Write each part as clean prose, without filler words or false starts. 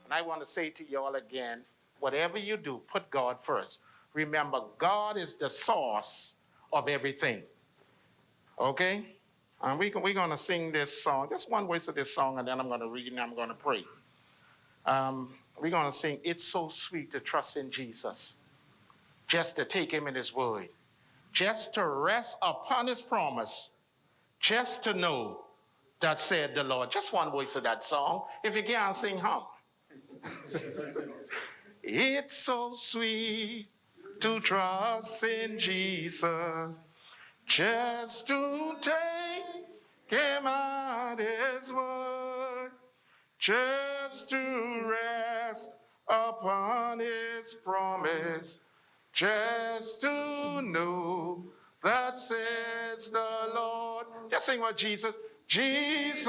And I want to say to you all again, whatever you do, put God first. Remember, God is the source of everything. Okay? We're going to sing this song. Just one verse of this song, and then I'm going to read and I'm going to pray. We're going to sing, "It's So Sweet to Trust in Jesus," just to take him in his word, just to rest upon his promise, just to know that said the Lord. Just one voice of that song. If you can't sing, hum. It's so sweet to trust in Jesus, just to take him at his word, just to rest upon his promise, just to know that says the Lord. Just sing what Jesus. Jesus.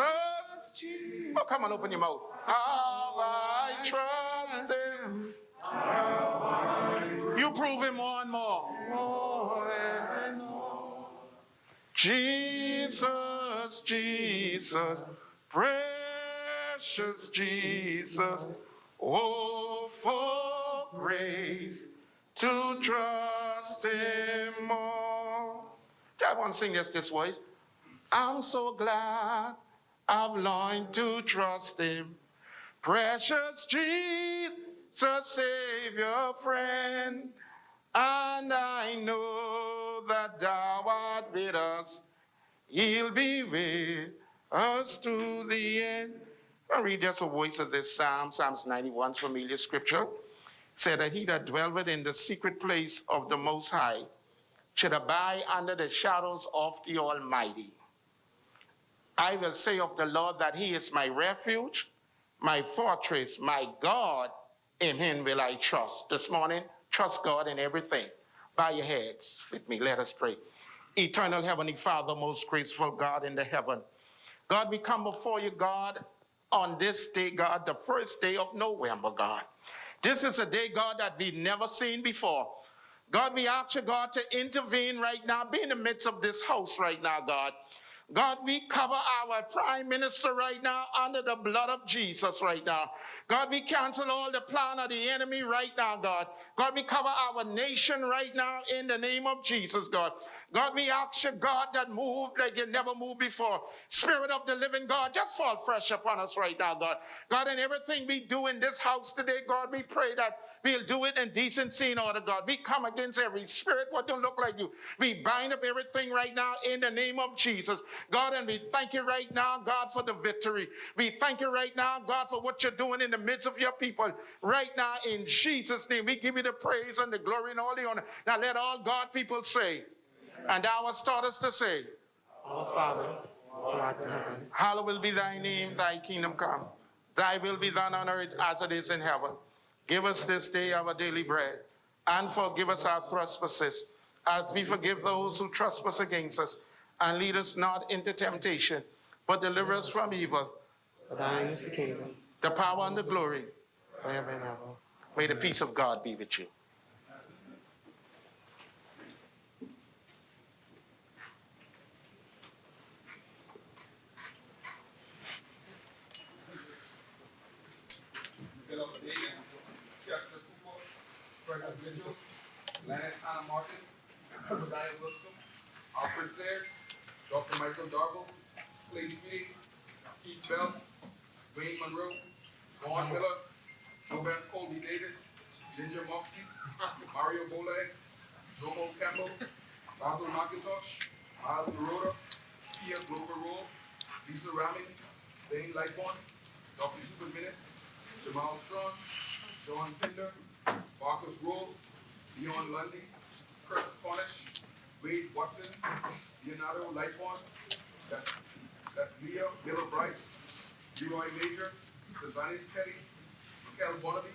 Oh, come on, open your mouth. How I trust him. You prove him more and more. More and more. Jesus, Jesus, precious Jesus. Oh, for grace to trust him more. I want to sing this voice. I'm so glad I've learned to trust him. Precious Jesus, Savior, friend. And I know that thou art with us. He'll be with us to the end. I'll read just a voice of this psalm, Psalms 91, familiar scripture. It said that he that dwelleth in the secret place of the Most High should abide under the shadows of the Almighty. I will say of the Lord that he is my refuge, my fortress, my God, in him will I trust. This morning, trust God in everything. Bow your heads with me. Let us pray. Eternal Heavenly Father, most graceful God in the heaven. God, we come before you, God, on this day, God, the first day of November, God. This is a day, God, that we've never seen before. God, we ask you, God, to intervene right now. Be in the midst of this house right now, God. God, we cover our Prime Minister right now under the blood of Jesus right now. God, we cancel all the plan of the enemy right now, God. God, we cover our nation right now in the name of Jesus, God. God, we ask you, God, that move like you never moved before. Spirit of the living God, just fall fresh upon us right now, God. God, in everything we do in this house today, God, we pray that we'll do it in decency and order, God. We come against every spirit what don't look like you. We bind up everything right now in the name of Jesus, God, and we thank you right now, God, for the victory. We thank you right now, God, for what you're doing in the midst of your people. Right now, in Jesus' name, we give you the praise and the glory and all the honor. Now let all God people say, and thou hast taught us to say, Our Father, who art in heaven, hallowed be thy name, thy kingdom come. Thy will be done on earth as it is in heaven. Give us this day our daily bread, and forgive us our trespasses, as we forgive those who trespass against us. And lead us not into temptation, but deliver us from evil. for thine is the kingdom, The power and the glory. forever and ever. May the peace of God be with you. Frederick Mitchell, Lance Hannah Martin, Messiah Wilson, Alfred Sayers, Dr. Michael Dargle, Clay Speeding, Keith Bell, Wayne Monroe, Vaughn Miller, Jovan Colby Davis, Ginger Moxie, Mario Boleg, Jomo Campbell, Basil McIntosh, Miles Baroda, Pia Glover Roll, Lisa Ramming, Dane Lightborn, Dr. Hubert Minnis, Jamal Strong, John Pinder, Marcus Roll, Leon Lundy, Kurt Cornish, Wade Watson, Leonardo Lightborn, that's Leo, Miller Bryce, Leroy Major, Cazanis Petty, Michael Bonnaby,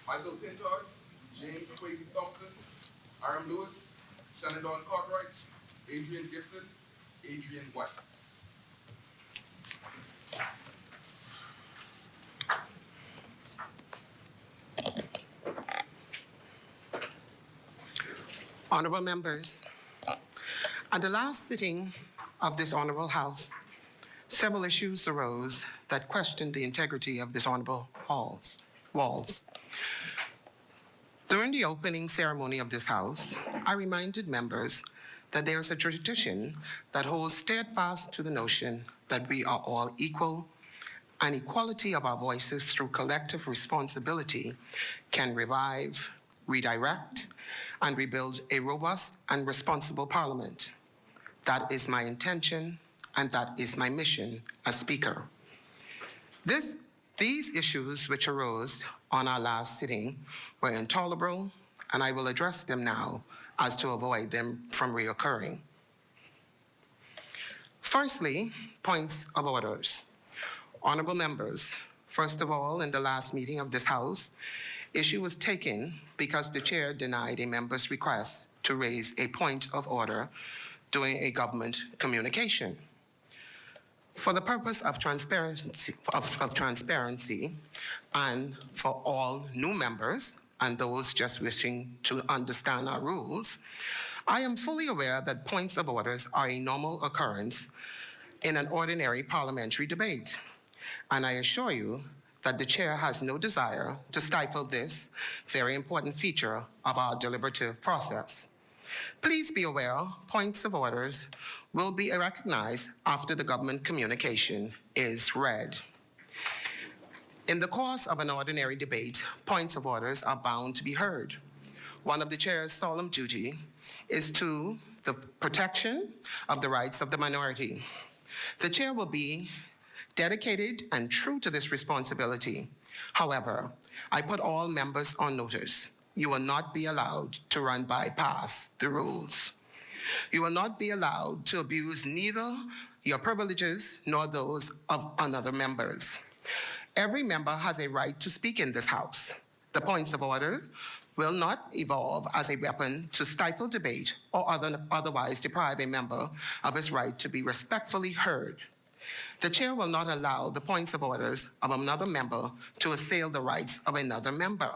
Michael Pintard, James Quavy Thompson, Aaron Lewis, Shannon Don Cartwright, Adrian Gibson, Adrian White. Honorable members, at the last sitting of this honorable house, several issues arose that questioned the integrity of this honorable halls. walls. During the opening ceremony of this House, I reminded members that there is a tradition that holds steadfast to the notion that we are all equal, and equality of our voices through collective responsibility can revive, redirect, and rebuild a robust and responsible Parliament. That is my intention, and that is my mission as Speaker. These issues which arose on our last sitting were intolerable, and I will address them now as to avoid them from reoccurring. Firstly, points of orders. Honorable members, first of all, in the last meeting of this House, issue was taken because the chair denied a member's request to raise a point of order during a government communication. For the purpose of transparency, and for all new members and those just wishing to understand our rules, I am fully aware that points of orders are a normal occurrence in an ordinary parliamentary debate. And I assure you that the chair has no desire to stifle this very important feature of our deliberative process. Please be aware, points of orders will be recognized after the government communication is read. In the course of an ordinary debate, points of orders are bound to be heard. One of the chair's solemn duty is to the protection of the rights of the minority. The chair will be dedicated and true to this responsibility. However, I put all members on notice. You will not be allowed to run bypass the rules. You will not be allowed to abuse neither your privileges nor those of other members. Every member has a right to speak in this House. The points of order will not evolve as a weapon to stifle debate or otherwise deprive a member of his right to be respectfully heard. The chair will not allow the points of orders of another member to assail the rights of another member.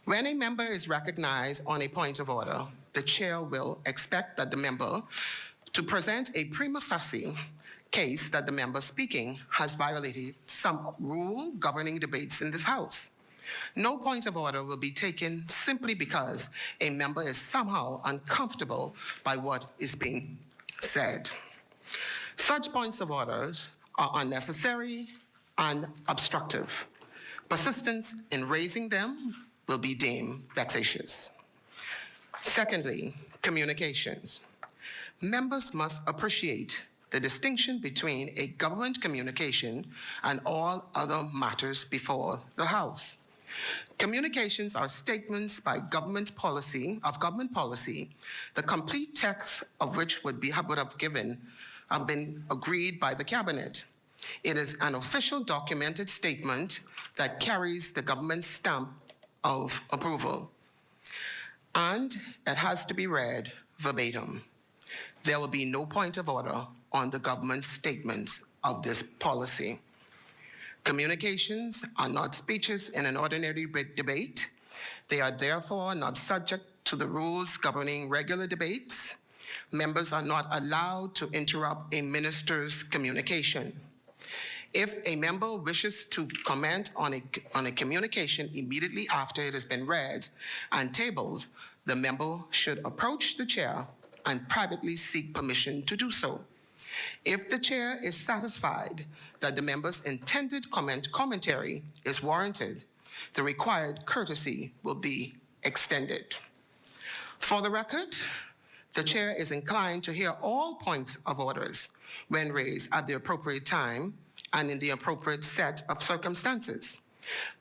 When a member is recognized on a point of order, the chair will expect that the member to present a prima facie case that the member speaking has violated some rule governing debates in this House. No point of order will be taken simply because a member is somehow uncomfortable by what is being said. Such points of orders are unnecessary and obstructive. Persistence in raising them will be deemed vexatious. Secondly, communications. Members must appreciate the distinction between a government communication and all other matters before the House. Communications are statements by government policy, the complete text of which would have been agreed by the cabinet. It is an official documented statement that carries the government's stamp of approval, and it has to be read verbatim. There will be no point of order on the government's statements of this policy. Communications are not speeches in an ordinary debate. They are therefore not subject to the rules governing regular debates. Members are not allowed to interrupt a minister's communication. If a member wishes to comment on a communication immediately after it has been read and tabled, the member should approach the chair and privately seek permission to do so. If the chair is satisfied that the member's intended commentary is warranted, the required courtesy will be extended. For the record, the chair is inclined to hear all points of orders when raised at the appropriate time and in the appropriate set of circumstances.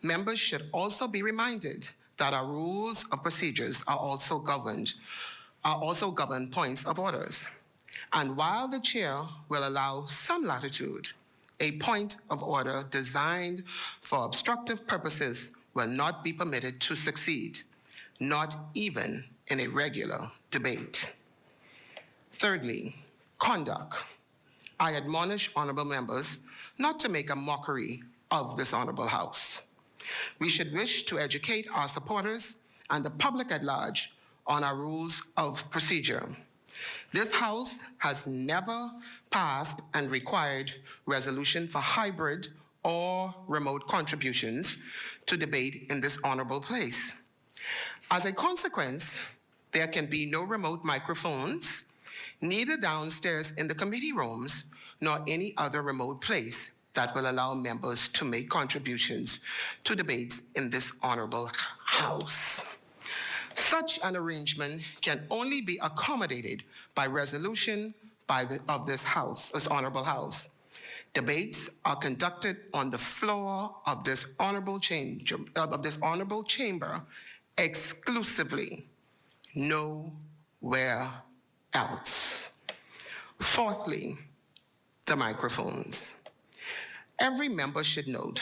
Members should also be reminded that our rules of procedures are also govern points of orders. And while the chair will allow some latitude, a point of order designed for obstructive purposes will not be permitted to succeed, not even in a regular debate. Thirdly, conduct. I admonish honorable members not to make a mockery of this honorable House. We should wish to educate our supporters and the public at large on our rules of procedure. This House has never passed and required resolution for hybrid or remote contributions to debate in this honorable place. As a consequence, there can be no remote microphones, neither downstairs in the committee rooms, nor any other remote place that will allow members to make contributions to debates in this honorable House. Such an arrangement can only be accommodated by resolution of this House, this honorable House. Debates are conducted on the floor of this honorable chamber exclusively, nowhere else. Fourthly, the microphones. Every member should note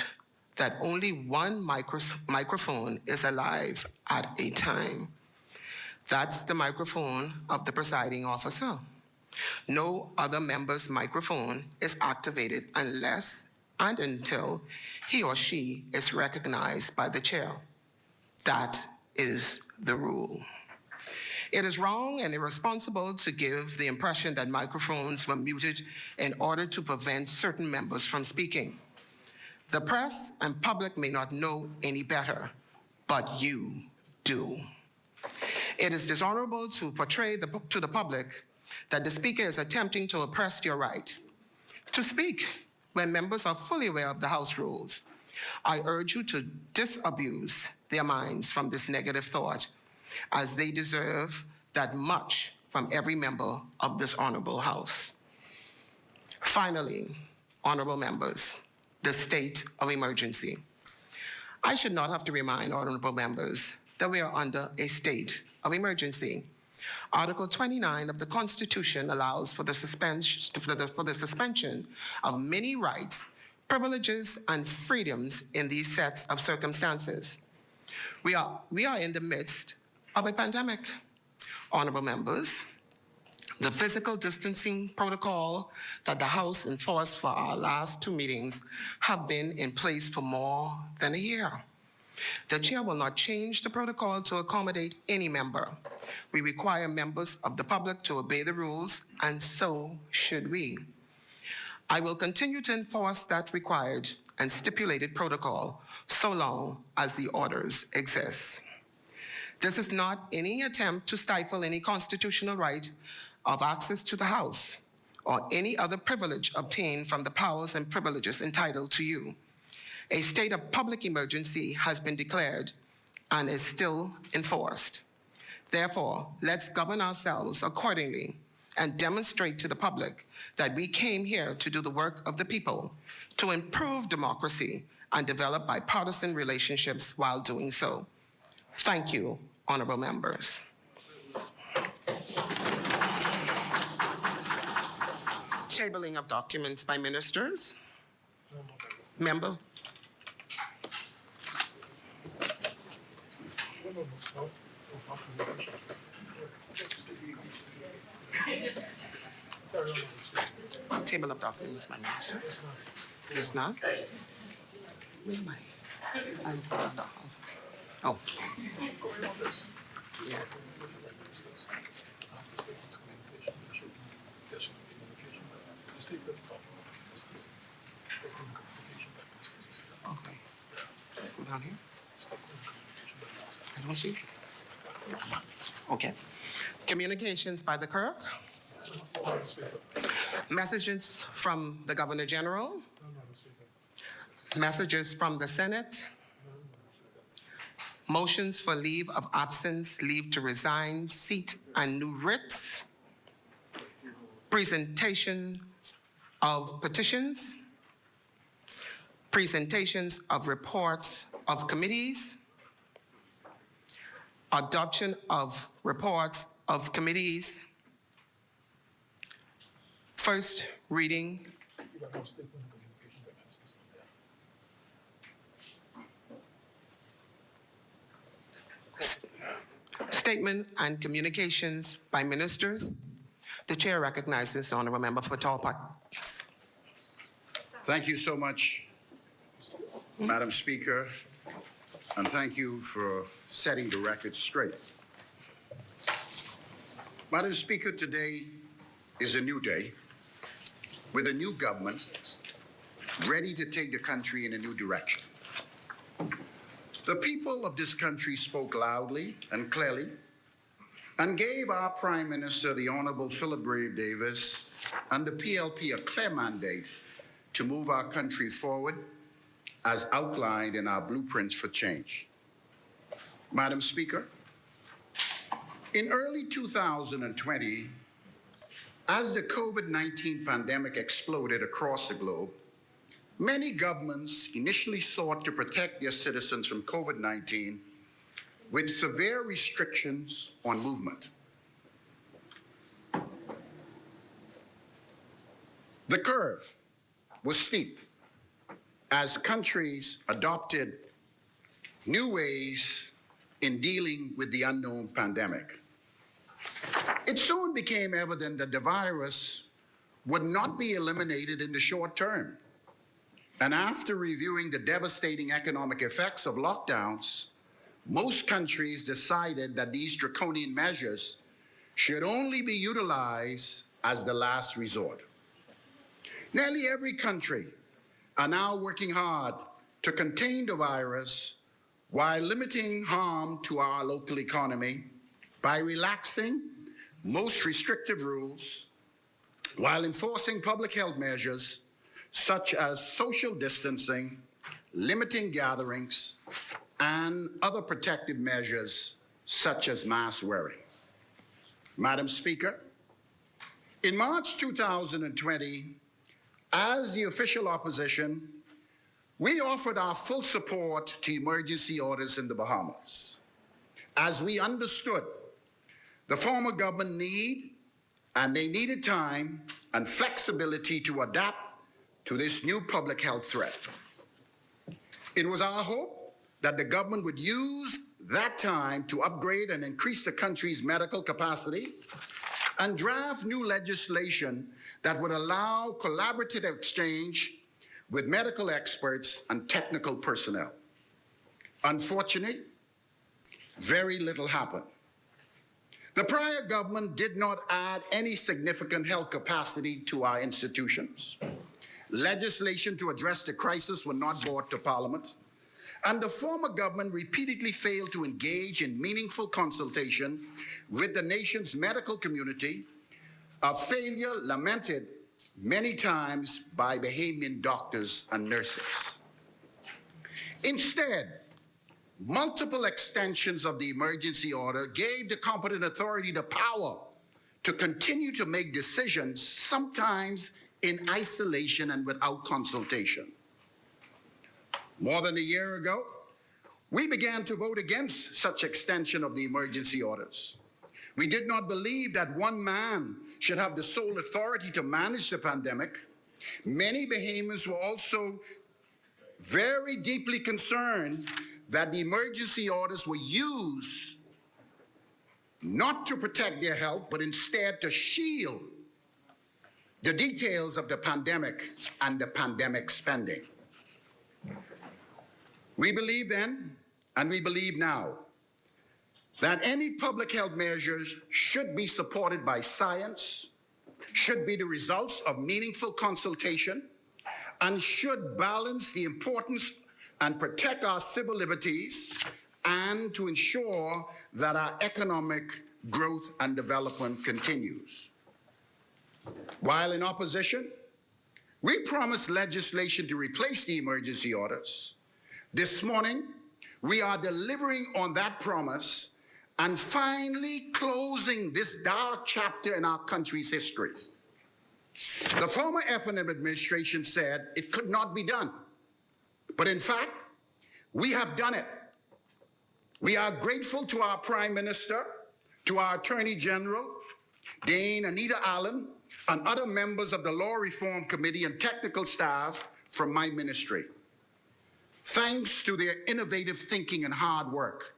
that only one microphone is alive at a time. That's the microphone of the presiding officer. No other member's microphone is activated unless and until he or she is recognized by the chair. That is the rule. It is wrong and irresponsible to give the impression that microphones were muted in order to prevent certain members from speaking. The press and public may not know any better, but you do. It is dishonorable to portray to the public that the speaker is attempting to oppress your right to speak when members are fully aware of the House rules. I urge you to disabuse their minds from this negative thought, as they deserve that much from every member of this honorable House. Finally, honorable members, the state of emergency. I should not have to remind honorable members that we are under a state of emergency. Article 29 of the Constitution allows for the suspension of many rights, privileges, and freedoms in these sets of circumstances. We are in the midst of a pandemic. Honorable members, the physical distancing protocol that the House enforced for our last two meetings have been in place for more than a year. The chair will not change the protocol to accommodate any member. We require members of the public to obey the rules, and so should we. I will continue to enforce that required and stipulated protocol so long as the orders exist. This is not any attempt to stifle any constitutional right of access to the House or any other privilege obtained from the powers and privileges entitled to you. A state of public emergency has been declared and is still enforced. Therefore, let's govern ourselves accordingly and demonstrate to the public that we came here to do the work of the people, to improve democracy and develop bipartisan relationships while doing so. Thank you, honorable members. Tabling of documents by ministers. Member. Table of documents by minister. There's not? Where am I? I'm in the house. Oh. Yeah. Okay. Go down here. I don't see. Okay. Communications by the clerk. Messages from the Governor General. Messages from the Senate. Motions for leave of absence, leave to resign, seat, and new writs. Presentations of petitions. Presentations of reports of committees. Adoption of reports of committees. First reading. Statement and communications by ministers. The chair recognizes the honorable member for Talpak. Thank you so much, Madam Speaker, and thank you for setting the record straight. Madam Speaker, today is a new day with a new government ready to take the country in a new direction. The people of this country spoke loudly and clearly and gave our Prime Minister, the Honorable Philip Brave Davis, and the PLP a clear mandate to move our country forward as outlined in our blueprints for change. Madam Speaker, in early 2020, as the COVID-19 pandemic exploded across the globe, many governments initially sought to protect their citizens from COVID-19 with severe restrictions on movement. The curve was steep as countries adopted new ways in dealing with the unknown pandemic. It soon became evident that the virus would not be eliminated in the short term. And after reviewing the devastating economic effects of lockdowns, most countries decided that these draconian measures should only be utilized as the last resort. Nearly every country are now working hard to contain the virus while limiting harm to our local economy by relaxing most restrictive rules, while enforcing public health measures such as social distancing, limiting gatherings, and other protective measures such as mask wearing. Madam Speaker, in March 2020, as the official opposition, we offered our full support to emergency orders in the Bahamas, as we understood the former government they needed time and flexibility to adapt to this new public health threat. It was our hope that the government would use that time to upgrade and increase the country's medical capacity and draft new legislation that would allow collaborative exchange with medical experts and technical personnel. Unfortunately, very little happened. The prior government did not add any significant health capacity to our institutions. Legislation to address the crisis was not brought to Parliament, and the former government repeatedly failed to engage in meaningful consultation with the nation's medical community, a failure lamented many times by Bahamian doctors and nurses. Instead, multiple extensions of the emergency order gave the competent authority the power to continue to make decisions, sometimes in isolation and without consultation. More than a year ago, we began to vote against such extension of the emergency orders. We did not believe that one man should have the sole authority to manage the pandemic. Many Bahamians were also very deeply concerned that the emergency orders were used not to protect their health, but instead to shield the details of the pandemic and the pandemic spending. We believe then, and we believe now, that any public health measures should be supported by science, should be the results of meaningful consultation, and should balance the importance and protect our civil liberties and to ensure that our economic growth and development continues. While in opposition, we promised legislation to replace the emergency orders. This morning, we are delivering on that promise and finally closing this dark chapter in our country's history. The former F&M administration said it could not be done. But in fact, we have done it. We are grateful to our Prime Minister, to our Attorney General, Dame Anita Allen, and other members of the Law Reform Committee and technical staff from my ministry. Thanks to their innovative thinking and hard work,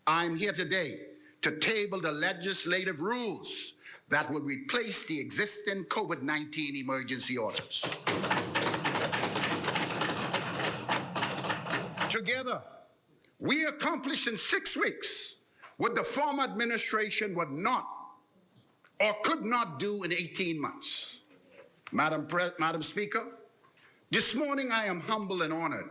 I'm here today to table the legislative rules that will replace the existing COVID-19 emergency orders. Together, we accomplished in 6 weeks what the former administration would not or could not do in 18 months. Madam Speaker, this morning I am humbled and honored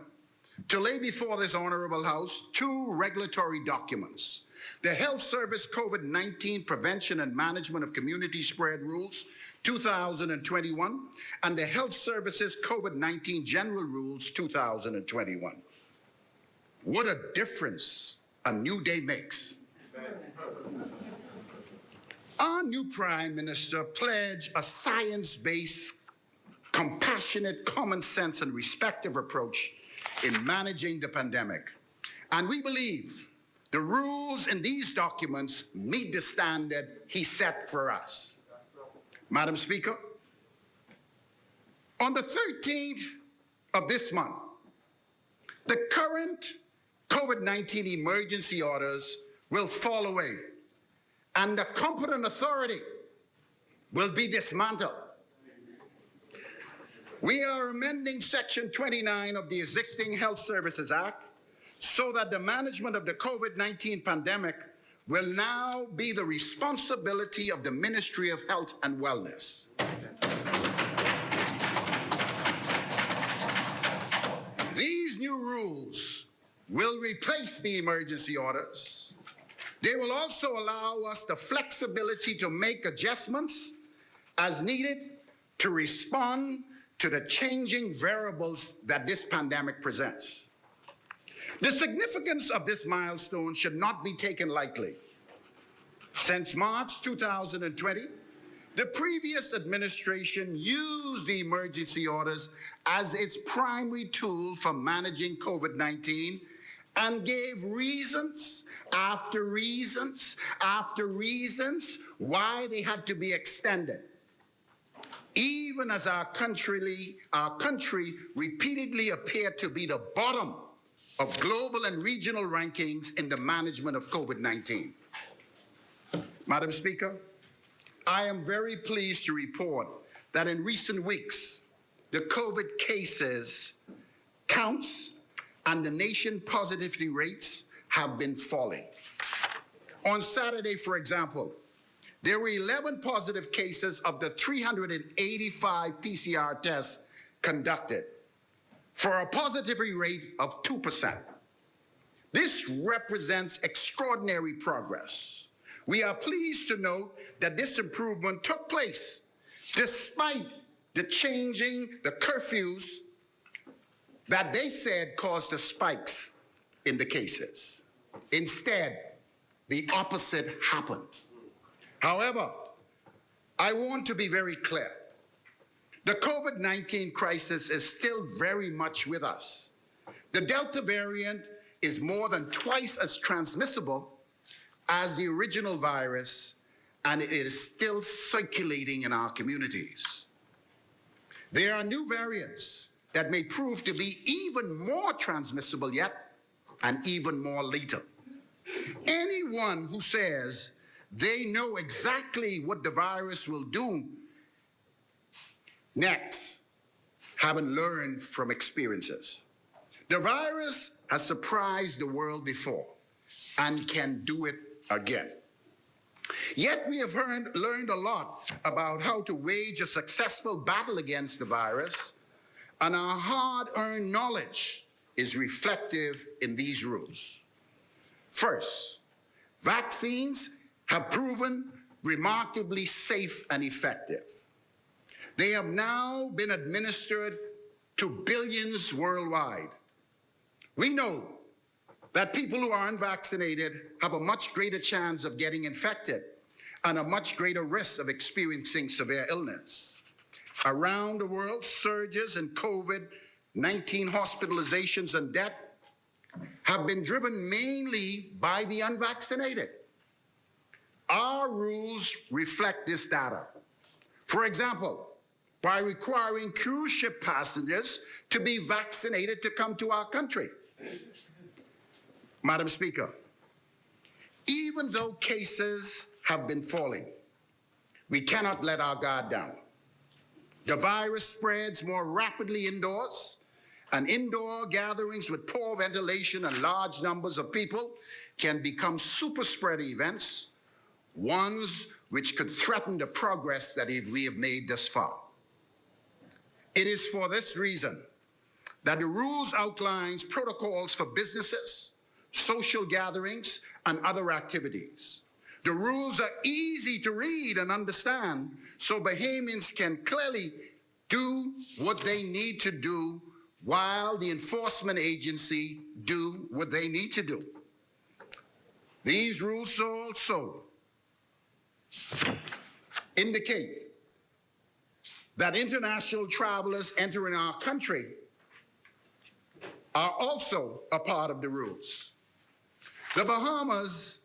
to lay before this honorable House two regulatory documents: the Health Service COVID-19 Prevention and Management of Community Spread Rules 2021 and the Health Services COVID-19 General Rules 2021. What a difference a new day makes. Our new Prime Minister pledged a science-based, compassionate, common sense, and respectful approach in managing the pandemic. And we believe the rules in these documents meet the standard he set for us. Madam Speaker, on the 13th of this month, the current COVID-19 emergency orders will fall away, and the competent authority will be dismantled. We are amending Section 29 of the existing Health Services Act so that the management of the COVID-19 pandemic will now be the responsibility of the Ministry of Health and Wellness. These new rules will replace the emergency orders. They will also allow us the flexibility to make adjustments as needed to respond to the changing variables that this pandemic presents. The significance of this milestone should not be taken lightly. Since March 2020, the previous administration used the emergency orders as its primary tool for managing COVID-19 and gave reasons after reasons after reasons why they had to be extended, even as our country repeatedly appeared to be the bottom of global and regional rankings in the management of COVID-19. Madam Speaker, I am very pleased to report that in recent weeks, the COVID cases counts and the nation positivity rates have been falling. On Saturday, for example, there were 11 positive cases of the 385 PCR tests conducted, for a positivity rate of 2%. This represents extraordinary progress. We are pleased to note that this improvement took place despite the curfews that they said caused the spikes in the cases. Instead, the opposite happened. However, I want to be very clear. The COVID-19 crisis is still very much with us. The Delta variant is more than twice as transmissible as the original virus, and it is still circulating in our communities. There are new variants that may prove to be even more transmissible yet and even more lethal. Anyone who says they know exactly what the virus will do next haven't learned from experiences. The virus has surprised the world before and can do it again. Yet we have learned a lot about how to wage a successful battle against the virus, and our hard-earned knowledge is reflective in these rules. First, vaccines have proven remarkably safe and effective. They have now been administered to billions worldwide. We know that people who are unvaccinated have a much greater chance of getting infected and a much greater risk of experiencing severe illness. Around the world, surges in COVID-19 hospitalizations and death have been driven mainly by the unvaccinated. Our rules reflect this data. For example, by requiring cruise ship passengers to be vaccinated to come to our country. Madam Speaker, even though cases have been falling, we cannot let our guard down. The virus spreads more rapidly indoors, and indoor gatherings with poor ventilation and large numbers of people can become super spread events, ones which could threaten the progress that we have made thus far. It is for this reason that the rules outlines protocols for businesses, social gatherings, and other activities. The rules are easy to read and understand, so Bahamians can clearly do what they need to do while the enforcement agency do what they need to do. These rules also indicate that international travelers entering our country are also a part of the rules. The Bahamas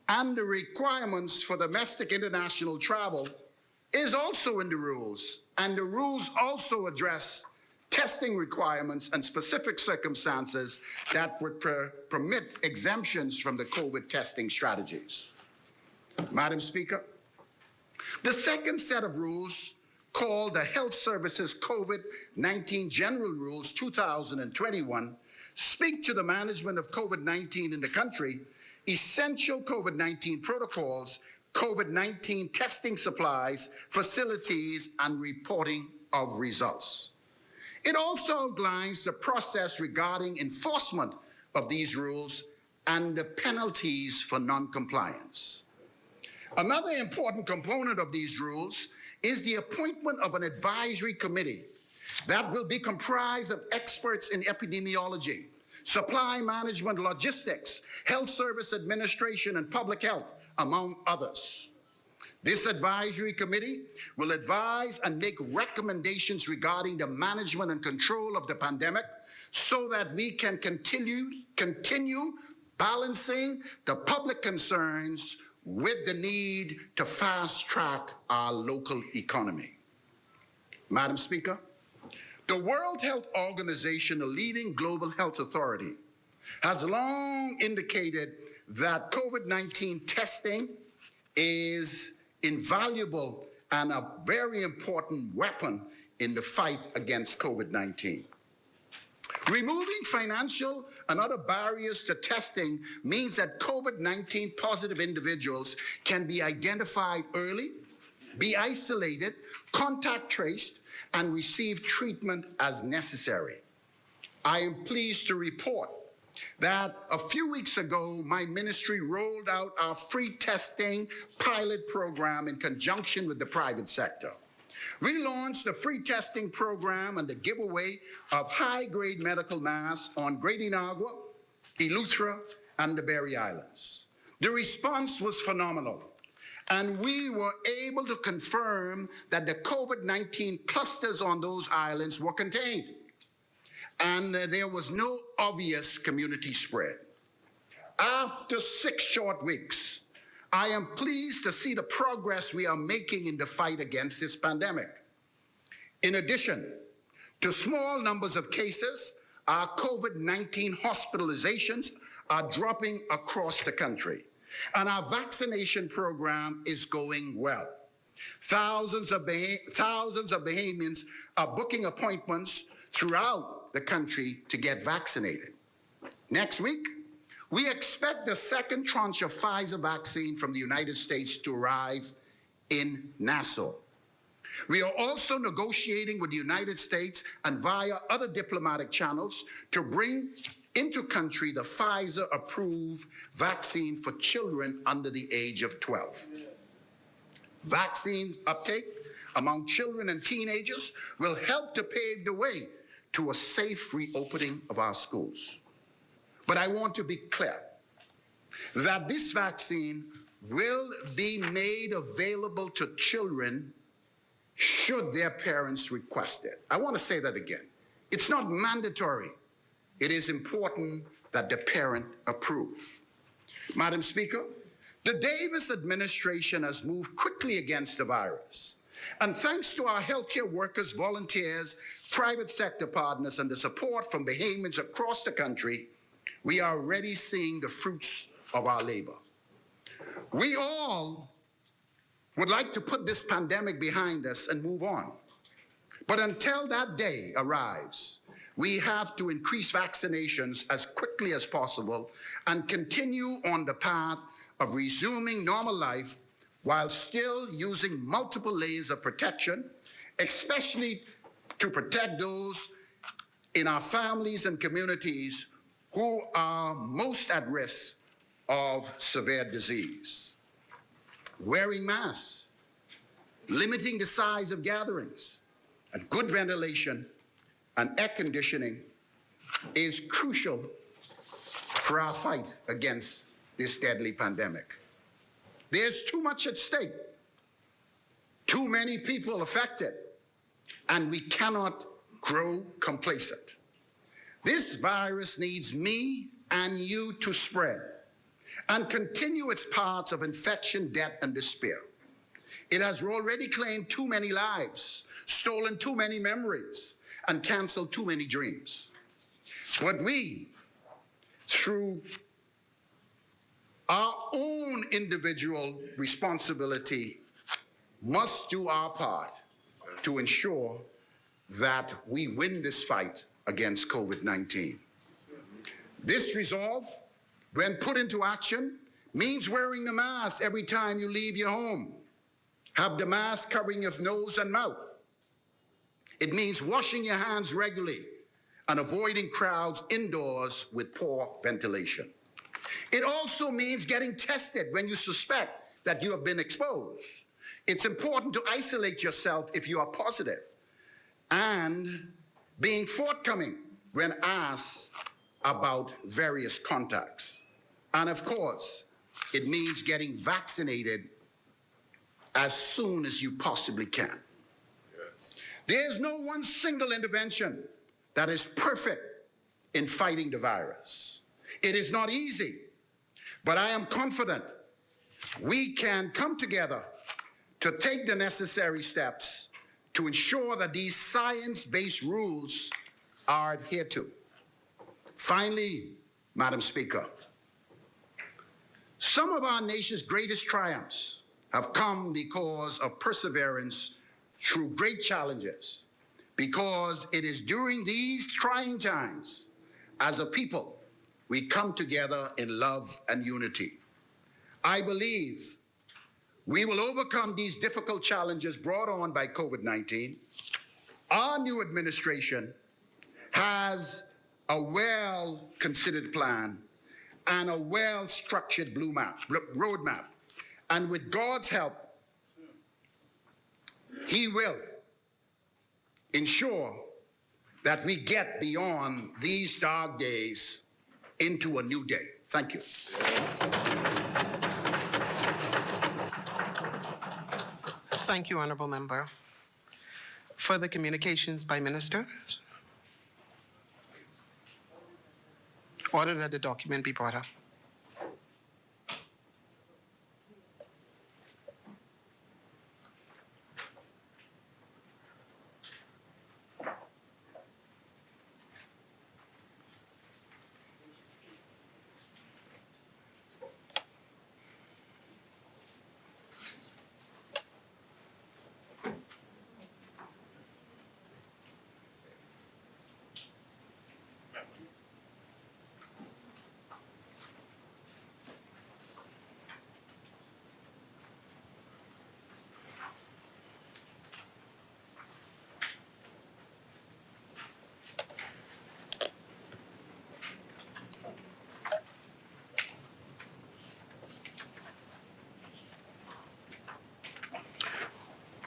and the requirements for domestic international travel is also in the rules, and the rules also address testing requirements and specific circumstances that would permit exemptions from the COVID testing strategies. Madam Speaker, the second set of rules, called the Health Services COVID-19 General Rules 2021, speak to the management of COVID-19 in the country, essential COVID-19 protocols, COVID-19 testing supplies, facilities, and reporting of results. It also outlines the process regarding enforcement of these rules and the penalties for non-compliance. Another important component of these rules is the appointment of an advisory committee that will be comprised of experts in epidemiology, supply management, logistics, health service administration, and public health, among others. This advisory committee will advise and make recommendations regarding the management and control of the pandemic so that we can continue balancing the public concerns with the need to fast-track our local economy. Madam Speaker, the World Health Organization, a leading global health authority, has long indicated that COVID-19 testing is invaluable and a very important weapon in the fight against COVID-19. Removing financial and other barriers to testing means that COVID-19 positive individuals can be identified early, be isolated, contact traced, and receive treatment as necessary. I am pleased to report that a few weeks ago, my ministry rolled out our free testing pilot program in conjunction with the private sector. We launched a free testing program and the giveaway of high-grade medical masks on Great Inagua, Eleuthera, and the Berry Islands. The response was phenomenal, and we were able to confirm that the COVID-19 clusters on those islands were contained, and there was no obvious community spread. After 6 short weeks, I am pleased to see the progress we are making in the fight against this pandemic. In addition to small numbers of cases, our COVID-19 hospitalizations are dropping across the country, and our vaccination program is going well. Thousands of Bahamians are booking appointments throughout the country to get vaccinated. Next week, we expect the second tranche of Pfizer vaccine from the United States to arrive in Nassau. We are also negotiating with the United States and via other diplomatic channels to bring into country the Pfizer-approved vaccine for children under the age of 12. Vaccine uptake among children and teenagers will help to pave the way to a safe reopening of our schools. But I want to be clear that this vaccine will be made available to children should their parents request it. I want to say that again. It's not mandatory. It is important that the parent approve. Madam Speaker, the Davis administration has moved quickly against the virus. And thanks to our healthcare workers, volunteers, private sector partners, and the support from Bahamians across the country, we are already seeing the fruits of our labor. We all would like to put this pandemic behind us and move on. But until that day arrives, we have to increase vaccinations as quickly as possible and continue on the path of resuming normal life while still using multiple layers of protection, especially to protect those in our families and communities who are most at risk of severe disease. Wearing masks, limiting the size of gatherings, and good ventilation and air conditioning is crucial for our fight against this deadly pandemic. There's too much at stake, too many people affected, and we cannot grow complacent. This virus needs me and you to spread and continue its paths of infection, death, and despair. It has already claimed too many lives, stolen too many memories, and canceled too many dreams. But we, through our own individual responsibility, must do our part to ensure that we win this fight against COVID-19. This resolve, when put into action, means wearing the mask every time you leave your home. Have the mask covering your nose and mouth. It means washing your hands regularly and avoiding crowds indoors with poor ventilation. It also means getting tested when you suspect that you have been exposed. It's important to isolate yourself if you are positive and being forthcoming when asked about various contacts. And of course, it means getting vaccinated as soon as you possibly can. Yes. There's no one single intervention that is perfect in fighting the virus. It is not easy, but I am confident we can come together to take the necessary steps to ensure that these science-based rules are adhered to. Finally, Madam Speaker, some of our nation's greatest triumphs have come because of perseverance through great challenges, because it is during these trying times, as a people, we come together in love and unity. I believe we will overcome these difficult challenges brought on by COVID-19. Our new administration has a well-considered plan and a well-structured roadmap. And with God's help, He will ensure that we get beyond these dark days into a new day. Thank you. Thank you, Honorable Member. Further communications by ministers? Order that the document be brought up.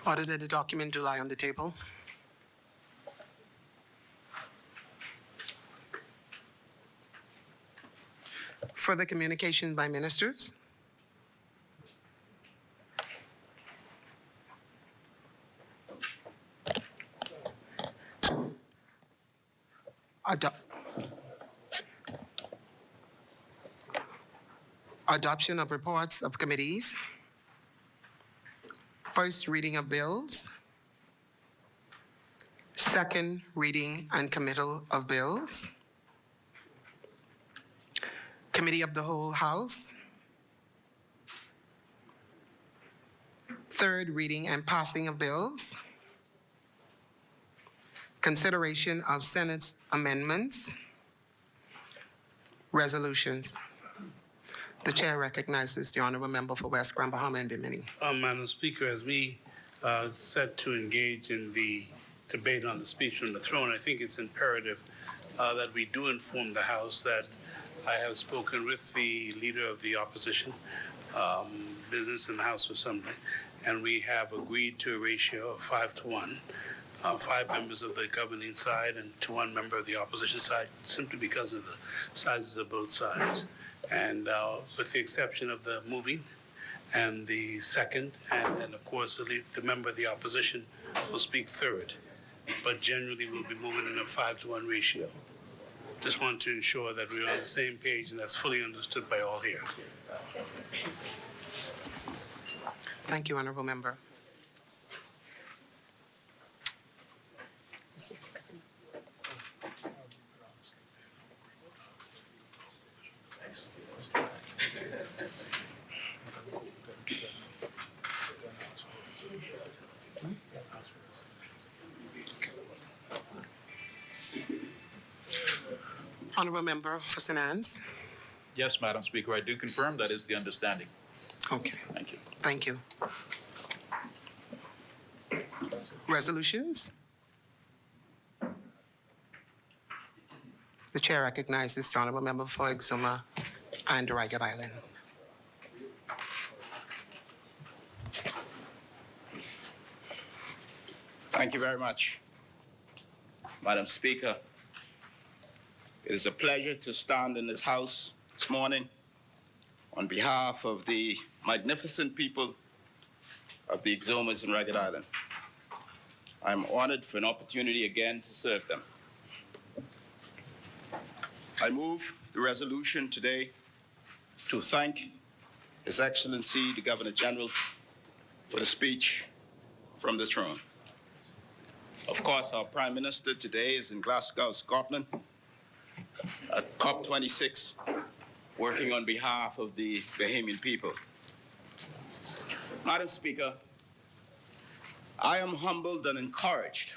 Order that the document do lie on the table. Further communication by ministers? Adoption of reports of committees. First reading of bills. Second reading and committal of bills. Committee of the whole House. Third reading and passing of bills. Consideration of Senate's amendments. Resolutions. The chair recognizes the honorable member for West Grand Bahama and Bimini. Madam Speaker, as we set to engage in the debate on the speech from the throne, I think it's imperative that we do inform the House that I have spoken with the leader of the opposition business in the House Assembly, and we have agreed to a ratio of 5-1. 5 members of the governing side and to 1 member of the opposition side, simply because of the sizes of both sides. And with the exception of the moving and the second, and then of course the member of the opposition will speak third. But generally we'll be moving in a 5-1 ratio. Just want to ensure that we're on the same page and that's fully understood by all here. Thank you, Honorable Member. Honorable Member for St. Anne's. Yes, Madam Speaker, I do confirm that is the understanding. Okay, Thank you. thank you. Resolutions? The Chair recognizes the Honorable Member for Exuma and Ragged Island. Thank you very much. Madam Speaker, it is a pleasure to stand in this House this morning on behalf of the magnificent people of the Exumas and Ragged Island. I am honored for an opportunity again to serve them. I move the resolution today to thank His Excellency the Governor General for the speech from the throne. Of course, our Prime Minister today is in Glasgow, Scotland, at COP26, working on behalf of the Bahamian people. Madam Speaker, I am humbled and encouraged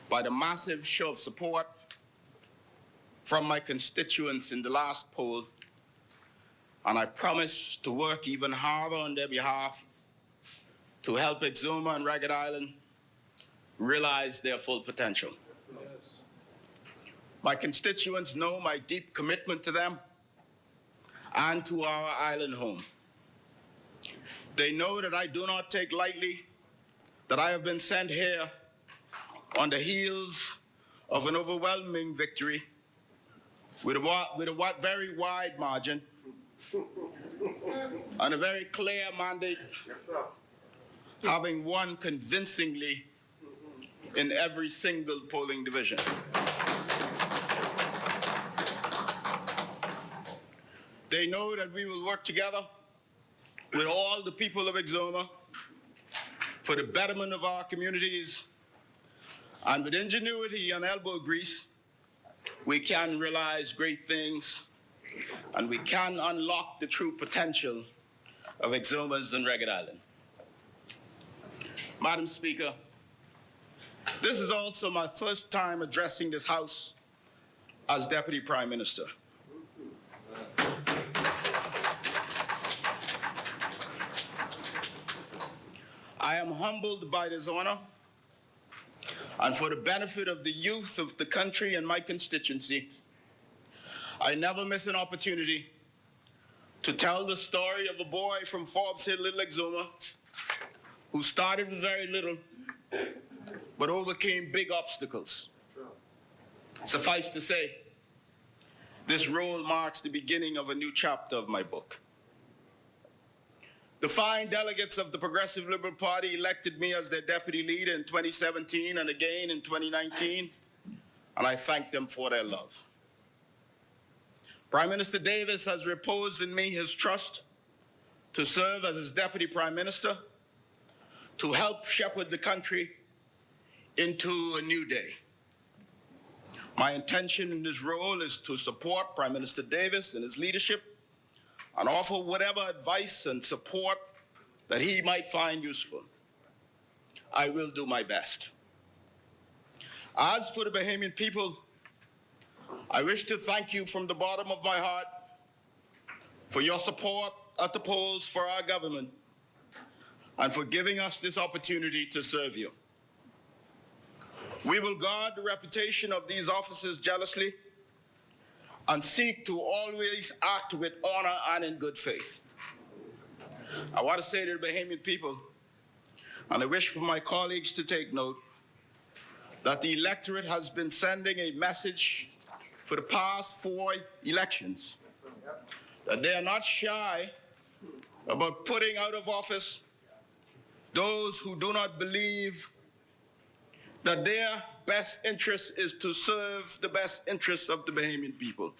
by the massive show of support from my constituents in the last poll, and I promise to work even harder on their behalf to help Exuma and Ragged Island realize their full potential. My constituents know my deep commitment to them and to our island home. They know that I do not take lightly that I have been sent here on the heels of an overwhelming victory with a very wide margin and a very clear mandate, having won convincingly in every single polling division. They know that we will work together with all the people of Exuma for the betterment of our communities, and with ingenuity and elbow grease, we can realize great things and we can unlock the true potential of Exumas and Ragged Island. Madam Speaker, this is also my first time addressing this House as Deputy Prime Minister. I am humbled by this honor, and for the benefit of the youth of the country and my constituency, I never miss an opportunity to tell the story of a boy from Forbes Hill, Little Exuma, who started with very little, but overcame big obstacles. Suffice to say, this role marks the beginning of a new chapter of my book. The fine delegates of the Progressive Liberal Party elected me as their deputy leader in 2017 and again in 2019, and I thank them for their love. Prime Minister Davis has reposed in me his trust to serve as his deputy prime minister, to help shepherd the country into a new day. My intention in this role is to support Prime Minister Davis in his leadership and offer whatever advice and support that he might find useful. I will do my best. As for the Bahamian people, I wish to thank you from the bottom of my heart for your support at the polls for our government and for giving us this opportunity to serve you. We will guard the reputation of these officers jealously and seek to always act with honor and in good faith. I want to say to the Bahamian people, and I wish for my colleagues to take note, that the electorate has been sending a message for the past 4 elections, that they are not shy about putting out of office those who do not believe that their best interest is to serve the best interests of the Bahamian people.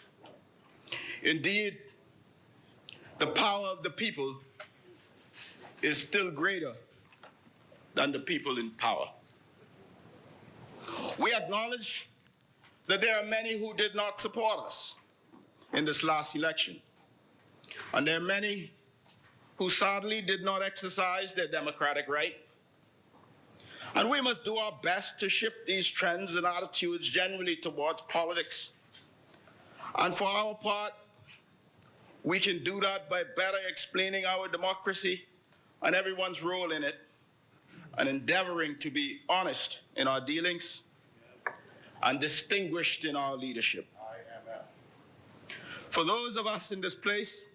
Indeed, the power of the people is still greater than the people in power. We acknowledge that there are many who did not support us in this last election, and there are many who sadly did not exercise their democratic right. And we must do our best to shift these trends and attitudes generally towards politics. And for our part, we can do that by better explaining our democracy and everyone's role in it, and endeavoring to be honest in our dealings and distinguished in our leadership. For those of us in this place,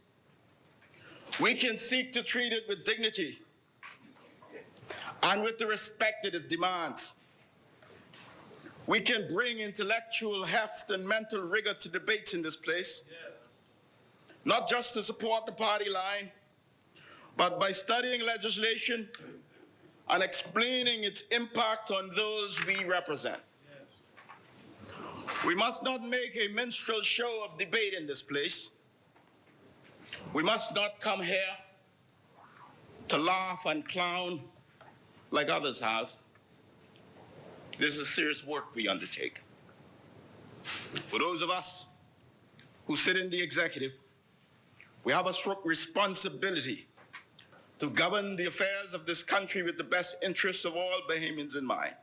we can seek to treat it with dignity and with the respect that it demands. We can bring intellectual heft and mental rigor to debates in this place, not just to support the party line, but by studying legislation and explaining its impact on those we represent. We must not make a minstrel show of debate in this place. We must not come here to laugh and clown like others have. This is serious work we undertake. For those of us who sit in the executive, we have a responsibility to govern the affairs of this country with the best interests of all Bahamians in mind.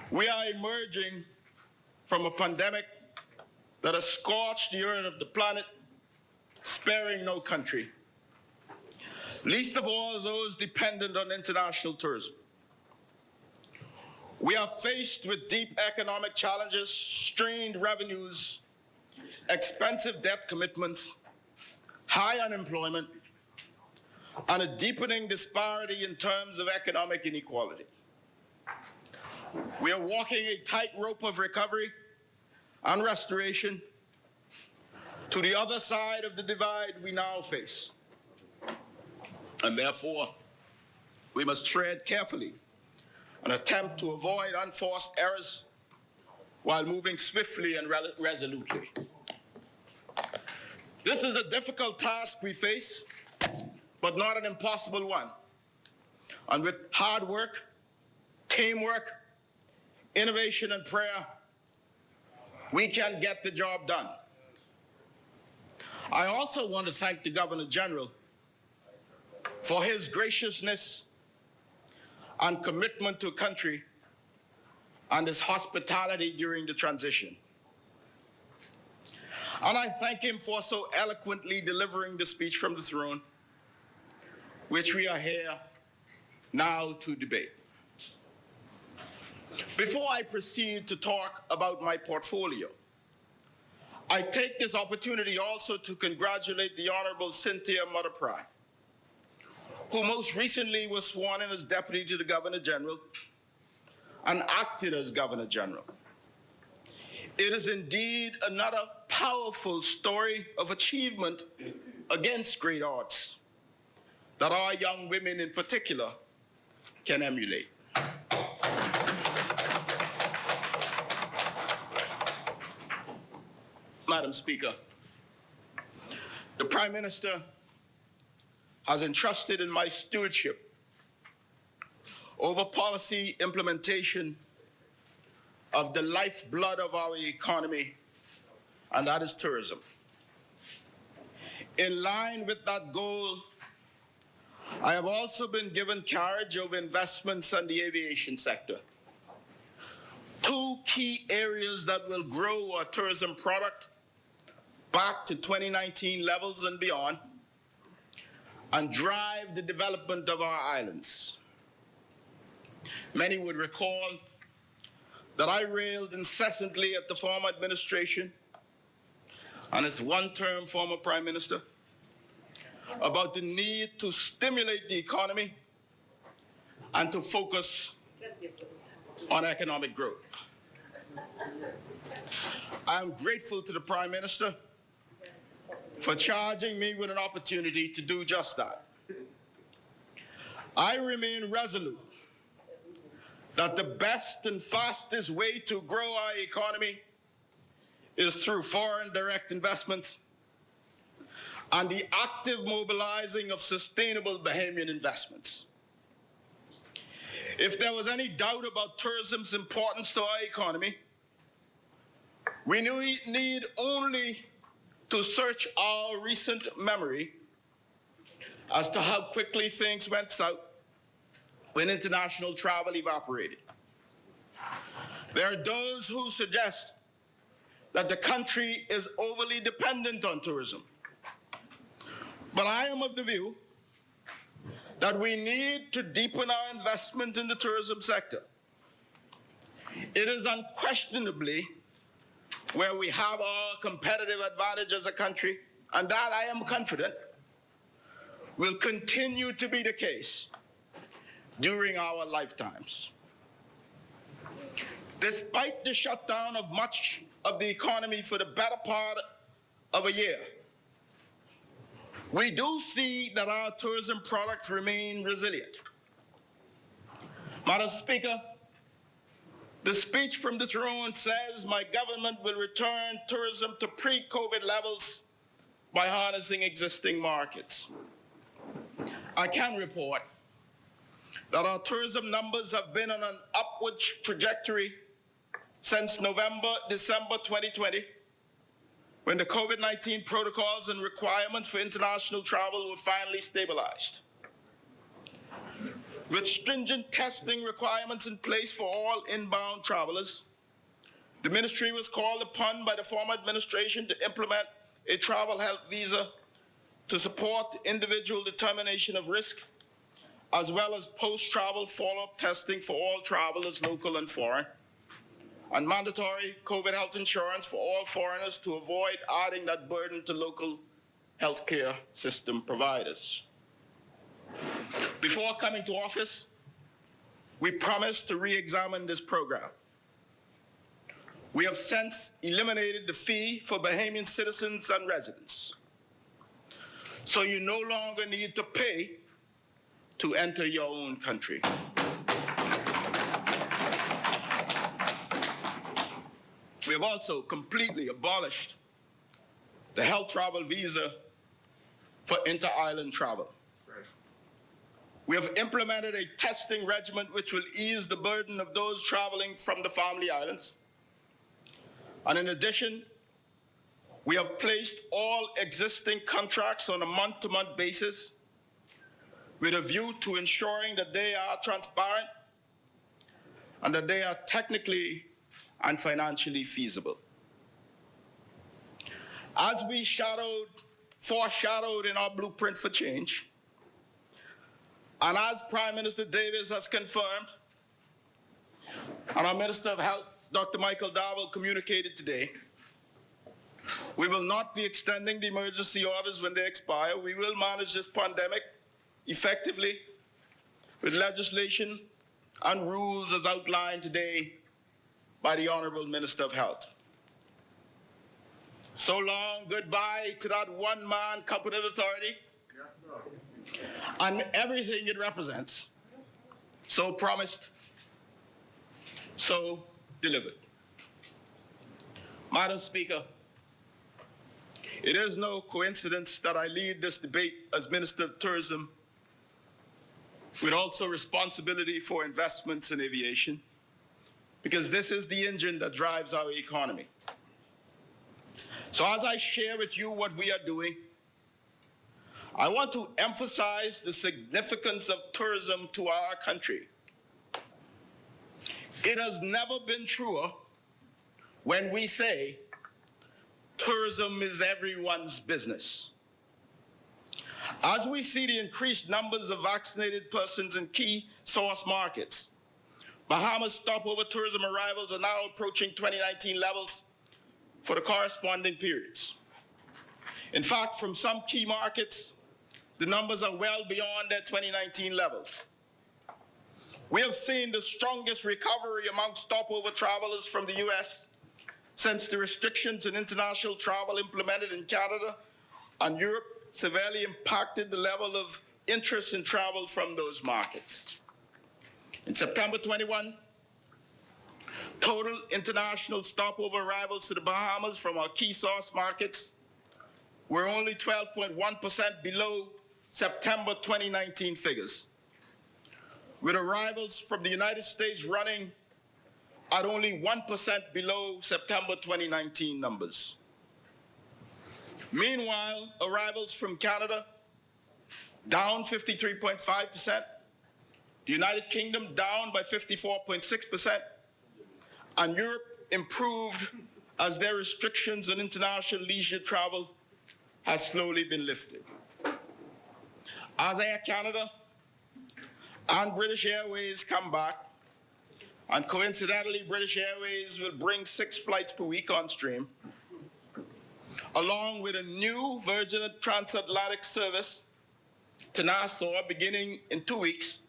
We are emerging from a pandemic that has scorched the earth of the planet, sparing no country, least of all those dependent on international tourism. We are faced with deep economic challenges, strained revenues, expensive debt commitments, high unemployment, and a deepening disparity in terms of economic inequality. We are walking a tightrope of recovery and restoration to the other side of the divide we now face. And therefore, we must tread carefully and attempt to avoid unforced errors while moving swiftly and resolutely. This is a difficult task we face, but not an impossible one. And with hard work, teamwork, innovation, and prayer, we can get the job done. I also want to thank the Governor General for his graciousness and commitment to country and his hospitality during the transition. And I thank him for so eloquently delivering the speech from the throne, which we are here now to debate. Before I proceed to talk about my portfolio, I take this opportunity also to congratulate the Honorable Cynthia Mother-Pry, who most recently was sworn in as Deputy to the Governor General and acted as Governor General. It is indeed another powerful story of achievement against great odds that our young women in particular can emulate. Madam Speaker, the Prime Minister has entrusted in my stewardship over policy implementation of the lifeblood of our economy, and that is tourism. In line with that goal, I have also been given carriage over investments in the aviation sector. Two key areas that will grow our tourism product back to 2019 levels and beyond, and drive the development of our islands. Many would recall that I railed incessantly at the former administration and its one-term former prime minister about the need to stimulate the economy and to focus on economic growth. I am grateful to the Prime Minister for charging me with an opportunity to do just that. I remain resolute that the best and fastest way to grow our economy is through foreign direct investments and the active mobilizing of sustainable Bahamian investments. If there was any doubt about tourism's importance to our economy, we need only to search our recent memory as to how quickly things went south when international travel evaporated. There are those who suggest that the country is overly dependent on tourism. But I am of the view that we need to deepen our investment in the tourism sector. It is unquestionably where we have our competitive advantage as a country, and that, I am confident, will continue to be the case during our lifetimes. Despite the shutdown of much of the economy for the better part of a year, we do see that our tourism products remain resilient. Madam Speaker, the speech from the throne says my government will return tourism to pre-COVID levels by harnessing existing markets. I can report that our tourism numbers have been on an upward trajectory since December 2020, when the COVID-19 protocols and requirements for international travel were finally stabilized. With stringent testing requirements in place for all inbound travelers, the ministry was called upon by the former administration to implement a travel health visa to support individual determination of risk, as well as post-travel follow-up testing for all travelers, local and foreign, and mandatory COVID health insurance for all foreigners to avoid adding that burden to local healthcare system providers. Before coming to office, we promised to re-examine this program. We have since eliminated the fee for Bahamian citizens and residents. So you no longer need to pay to enter your own country. We have also completely abolished the health travel visa for inter-island travel. We have implemented a testing regimen which will ease the burden of those traveling from the family islands. And in addition, we have placed all existing contracts on a month-to-month basis with a view to ensuring that they are transparent and that they are technically and financially feasible. As we foreshadowed in our blueprint for change, and as Prime Minister Davis has confirmed, and our Minister of Health, Dr. Michael Darwell, communicated today, we will not be extending the emergency orders when they expire. We will manage this pandemic effectively with legislation and rules as outlined today by the Honorable Minister of Health. So long, goodbye to that one-man competent authority and everything it represents. So promised, so delivered. Madam Speaker, it is no coincidence that I lead this debate as Minister of Tourism with also responsibility for investments in aviation, because this is the engine that drives our economy. So as I share with you what we are doing, I want to emphasize the significance of tourism to our country. It has never been truer when we say tourism is everyone's business. As we see the increased numbers of vaccinated persons in key source markets, Bahamas stopover tourism arrivals are now approaching 2019 levels for the corresponding periods. In fact, from some key markets, the numbers are well beyond their 2019 levels. We have seen the strongest recovery among stopover travelers from the US since the restrictions in international travel implemented in Canada and Europe severely impacted the level of interest in travel from those markets. In September 21, total international stopover arrivals to the Bahamas from our key source markets were only 12.1% below September 2019 figures, with arrivals from the United States running at only 1% below September 2019 numbers. Meanwhile, arrivals from Canada down 53.5%, the United Kingdom down by 54.6%, and Europe improved as their restrictions on international leisure travel has slowly been lifted. As Air Canada and British Airways come back, and coincidentally, British Airways will bring 6 flights per week on stream, along with a new Virgin transatlantic service to Nassau beginning in 2 weeks,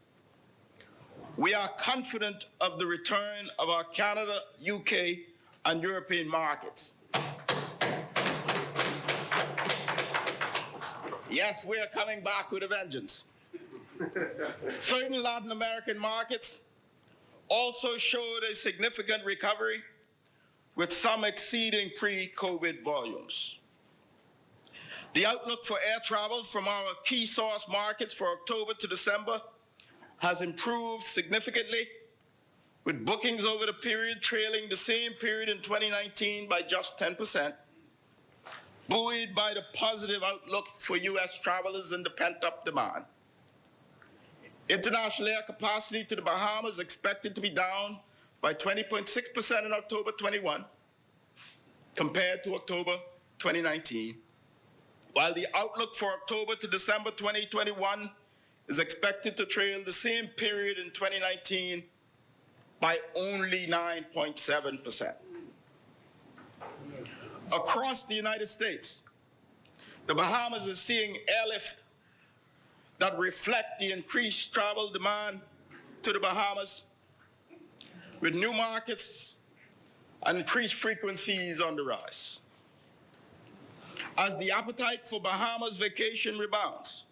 we are confident of the return of our Canada, UK, and European markets. Yes, we are coming back with a vengeance. Certain Latin American markets also showed a significant recovery, with some exceeding pre-COVID volumes. The outlook for air travel from our key source markets for October to December has improved significantly, with bookings over the period trailing the same period in 2019 by just 10%, buoyed by the positive outlook for US travelers and the pent-up demand. International air capacity to the Bahamas is expected to be down by 20.6% in October 21 compared to October 2019, while the outlook for October to December 2021 is expected to trail the same period in 2019 by only 9.7%. Across the United States, the Bahamas is seeing airlift that reflect the increased travel demand to the Bahamas, with new markets and increased frequencies on the rise. As the appetite for Bahamas vacation rebounds,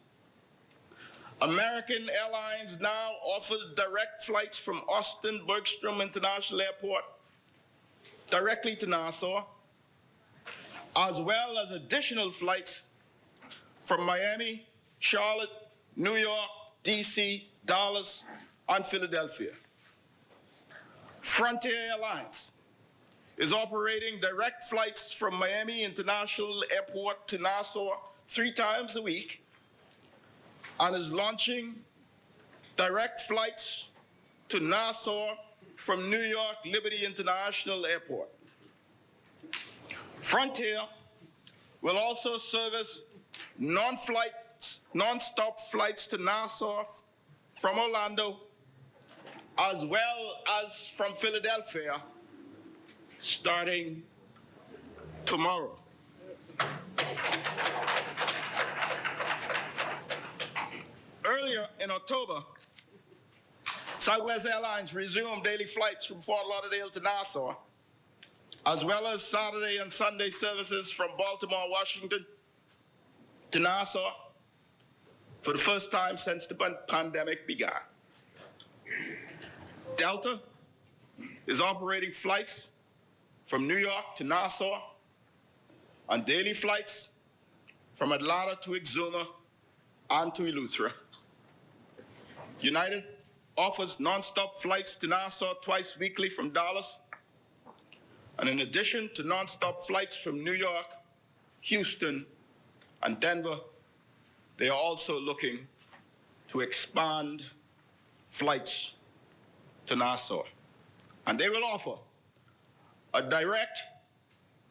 American Airlines now offers direct flights from Austin Bergstrom International Airport directly to Nassau, as well as additional flights from Miami, Charlotte, New York, DC, Dallas, and Philadelphia. Frontier Airlines is operating direct flights from Miami International Airport to Nassau 3 times a week and is launching direct flights to Nassau from New York Liberty International Airport. Frontier will also service non-stop flights to Nassau from Orlando, as well as from Philadelphia, starting tomorrow. Earlier in October, Southwest Airlines resumed daily flights from Fort Lauderdale to Nassau, as well as Saturday and Sunday services from Baltimore, Washington to Nassau for the first time since the pandemic began. Delta is operating flights from New York to Nassau and daily flights from Atlanta to Exuma and to Eleuthera. United offers non-stop flights to Nassau twice weekly from Dallas, and in addition to non-stop flights from New York, Houston, and Denver, they are also looking to expand flights to Nassau. And they will offer a direct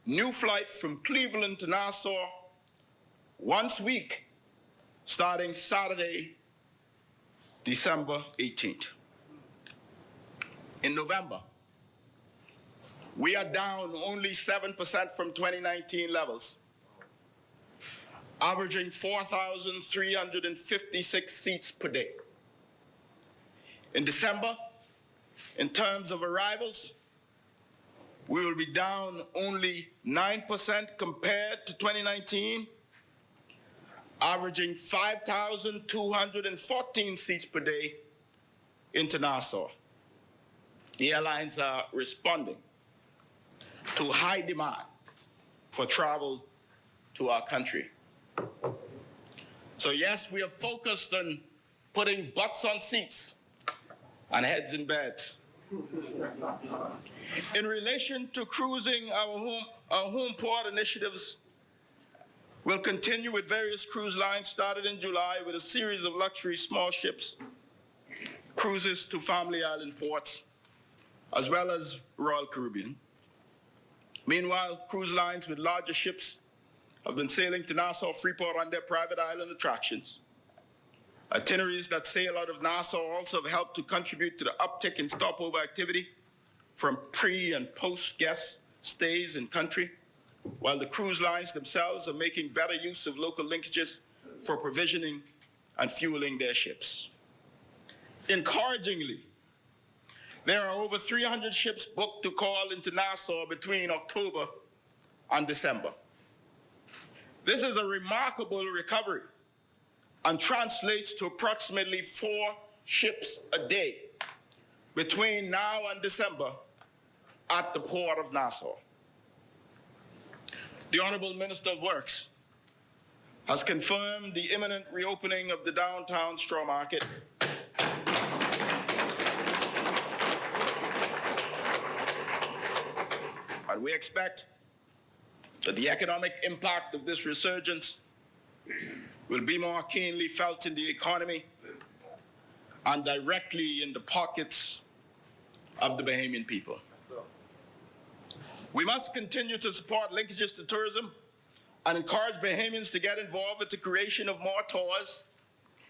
new flight from Cleveland to Nassau once a week, starting Saturday, December 18th. in November. We are down only 7% from 2019 levels, averaging 4,356 seats per day. In December, in terms of arrivals, we will be down only 9% compared to 2019, averaging 5,214 seats per day into Nassau. The airlines are responding to high demand for travel to our country. So yes, we are focused on putting butts on seats and heads in beds. In relation to cruising, our home port initiatives will continue with various cruise lines started in July with a series of luxury small ships, cruises to family island ports, as well as Royal Caribbean. Meanwhile, cruise lines with larger ships have been sailing to Nassau Freeport on their private island attractions. Itineraries that sail out of Nassau also have helped to contribute to the uptick in stopover activity from pre- and post-guest stays in country, while the cruise lines themselves are making better use of local linkages for provisioning and fueling their ships. Encouragingly, there are over 300 ships booked to call into Nassau between October and December. This is a remarkable recovery and translates to approximately 4 ships a day between now and December at the Port of Nassau. The Honorable Minister of Works has confirmed the imminent reopening of the downtown straw market and we expect that the economic impact of this resurgence will be more keenly felt in the economy and directly in the pockets of the Bahamian people. We must continue to support linkages to tourism and encourage Bahamians to get involved with the creation of more tours,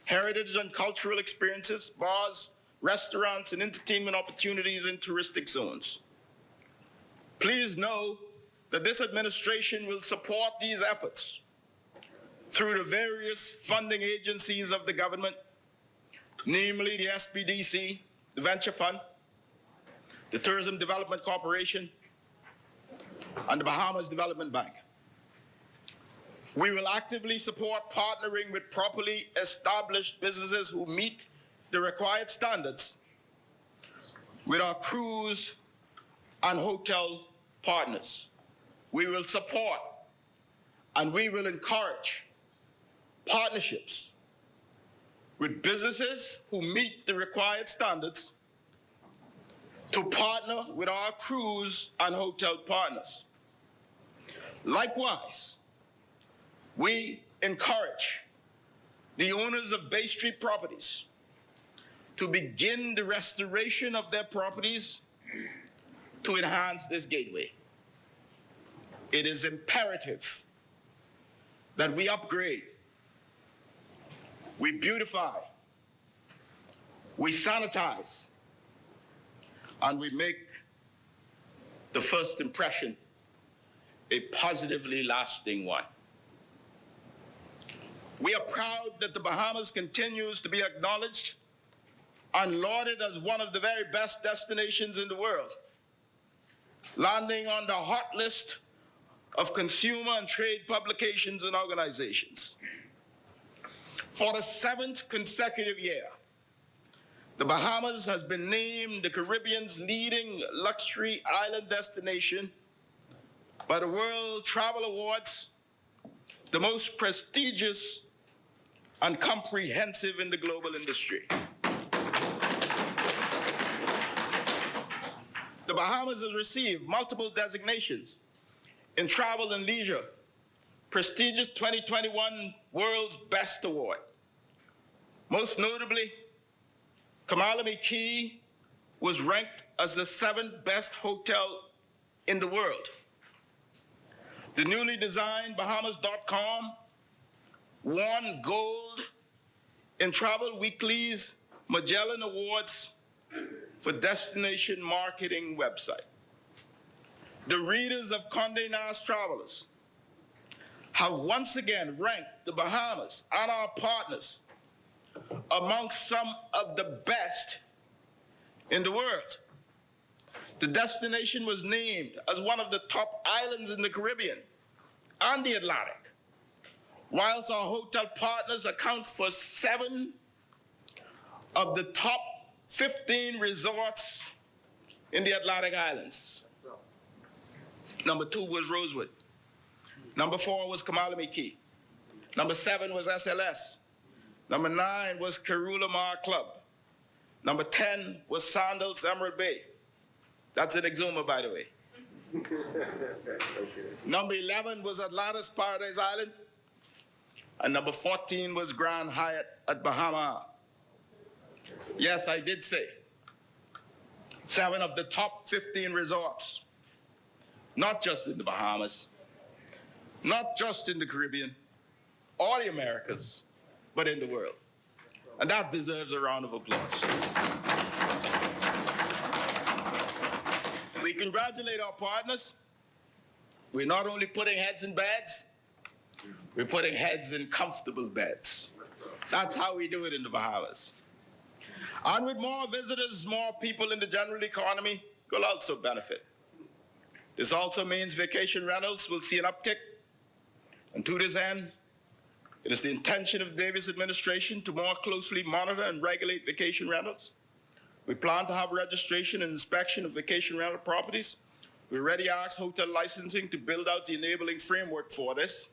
heritage and cultural experiences, bars, restaurants, and entertainment opportunities in touristic zones. Please know that this administration will support these efforts through the various funding agencies of the government, namely the SPDC, the Venture Fund, the Tourism Development Corporation, and the Bahamas Development Bank. We will actively support partnering with properly established businesses who meet the required standards with our cruise and hotel partners. We will support and we will encourage partnerships with businesses who meet the required standards to partner with our cruise and hotel partners. Likewise, we encourage the owners of Bay Street properties to begin the restoration of their properties to enhance this gateway. It is imperative that we upgrade, we beautify, we sanitize, and we make the first impression a positively lasting one. We are proud that the Bahamas continues to be acknowledged and lauded as one of the very best destinations in the world, landing on the hot list of consumer and trade publications and organizations. For the 7th consecutive year, the Bahamas has been named the Caribbean's leading luxury island destination by the World Travel Awards, the most prestigious and comprehensive in the global industry. The Bahamas has received multiple designations in travel and leisure, prestigious 2021 World's Best Award. Most notably, Kamalami Key was ranked as the 7th best hotel in the world. The newly designed Bahamas.com won gold in Travel Weekly's Magellan Awards for destination marketing website. The readers of Condé Nast Travelers have once again ranked the Bahamas and our partners amongst some of the best in the world. The destination was named as one of the top islands in the Caribbean and the Atlantic, whilst our hotel partners account for 7 of the top 15 resorts in the Atlantic Islands. Number 2 was Rosewood. Number 4 was Kamalami Key. Number 7 was SLS. Number 9 was Karula Mar Club. Number 10 was Sandals Emerald Bay. That's in Exuma, by the way. Number 11 was Atlantis Paradise Island. And number 14 was Grand Hyatt at Bahama. Yes, I did say 7 of the top 15 resorts, not just in the Bahamas, not just in the Caribbean or the Americas, but in the world. And that deserves a round of applause. We congratulate our partners. We're not only putting heads in beds, we're putting heads in comfortable beds. That's how we do it in the Bahamas. And with more visitors, more people in the general economy will also benefit. This also means vacation rentals will see an uptick. And to this end, it is the intention of the Davis administration to more closely monitor and regulate vacation rentals. We plan to have registration and inspection of vacation rental properties. We already asked hotel licensing to build out the enabling framework for this.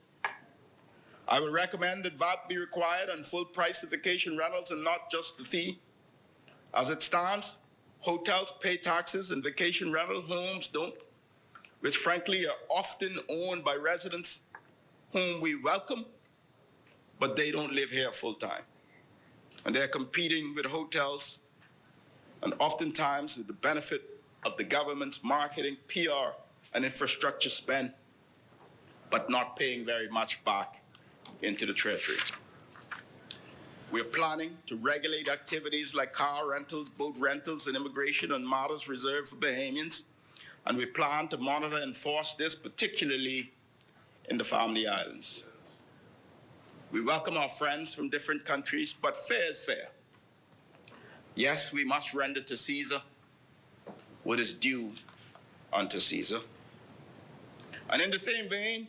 I will recommend that VAT be required on full price of vacation rentals and not just the fee. As it stands, hotels pay taxes and vacation rental homes don't, which frankly are often owned by residents whom we welcome, but they don't live here full time. And they're competing with hotels and oftentimes with the benefit of the government's marketing, PR, and infrastructure spend, but not paying very much back into the treasury. We're planning to regulate activities like car rentals, boat rentals, and immigration on matters reserved for Bahamians, and we plan to monitor and enforce this, particularly in the Family Islands. We welcome our friends from different countries, but fair is fair. Yes, we must render to Caesar what is due unto Caesar. And in the same vein,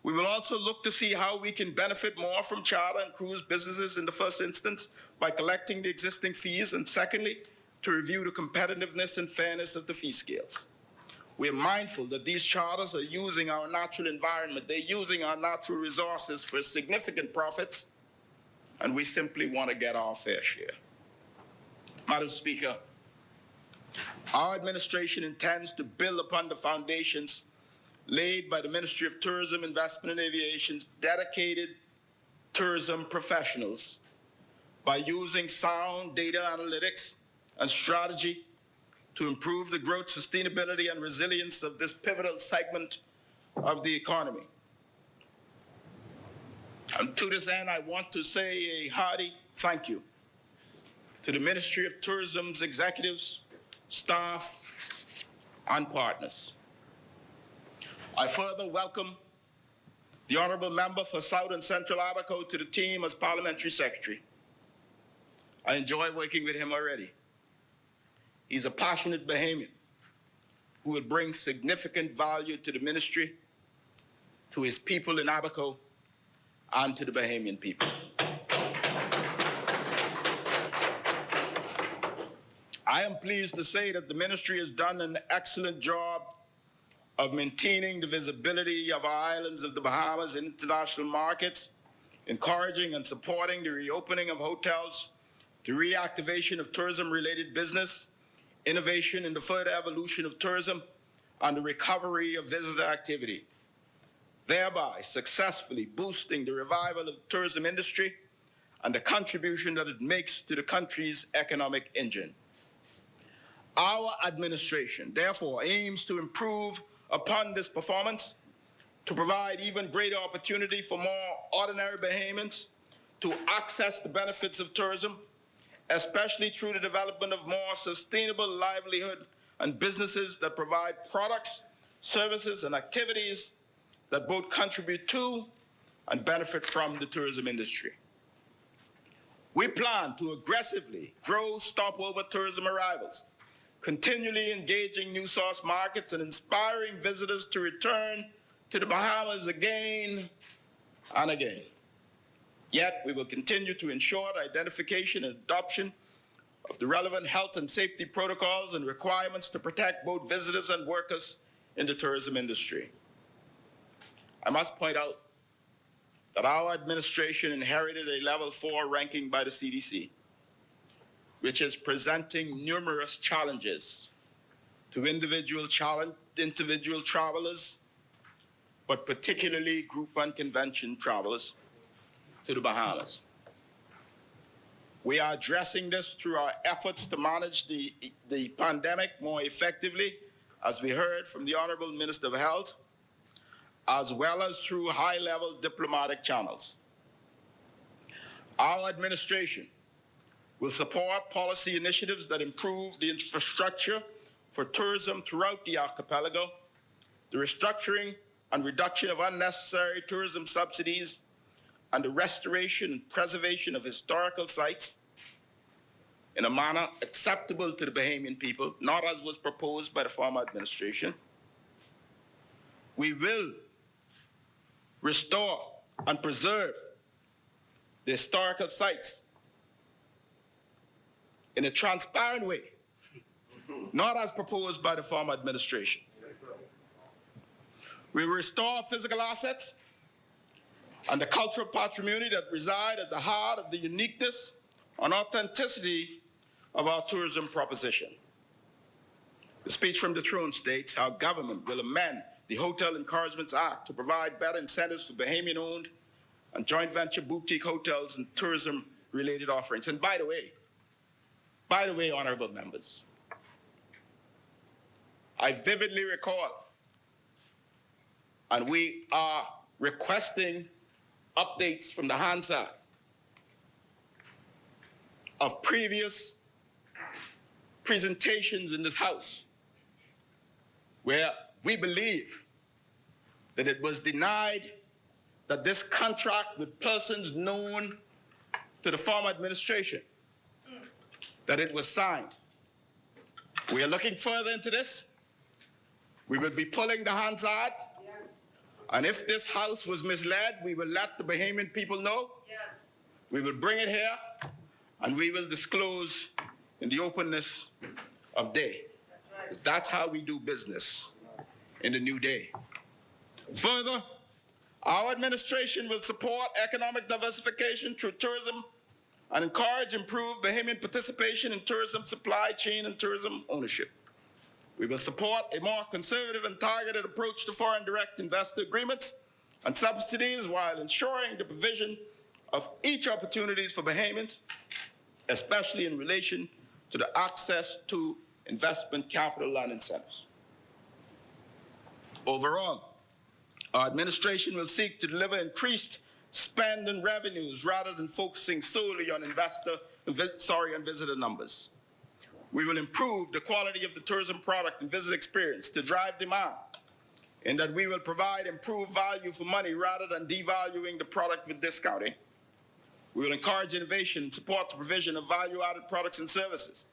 we will also look to see how we can benefit more from charter and cruise businesses in the first instance by collecting the existing fees, and secondly, to review the competitiveness and fairness of the fee scales. We are mindful that these charters are using our natural environment, they're using our natural resources for significant profits, and we simply want to get our fair share. Madam Speaker, our administration intends to build upon the foundations laid by the Ministry of Tourism, Investment and Aviation's dedicated tourism professionals by using sound data analytics and strategy to improve the growth, sustainability, and resilience of this pivotal segment of the economy. And to this end, I want to say a hearty thank you to the Ministry of Tourism's executives, staff, and partners. I further welcome the Honorable Member for South and Central Abaco to the team as Parliamentary Secretary. I enjoy working with him already. He's a passionate Bahamian who will bring significant value to the ministry, to his people in Abaco, and to the Bahamian people. I am pleased to say that the ministry has done an excellent job of maintaining the visibility of our islands of the Bahamas in international markets, encouraging and supporting the reopening of hotels, the reactivation of tourism-related business, innovation in the further evolution of tourism, and the recovery of visitor activity, thereby successfully boosting the revival of the tourism industry and the contribution that it makes to the country's economic engine. Our administration, therefore, aims to improve upon this performance, to provide even greater opportunity for more ordinary Bahamians to access the benefits of tourism, especially through the development of more sustainable livelihood and businesses that provide products, services, and activities that both contribute to and benefit from the tourism industry. We plan to aggressively grow stopover tourism arrivals, continually engaging new source markets and inspiring visitors to return to the Bahamas again and again. Yet, we will continue to ensure the identification and adoption of the relevant health and safety protocols and requirements to protect both visitors and workers in the tourism industry. I must point out that our administration inherited a level 4 ranking by the CDC, which is presenting numerous challenges to individual travelers, but particularly group and convention travelers to the Bahamas. We are addressing this through our efforts to manage the pandemic more effectively, as we heard from the Honorable Minister of Health, as well as through high-level diplomatic channels. Our administration will support policy initiatives that improve the infrastructure for tourism throughout the archipelago, the restructuring and reduction of unnecessary tourism subsidies, and the restoration and preservation of historical sites in a manner acceptable to the Bahamian people, not as was proposed by the former administration. We will restore and preserve the historical sites in a transparent way, not as proposed by the former administration. We will restore physical assets and the cultural patrimony that reside at the heart of the uniqueness and authenticity of our tourism proposition. The speech from the throne states how government will amend the Hotel Encouragements Act to provide better incentives for Bahamian-owned and joint venture boutique hotels and tourism-related offerings. And by the way, honorable members, I vividly recall, and we are requesting updates from the Hansard of previous presentations in this House where we believe that it was denied that this contract with persons known to the former administration, that it was signed. We are looking further into this. We will be pulling the Hansard. Yes. And if this House was misled, we will let the Bahamian people know. Yes. We will bring it here, and we will disclose in the openness of day. That's right. That's how we do business in the new day. Further, our administration will support economic diversification through tourism and encourage improved Bahamian participation in tourism supply chain and tourism ownership. We will support a more conservative and targeted approach to foreign direct investor agreements and subsidies while ensuring the provision of each opportunities for Bahamians, especially in relation to the access to investment capital and incentives. Overall, our administration will seek to deliver increased spend and revenues rather than focusing solely on visitor numbers. We will improve the quality of the tourism product and visit experience to drive demand, in that we will provide improved value for money rather than devaluing the product with discounting. We will encourage innovation and support the provision of value-added products and services,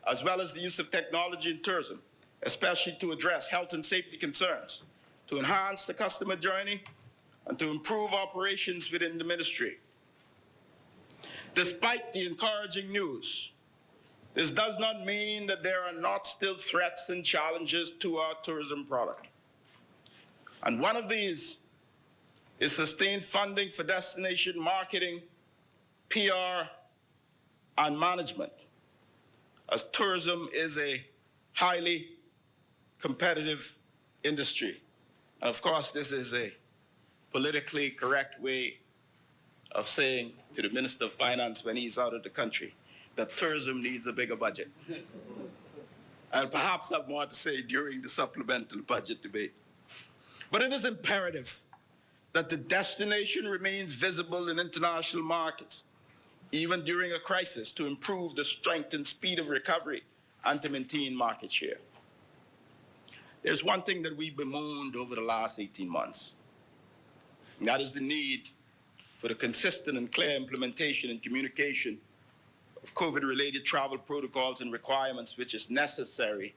as well as the use of technology in tourism, especially to address health and safety concerns, to enhance the customer journey, and to improve operations within the ministry. Despite the encouraging news, this does not mean that there are not still threats and challenges to our tourism product. And one of these is sustained funding for destination marketing, PR, and management, as tourism is a highly competitive industry. And of course, this is a politically correct way of saying to the Minister of Finance when he's out of the country that tourism needs a bigger budget. I'll perhaps have more to say during the supplemental budget debate. But it is imperative that the destination remains visible in international markets, even during a crisis, to improve the strength and speed of recovery and to maintain market share. There's one thing that we've bemoaned over the last 18 months, and that is the need for the consistent and clear implementation and communication of COVID-related travel protocols and requirements, which is necessary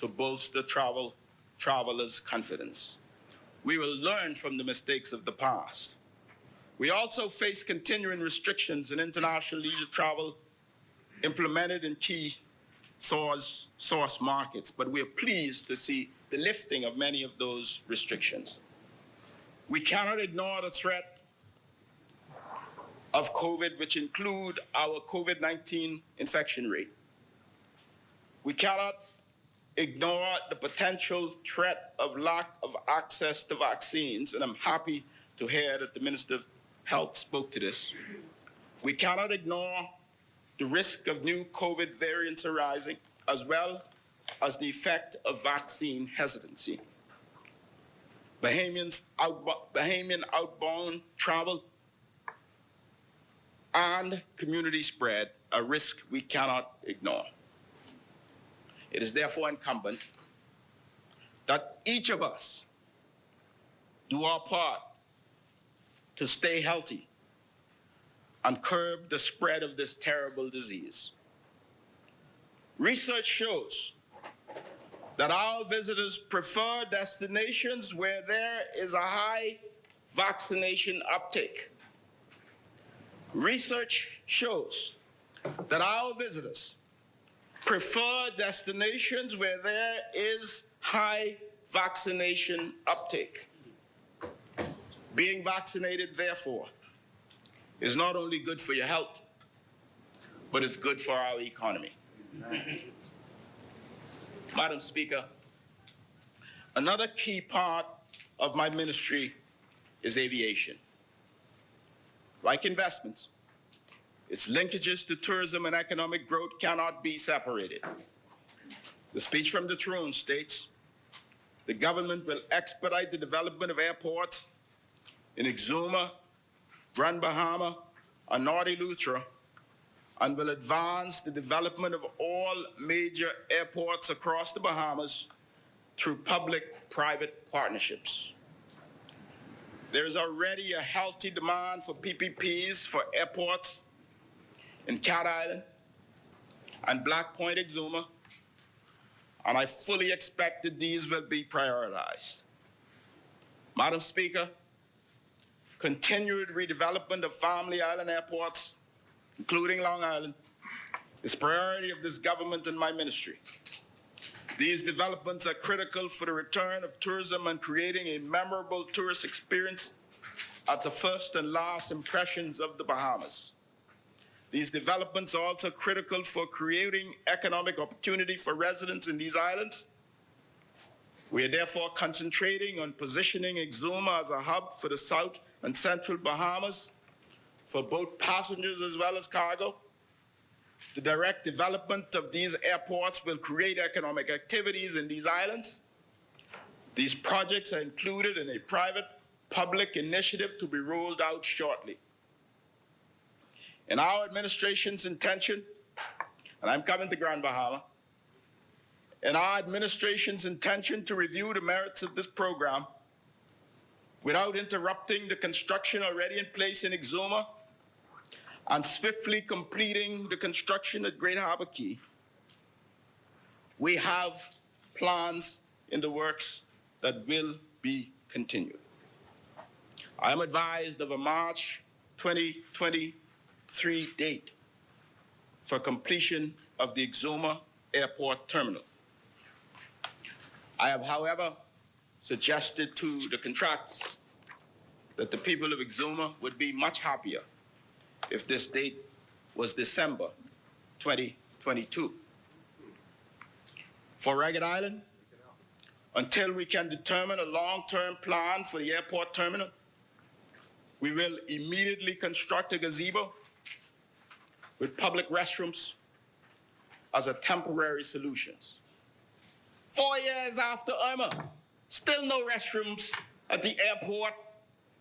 to bolster travelers' confidence. We will learn from the mistakes of the past. We also face continuing restrictions in international leisure travel implemented in key source markets, but we are pleased to see the lifting of many of those restrictions. We cannot ignore the threat of COVID, which include our COVID-19 infection rate. We cannot ignore the potential threat of lack of access to vaccines, and I'm happy to hear that the Minister of Health spoke to this. We cannot ignore the risk of new COVID variants arising, as well as the effect of vaccine hesitancy. Bahamian outbound travel and community spread, a risk we cannot ignore. It is therefore incumbent that each of us do our part to stay healthy and curb the spread of this terrible disease. Research shows that our visitors prefer destinations where there is a high vaccination uptake. Research shows that our visitors prefer destinations where there is high vaccination uptake. Being vaccinated, therefore, is not only good for your health, but it's good for our economy. Madam Speaker, another key part of my ministry is aviation. Like investments, its linkages to tourism and economic growth cannot be separated. The speech from the throne states, the government will expedite the development of airports in Exuma, Grand Bahama, and North Eleuthera, and will advance the development of all major airports across the Bahamas through public-private partnerships. There is already a healthy demand for PPPs for airports in Cat Island and Black Point Exuma, and I fully expect that these will be prioritized. Madam Speaker, continued redevelopment of Family Island airports, including Long Island, is priority of this government and my ministry. These developments are critical for the return of tourism and creating a memorable tourist experience at the first and last impressions of the Bahamas. These developments are also critical for creating economic opportunity for residents in these islands. We are therefore concentrating on positioning Exuma as a hub for the South and Central Bahamas for both passengers as well as cargo. The direct development of these airports will create economic activities in these islands. These projects are included in a private-public initiative to be rolled out shortly. In our administration's intention, and I'm coming to Grand Bahama, in our administration's intention to review the merits of this program without interrupting the construction already in place in Exuma and swiftly completing the construction at Great Harbor Key, we have plans in the works that will be continued. I am advised of a March 2023 date for completion of the Exuma Airport Terminal. I have, however, suggested to the contractors that the people of Exuma would be much happier if this date was December 2022. For Ragged Island, until we can determine a long-term plan for the airport terminal, we will immediately construct a gazebo with public restrooms as a temporary solution. 4 years after Irma, still no restrooms at the airport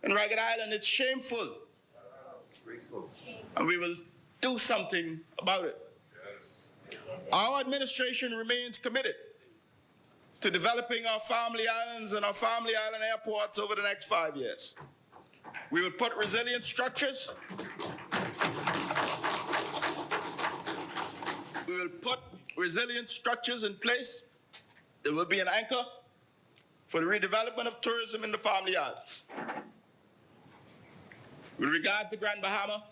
in Ragged Island. It's shameful. And we will do something about it. Our administration remains committed to developing our family islands and our family island airports over the next 5 years. We will put resilient structures. We will put resilient structures in place. There will be an anchor for the redevelopment of tourism in the family islands. With regard to Grand Bahama,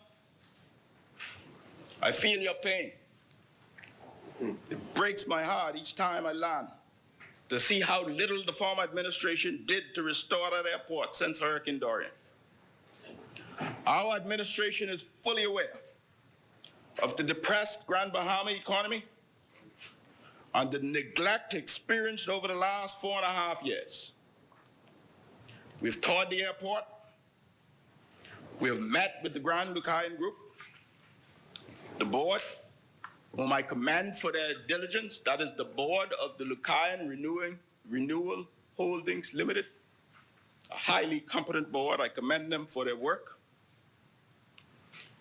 I feel your pain. It breaks my heart each time I land to see how little the former administration did to restore that airport since Hurricane Dorian. Our administration is fully aware of the depressed Grand Bahama economy and the neglect experienced over the last 4.5 years. We've toured the airport. We have met with the Grand Lucayan Group, the board, whom I commend for their diligence. That is the board of the Lucayan Renewal Holdings Limited, a highly competent board. I commend them for their work.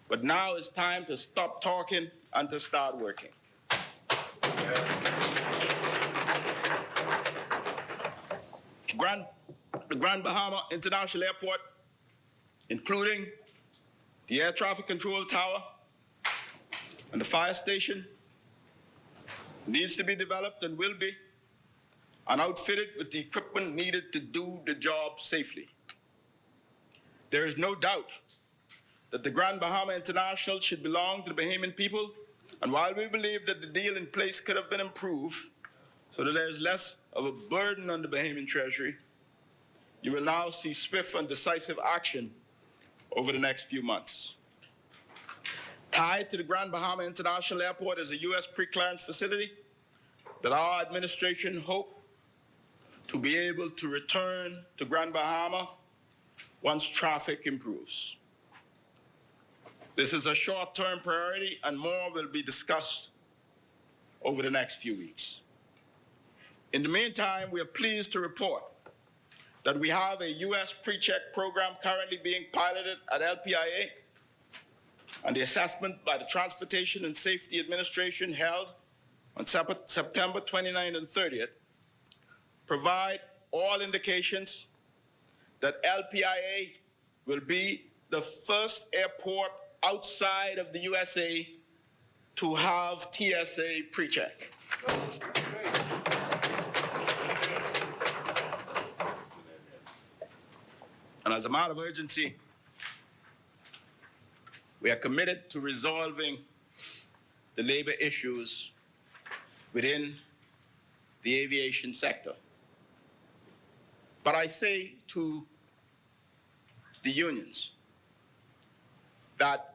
But now it's time to stop talking and to start working. The Grand Bahama International Airport, including the air traffic control tower and the fire station, needs to be developed and will be, and outfitted with the equipment needed to do the job safely. There is no doubt that the Grand Bahama International should belong to the Bahamian people, and while we believe that the deal in place could have been improved so that there is less of a burden on the Bahamian Treasury, you will now see swift and decisive action over the next few months. Tied to the Grand Bahama International Airport is a U.S. pre-clearance facility that our administration hopes to be able to return to Grand Bahama once traffic improves. This is a short-term priority, and more will be discussed over the next few weeks. In the meantime, we are pleased to report that we have a U.S. pre-check program currently being piloted at LPIA, and the assessment by the Transportation and Safety Administration held on September 29th and 30th provide all indications that LPIA will be the first airport outside of the USA to have TSA pre-check. And as a matter of urgency, we are committed to resolving the labor issues within the aviation sector. But I say to the unions that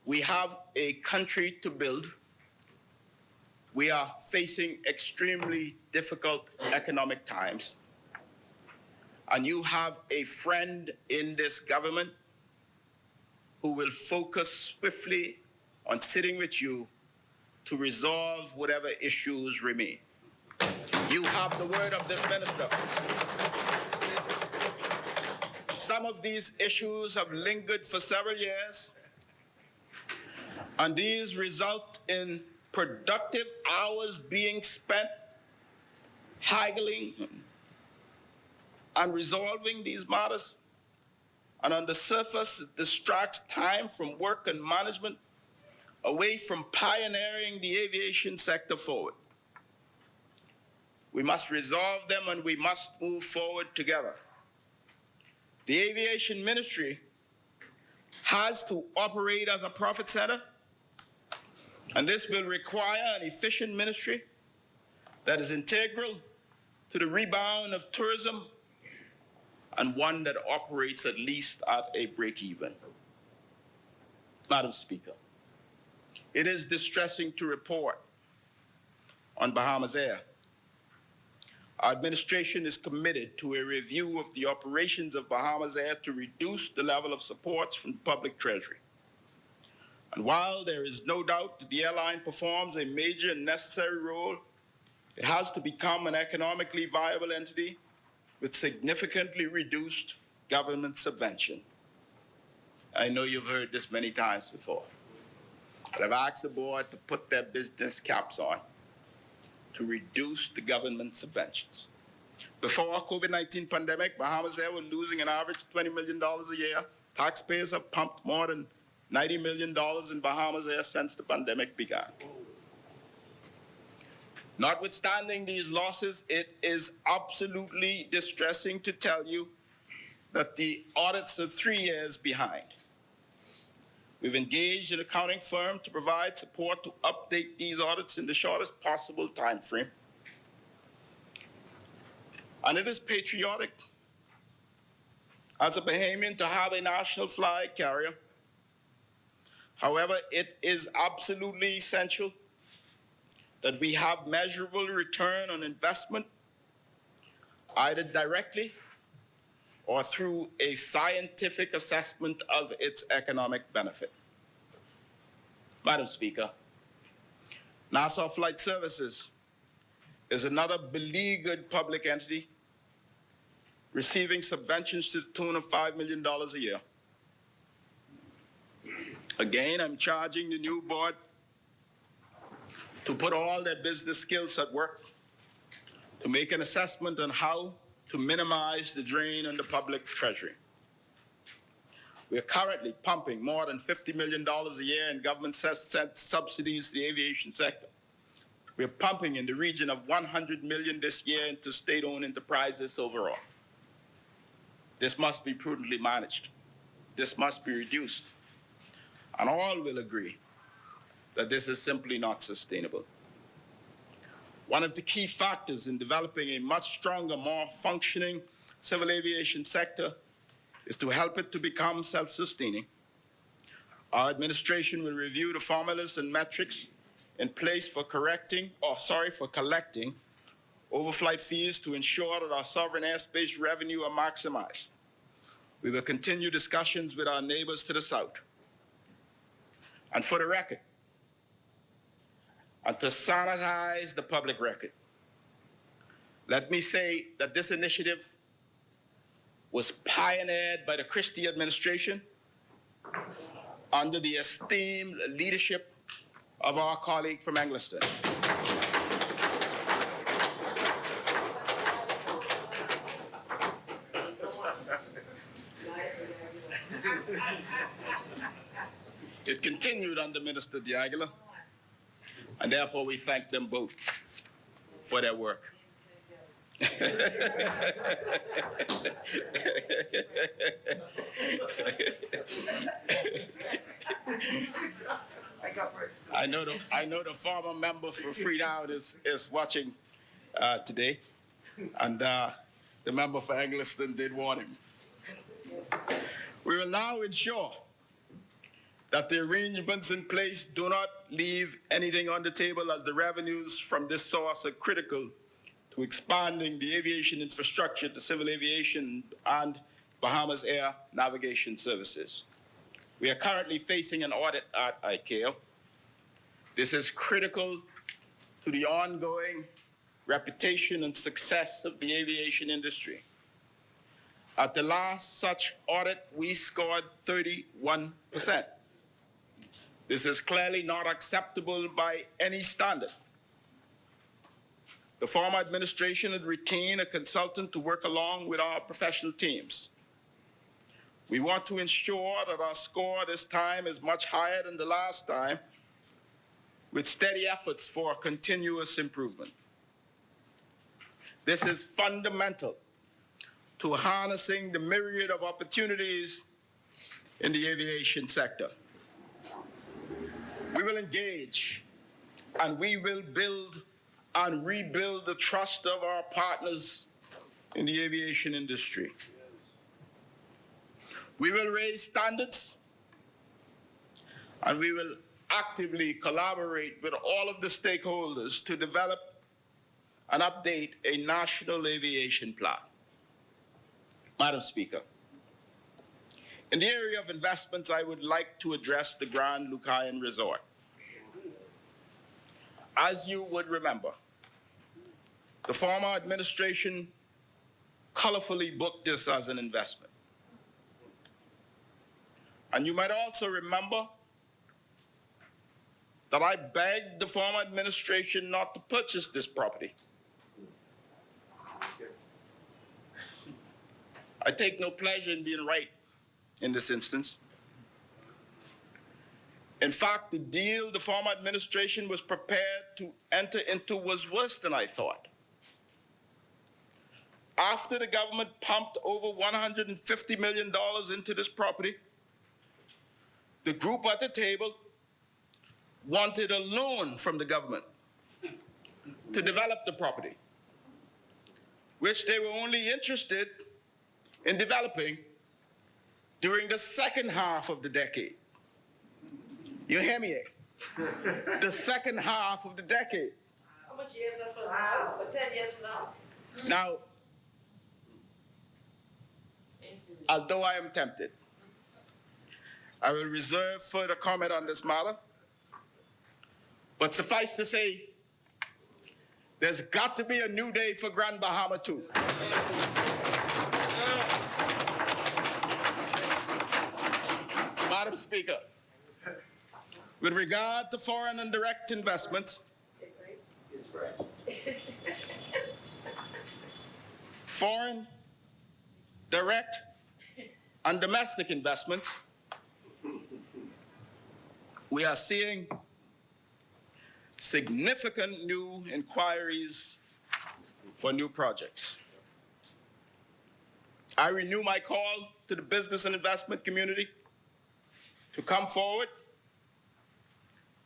we have a country to build. We are facing extremely difficult economic times. And you have a friend in this government who will focus swiftly on sitting with you to resolve whatever issues remain. You have the word of this minister. Some of these issues have lingered for several years, and these result in productive hours being spent haggling and resolving these matters. And on the surface, it distracts time from work and management away from pioneering the aviation sector forward. We must resolve them, and we must move forward together. The aviation ministry has to operate as a profit center, and this will require an efficient ministry that is integral to the rebound of tourism and one that operates at least at a break-even. Madam Speaker, it is distressing to report on Bahamas Air. Our administration is committed to a review of the operations of Bahamas Air to reduce the level of supports from the public treasury. And while there is no doubt that the airline performs a major and necessary role, it has to become an economically viable entity with significantly reduced government subvention. I know you've heard this many times before. But I've asked the board to put their business caps on to reduce the government subventions. Before COVID-19 pandemic, Bahamas Air were losing an average $20 million a year. Taxpayers have pumped more than $90 million in Bahamas Air since the pandemic began. Notwithstanding these losses, it is absolutely distressing to tell you that the audits are 3 years behind. We've engaged an accounting firm to provide support to update these audits in the shortest possible time frame. And it is patriotic as a Bahamian to have a national flag carrier. However, it is absolutely essential that we have measurable return on investment, either directly or through a scientific assessment of its economic benefit. Madam Speaker, Nassau Flight Services is another beleaguered public entity receiving subventions to the tune of $5 million a year. Again, I'm charging the new board to put all their business skills at work to make an assessment on how to minimize the drain on the public treasury. We are currently pumping more than $50 million a year in government subsidies to the aviation sector. We are pumping in the region of $100 million this year into state-owned enterprises overall. This must be prudently managed. This must be reduced. And all will agree that this is simply not sustainable. One of the key factors in developing a much stronger, more functioning civil aviation sector is to help it to become self-sustaining. Our administration will review the formulas and metrics in place for collecting overflight fees to ensure that our sovereign airspace revenue are maximized. We will continue discussions with our neighbors to the south. And for the record, and to sanitize the public record, let me say that this initiative was pioneered by the Christie administration under the esteemed leadership of our colleague from Engliston. It continued under Minister Diaghilev, and therefore we thank them both for their work. I know the former member for Freetown is watching today, and the member for Engliston did warn him. We will now ensure that the arrangements in place do not leave anything on the table, as the revenues from this source are critical to expanding the aviation infrastructure to civil aviation and Bahamas Air navigation services. We are currently facing an audit at ICAO. This is critical to the ongoing reputation and success of the aviation industry. At the last such audit, we scored 31%. This is clearly not acceptable by any standard. The former administration had retained a consultant to work along with our professional teams. We want to ensure that our score this time is much higher than the last time, with steady efforts for continuous improvement. This is fundamental to harnessing the myriad of opportunities in the aviation sector. We will engage and we will build and rebuild the trust of our partners in the aviation industry. We will raise standards and we will actively collaborate with all of the stakeholders to develop and update a national aviation plan. Madam Speaker, in the area of investments, I would like to address the Grand Lucayan Resort. As you would remember, the former administration colorfully booked this as an investment. And you might also remember that I begged the former administration not to purchase this property. I take no pleasure in being right in this instance. In fact, the deal the former administration was prepared to enter into was worse than I thought. After the government pumped over $150 million into this property, the group at the table wanted a loan from the government to develop the property, which they were only interested in developing during the second half of the decade. You hear me? The second half of the decade. How much years left for now? For 10 years from now? Now, although I am tempted, I will reserve further comment on this matter. But suffice to say, there's got to be a new day for Grand Bahama too. Madam Speaker, with regard to foreign and direct investments, foreign, direct, and domestic investments, we are seeing significant new inquiries for new projects. I renew my call to the business and investment community to come forward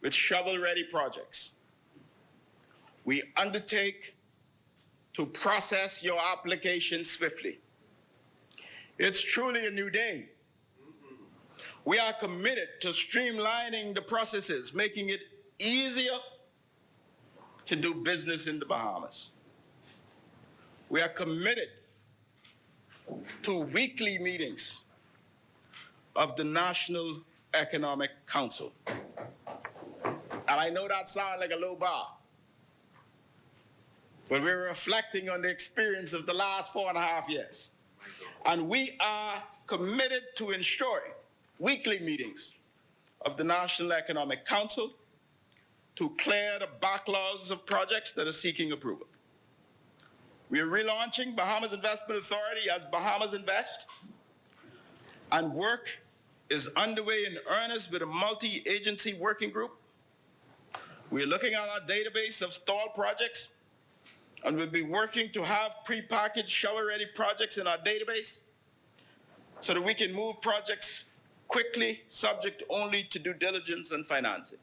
with shovel-ready projects. We undertake to process your application swiftly. It's truly a new day. We are committed to streamlining the processes, making it easier to do business in the Bahamas. We are committed to weekly meetings of the National Economic Council. And I know that sounds like a low bar, but we're reflecting on the experience of the last 4.5 years. And we are committed to ensuring weekly meetings of the National Economic Council to clear the backlogs of projects that are seeking approval. We are relaunching Bahamas Investment Authority as Bahamas Invest, and work is underway in earnest with a multi-agency working group. We are looking at our database of stalled projects, and we'll be working to have prepackaged shovel-ready projects in our database so that we can move projects quickly, subject only to due diligence and financing.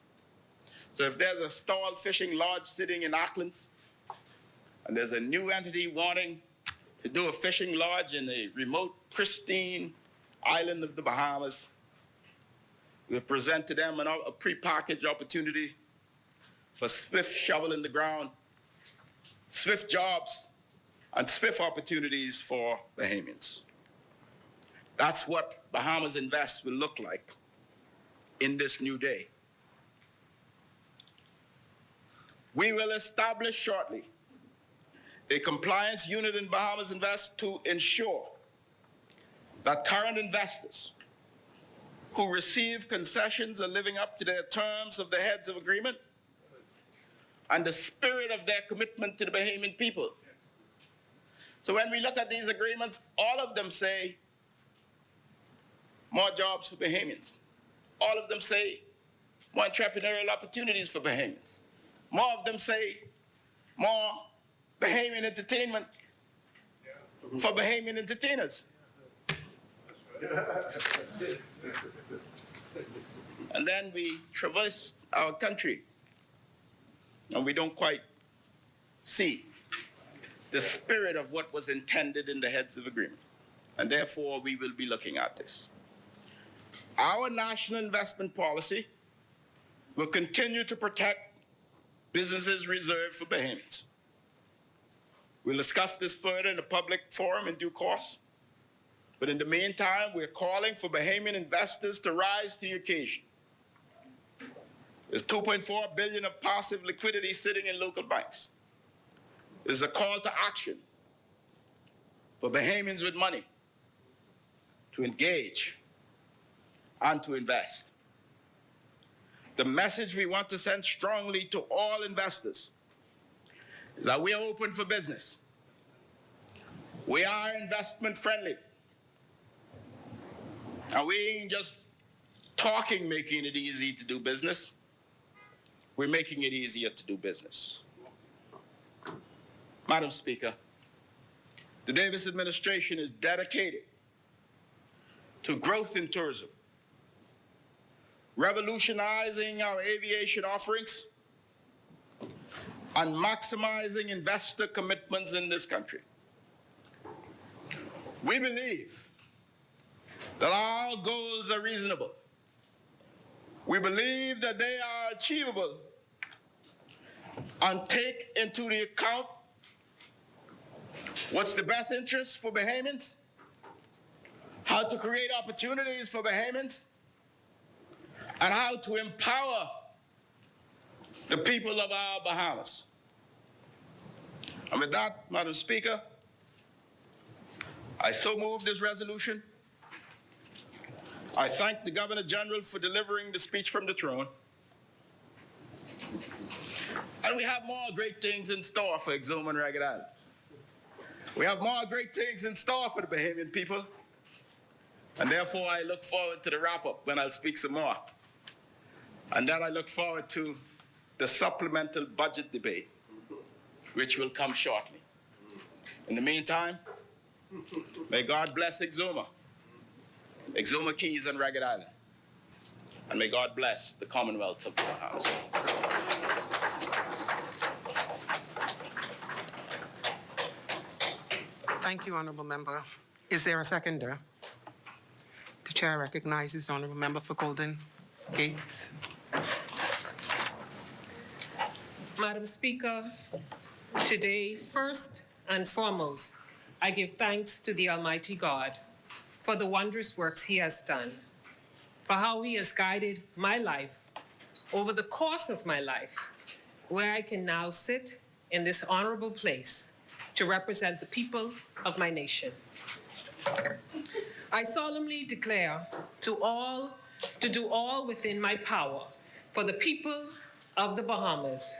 So if there's a stalled fishing lodge sitting in Auckland, and there's a new entity wanting to do a fishing lodge in a remote, pristine island of the Bahamas, we'll present to them a prepackaged opportunity for swift shovel in the ground, swift jobs, and swift opportunities for Bahamians. That's what Bahamas Invest will look like in this new day. We will establish shortly a compliance unit in Bahamas Invest to ensure that current investors who receive concessions are living up to their terms of the heads of agreement and the spirit of their commitment to the Bahamian people. So when we look at these agreements, all of them say more jobs for Bahamians. All of them say more entrepreneurial opportunities for Bahamians. More of them say more Bahamian entertainment for Bahamian entertainers. And then we traverse our country and we don't quite see the spirit of what was intended in the heads of agreement. And therefore, we will be looking at this. Our national investment policy will continue to protect businesses reserved for Bahamians. We'll discuss this further in a public forum in due course. But in the meantime, we're calling for Bahamian investors to rise to the occasion. There's $2.4 billion of passive liquidity sitting in local banks. There's a call to action for Bahamians with money to engage and to invest. the message we want to send strongly to all investors is that we are open for business. We are investment friendly. And we ain't just talking making it easy to do business. We're making it easier to do business. Madam Speaker, the Davis administration is dedicated to growth in tourism, revolutionizing our aviation offerings, and maximizing investor commitments in this country. We believe that our goals are reasonable. We believe that they are achievable and take into the account what's the best interest for Bahamians, how to create opportunities for Bahamians, and how to empower the people of our Bahamas. And with that, Madam Speaker, I so move this resolution. I thank the Governor General for delivering the speech from the throne. And we have more great things in store for Exuma and Ragged Island. We have more great things in store for the Bahamian people. And therefore, I look forward to the wrap-up when I'll speak some more. And then I look forward to the supplemental budget debate, which will come shortly. In the meantime, may God bless Exuma, Exuma Keys and Ragged Island. And may God bless the Commonwealth of the Bahamas. Thank you, Honourable Member. Is there a seconder? The Chair recognizes Honourable Member for Golden Gates. Madam Speaker, today, first and foremost, I give thanks to the Almighty God for the wondrous works He has done, for how He has guided my life over the course of my life, where I can now sit in this honorable place to represent the people of my nation. I solemnly declare to do all within my power for the people of the Bahamas,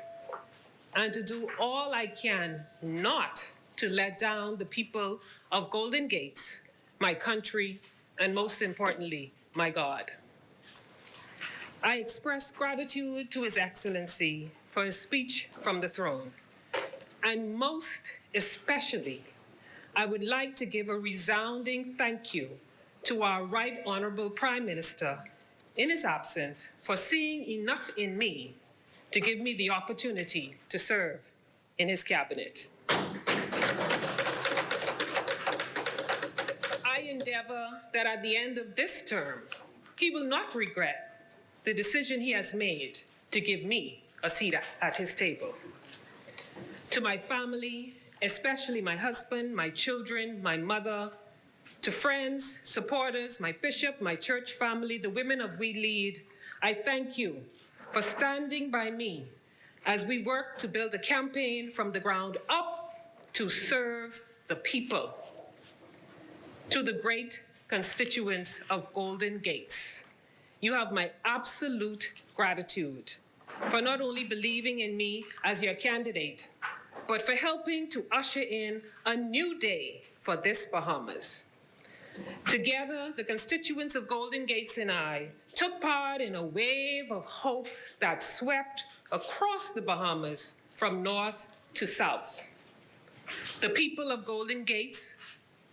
and to do all I can not to let down the people of Golden Gates, my country, and most importantly, my God. I express gratitude to His Excellency for his speech from the throne, and most especially, I would like to give a resounding thank you to our Right Honorable Prime Minister, in his absence, for seeing enough in me to give me the opportunity to serve in his cabinet. I endeavor that at the end of this term, he will not regret the decision he has made to give me a seat at his table. To my family, especially my husband, my children, my mother, to friends, supporters, my bishop, my church family, the women of We Lead, I thank you for standing by me as we work to build a campaign from the ground up to serve the people. To the great constituents of Golden Gates, you have my absolute gratitude for not only believing in me as your candidate, but for helping to usher in a new day for this Bahamas. Together, the constituents of Golden Gates and I took part in a wave of hope that swept across the Bahamas from north to south. The people of Golden Gates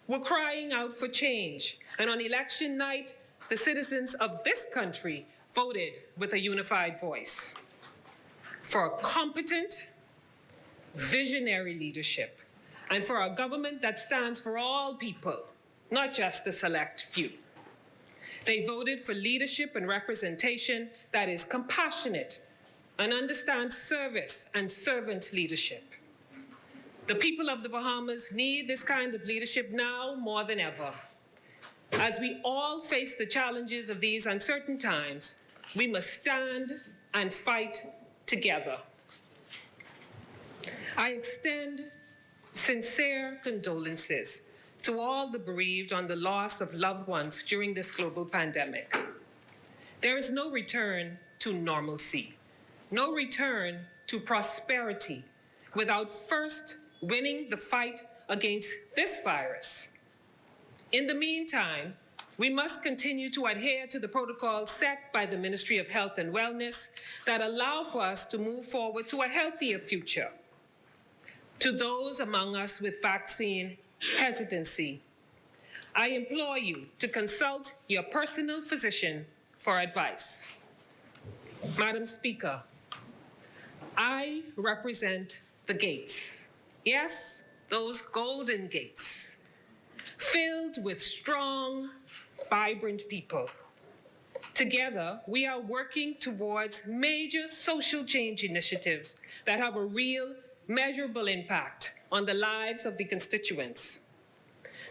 were crying out for change, and on election night, the citizens of this country voted with a unified voice for a competent, visionary leadership, and for a government that stands for all people, not just a select few. They voted for leadership and representation that is compassionate and understands service and servant leadership. The people of the Bahamas need this kind of leadership now more than ever. As we all face the challenges of these uncertain times, we must stand and fight together. I extend sincere condolences to all the bereaved on the loss of loved ones during this global pandemic. There is no return to normalcy, no return to prosperity without first winning the fight against this virus. In the meantime, we must continue to adhere to the protocols set by the Ministry of Health and Wellness that allow for us to move forward to a healthier future. To those among us with vaccine hesitancy, I implore you to consult your personal physician for advice. Madam Speaker, I represent the gates. Yes, those golden gates, filled with strong, vibrant people. Together, we are working towards major social change initiatives that have a real, measurable impact on the lives of the constituents.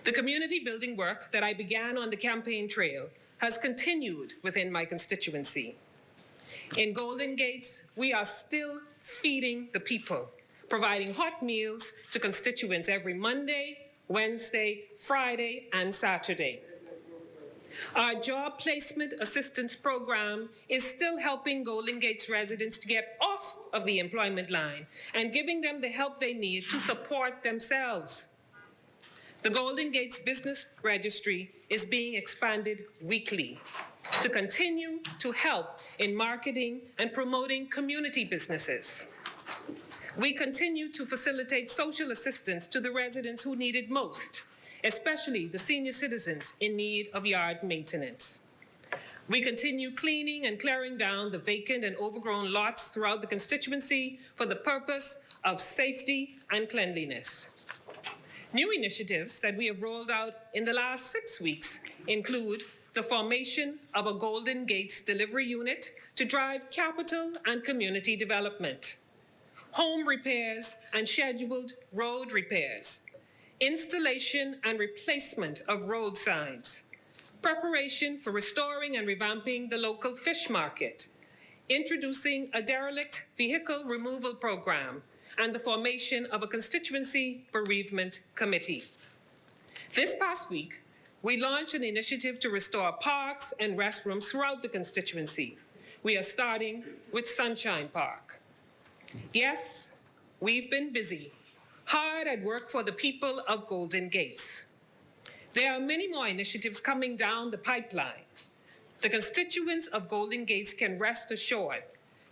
The community building work that I began on the campaign trail has continued within my constituency. In Golden Gates, we are still feeding the people, providing hot meals to constituents every Monday, Wednesday, Friday, and Saturday. Our job placement assistance program is still helping Golden Gates residents to get off of the employment line and giving them the help they need to support themselves. The Golden Gates Business Registry is being expanded weekly to continue to help in marketing and promoting community businesses. We continue to facilitate social assistance to the residents who need it most, especially the senior citizens in need of yard maintenance. We continue cleaning and clearing down the vacant and overgrown lots throughout the constituency for the purpose of safety and cleanliness. New initiatives that we have rolled out in the last 6 weeks include the formation of a Golden Gates delivery unit to drive capital and community development, home repairs and scheduled road repairs, installation and replacement of road signs, preparation for restoring and revamping the local fish market, introducing a derelict vehicle removal program, and the formation of a constituency bereavement committee. This past week, we launched an initiative to restore parks and restrooms throughout the constituency. We are starting with Sunshine Park. Yes, we've been busy, hard at work for the people of Golden Gates. There are many more initiatives coming down the pipeline. The constituents of Golden Gates can rest assured,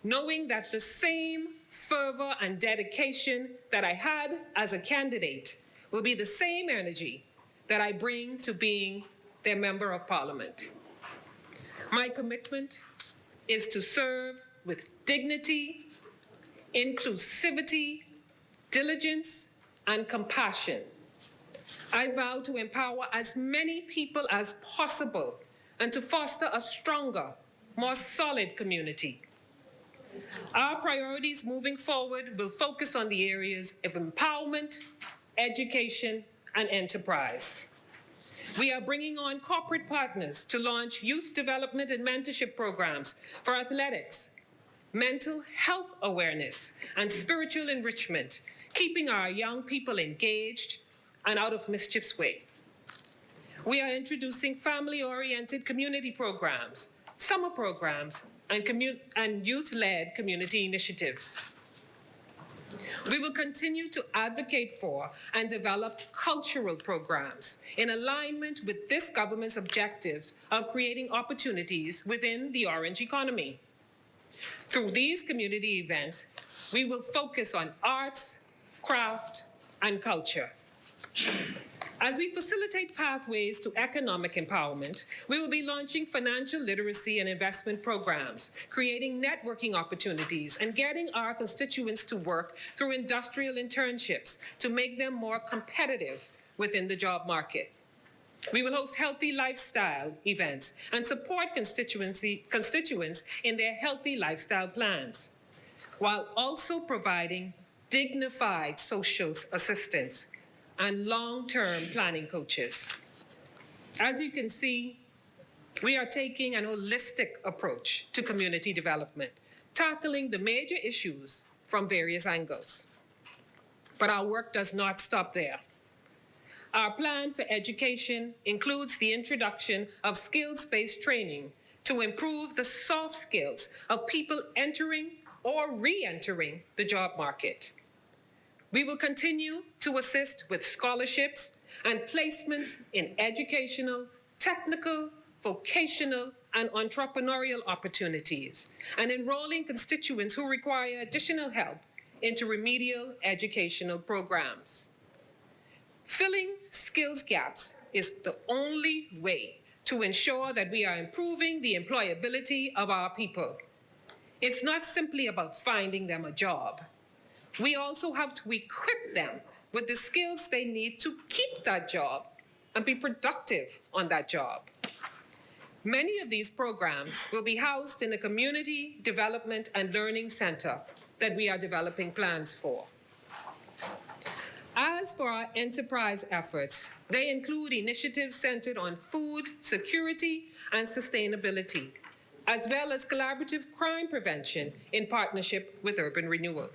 knowing that the same fervor and dedication that I had as a candidate will be the same energy that I bring to being their member of parliament. My commitment is to serve with dignity, inclusivity, diligence, and compassion. I vow to empower as many people as possible and to foster a stronger, more solid community. Our priorities moving forward will focus on the areas of empowerment, education, and enterprise. We are bringing on corporate partners to launch youth development and mentorship programs for athletics, mental health awareness, and spiritual enrichment, keeping our young people engaged and out of mischief's way. We are introducing family-oriented community programs, summer programs, and youth-led community initiatives. We will continue to advocate for and develop cultural programs in alignment with this government's objectives of creating opportunities within the orange economy. Through these community events, we will focus on arts, craft, and culture. As we facilitate pathways to economic empowerment, we will be launching financial literacy and investment programs, creating networking opportunities, and getting our constituents to work through industrial internships to make them more competitive within the job market. We will host healthy lifestyle events and support constituents in their healthy lifestyle plans, while also providing dignified social assistance and long-term planning coaches. As you can see, we are taking an holistic approach to community development, tackling the major issues from various angles. But our work does not stop there. Our plan for education includes the introduction of skills-based training to improve the soft skills of people entering or re-entering the job market. We will continue to assist with scholarships and placements in educational, technical, vocational, and entrepreneurial opportunities, and enrolling constituents who require additional help into remedial educational programs. Filling skills gaps is the only way to ensure that we are improving the employability of our people. It's not simply about finding them a job. We also have to equip them with the skills they need to keep that job and be productive on that job. Many of these programs will be housed in a community development and learning center that we are developing plans for. As for our enterprise efforts, they include initiatives centered on food security and sustainability, as well as collaborative crime prevention in partnership with urban renewal.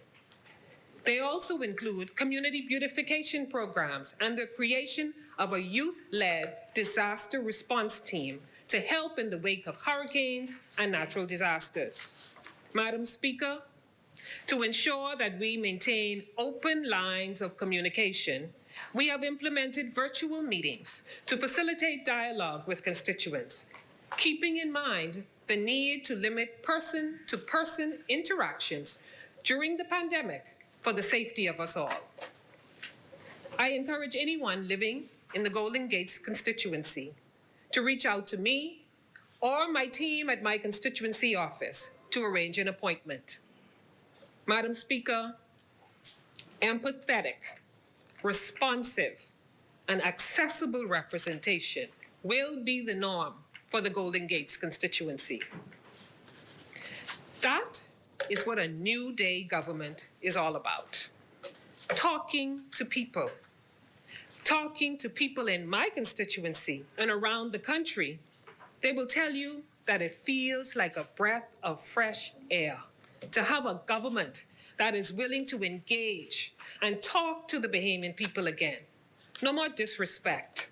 They also include community beautification programs and the creation of a youth-led disaster response team to help in the wake of hurricanes and natural disasters. Madam Speaker, to ensure that we maintain open lines of communication, we have implemented virtual meetings to facilitate dialogue with constituents, keeping in mind the need to limit person-to-person interactions during the pandemic for the safety of us all. I encourage anyone living in the Golden Gates constituency to reach out to me or my team at my constituency office to arrange an appointment. Madam Speaker, empathetic, responsive, and accessible representation will be the norm for the Golden Gates constituency. That is what a new day government is all about. Talking to people. Talking to people in my constituency and around the country, they will tell you that it feels like a breath of fresh air to have a government that is willing to engage and talk to the Bahamian people again. No more disrespect,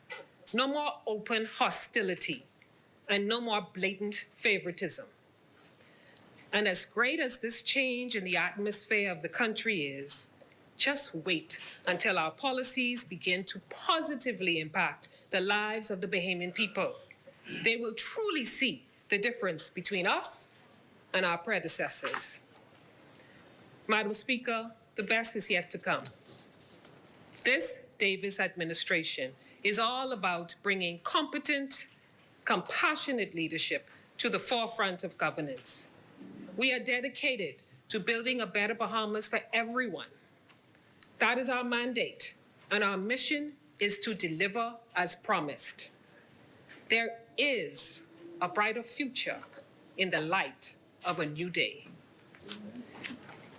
no more open hostility, and no more blatant favoritism. And as great as this change in the atmosphere of the country is, just wait until our policies begin to positively impact the lives of the Bahamian people. They will truly see the difference between us and our predecessors. Madam Speaker, the best is yet to come. This Davis administration is all about bringing competent, compassionate leadership to the forefront of governance. We are dedicated to building a better Bahamas for everyone. That is our mandate, and our mission is to deliver as promised. There is a brighter future in the light of a new day.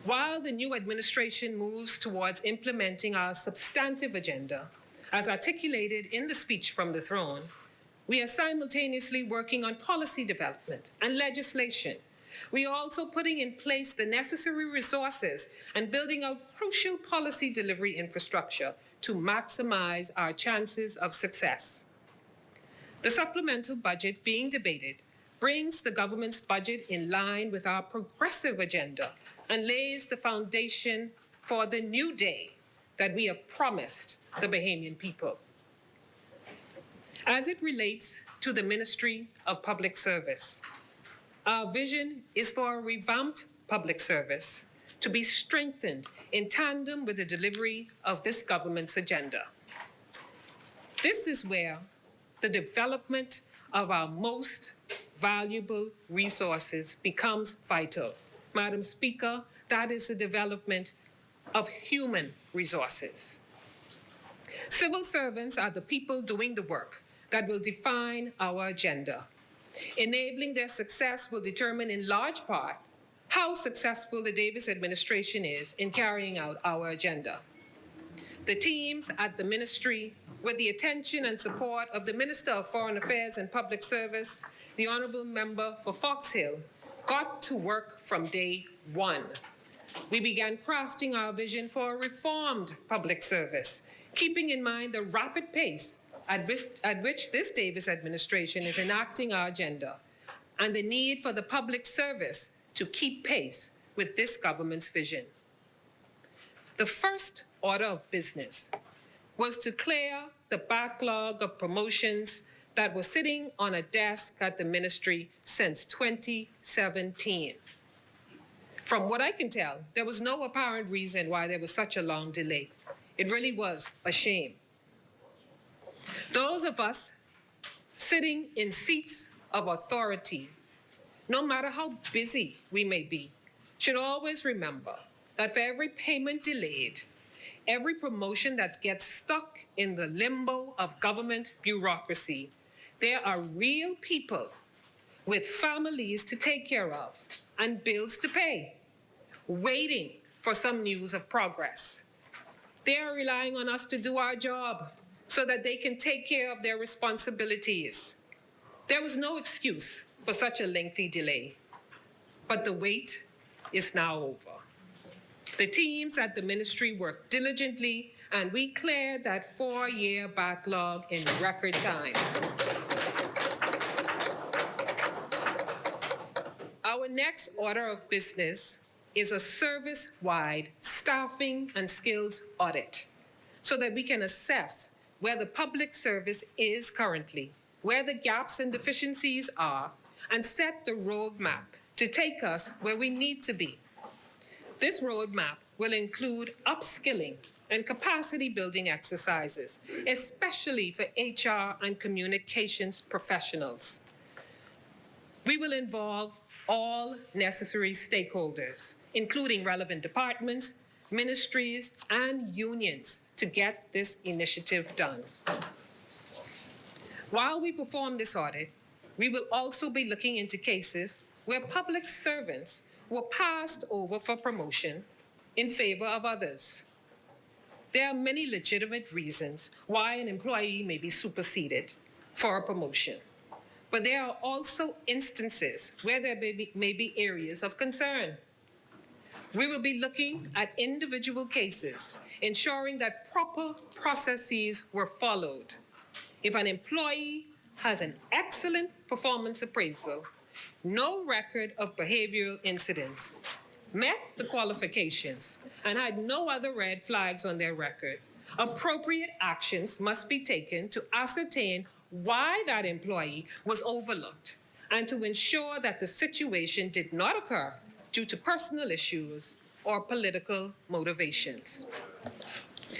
While the new administration moves towards implementing our substantive agenda, as articulated in the speech from the throne, we are simultaneously working on policy development and legislation. We are also putting in place the necessary resources and building out crucial policy delivery infrastructure to maximize our chances of success. The supplemental budget being debated brings the government's budget in line with our progressive agenda and lays the foundation for the new day that we have promised the Bahamian people. As it relates to the Ministry of Public Service, our vision is for a revamped public service to be strengthened in tandem with the delivery of this government's agenda. This is where the development of our most valuable resources becomes vital. Madam Speaker, that is the development of human resources. Civil servants are the people doing the work that will define our agenda. Enabling their success will determine in large part how successful the Davis administration is in carrying out our agenda. The teams at the ministry, with the attention and support of the Minister of Foreign Affairs and Public Service, the Honourable Member for Fox Hill, got to work from day one. We began crafting our vision for a reformed public service, keeping in mind the rapid pace at which this Davis administration is enacting our agenda, and the need for the public service to keep pace with this government's vision. The first order of business was to clear the backlog of promotions that was sitting on a desk at the ministry since 2017. From what I can tell, there was no apparent reason why there was such a long delay. It really was a shame. Those of us sitting in seats of authority, no matter how busy we may be, should always remember that for every payment delayed, every promotion that gets stuck in the limbo of government bureaucracy, there are real people with families to take care of and bills to pay, waiting for some news of progress. They are relying on us to do our job so that they can take care of their responsibilities. There was no excuse for such a lengthy delay, but the wait is now over. The teams at the ministry worked diligently, and we cleared that 4-year backlog in record time. Our next order of business is a service-wide staffing and skills audit so that we can assess where the public service is currently, where the gaps and deficiencies are, and set the roadmap to take us where we need to be. This roadmap will include upskilling and capacity building exercises, especially for HR and communications professionals. We will involve all necessary stakeholders, including relevant departments, ministries, and unions to get this initiative done. While we perform this audit, we will also be looking into cases where public servants were passed over for promotion in favor of others. There are many legitimate reasons why an employee may be superseded for a promotion, but there are also instances where there may be areas of concern. We will be looking at individual cases, ensuring that proper processes were followed. If an employee has an excellent performance appraisal, no record of behavioral incidents, met the qualifications, and had no other red flags on their record, appropriate actions must be taken to ascertain why that employee was overlooked and to ensure that the situation did not occur due to personal issues or political motivations.